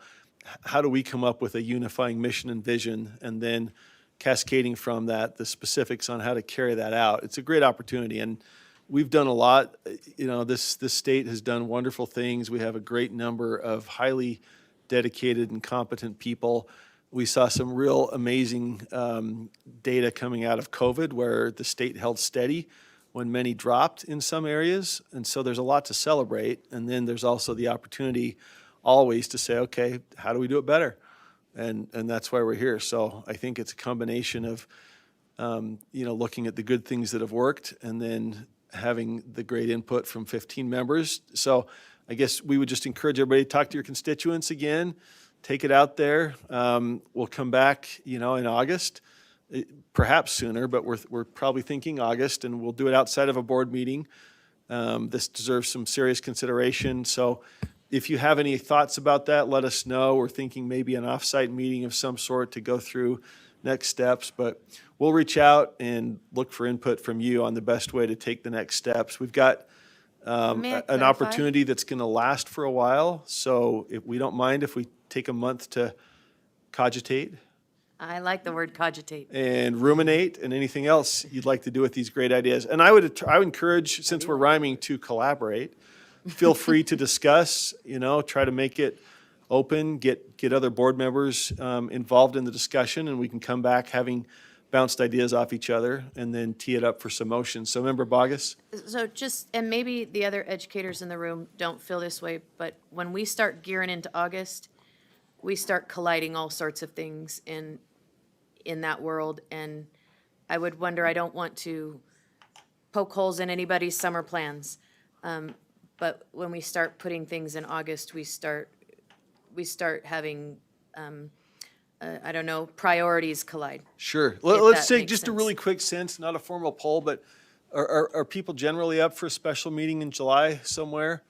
how do we come up with a unifying mission and vision, and then cascading from that, the specifics on how to carry that out. It's a great opportunity, and we've done a lot. You know, this state has done wonderful things. We have a great number of highly dedicated and competent people. We saw some real amazing data coming out of COVID where the state held steady when many dropped in some areas. And so there's a lot to celebrate. And then there's also the opportunity always to say, okay, how do we do it better? And that's why we're here. So I think it's a combination of, you know, looking at the good things that have worked and then having the great input from 15 members. So I guess we would just encourage everybody to talk to your constituents again, take it out there. We'll come back, you know, in August, perhaps sooner, but we're probably thinking August, and we'll do it outside of a board meeting. This deserves some serious consideration. So if you have any thoughts about that, let us know. We're thinking maybe an offsite meeting of some sort to go through next steps, but we'll reach out and look for input from you on the best way to take the next steps. We've got May I an clarify? opportunity that's going to last for a while, so if we don't mind if we take a month to cogitate I like the word cogitate. and ruminate and anything else you'd like to do with these great ideas. And I would encourage, since we're rhyming, to collaborate. Feel free to discuss, you know, try to make it open, get other board members involved in the discussion, and we can come back having bounced ideas off each other and then tee it up for some motion. So Member Bogus? So just, and maybe the other educators in the room don't feel this way, but when we start gearing into August, we start colliding all sorts of things in that world. And I would wonder, I don't want to poke holes in anybody's summer plans. But when we start putting things in August, we start having, I don't know, priorities collide. Sure. If Let's that take makes just a sense. really quick sense, not a formal poll, but are people generally up for a special meeting in July somewhere?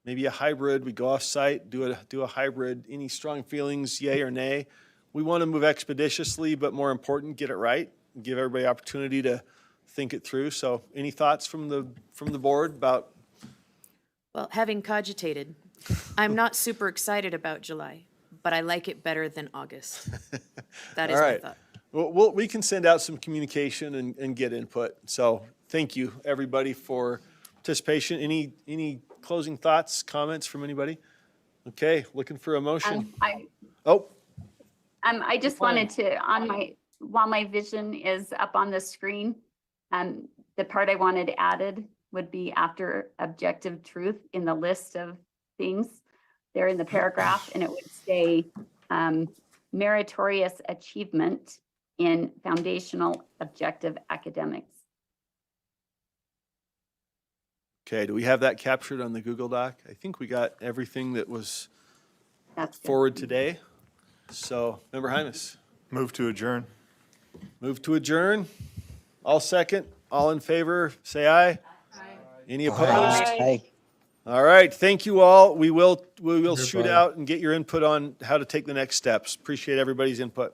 Maybe a hybrid, we go off-site, do a hybrid. Any strong feelings, yay or nay? We want to move expeditiously, but more important, get it right, and give everybody opportunity to think it through. So any thoughts from the board about? Well, having cogitated, I'm not super excited about July, but I like it better than August. That is All my right. thought. Well, we can send out some communication and get input. So thank you, everybody, for participation. Any closing thoughts, comments from anybody? Okay, looking for a motion. I just wanted to, while my vision is up on the screen, the part I wanted added would be after objective truth in the list of things there in the paragraph, and it would say meritorious achievement in foundational objective academics. Okay, do we have that captured on the Google Doc? I think we got everything that was That's good. forward today. So, Member Hymas. Move to adjourn. Move to adjourn. All second, all in favor, say aye. Aye. Any opposed? Aye. All right, thank you all. We will shoot Goodbye. out and get your input on how to take the next steps. Appreciate everybody's input.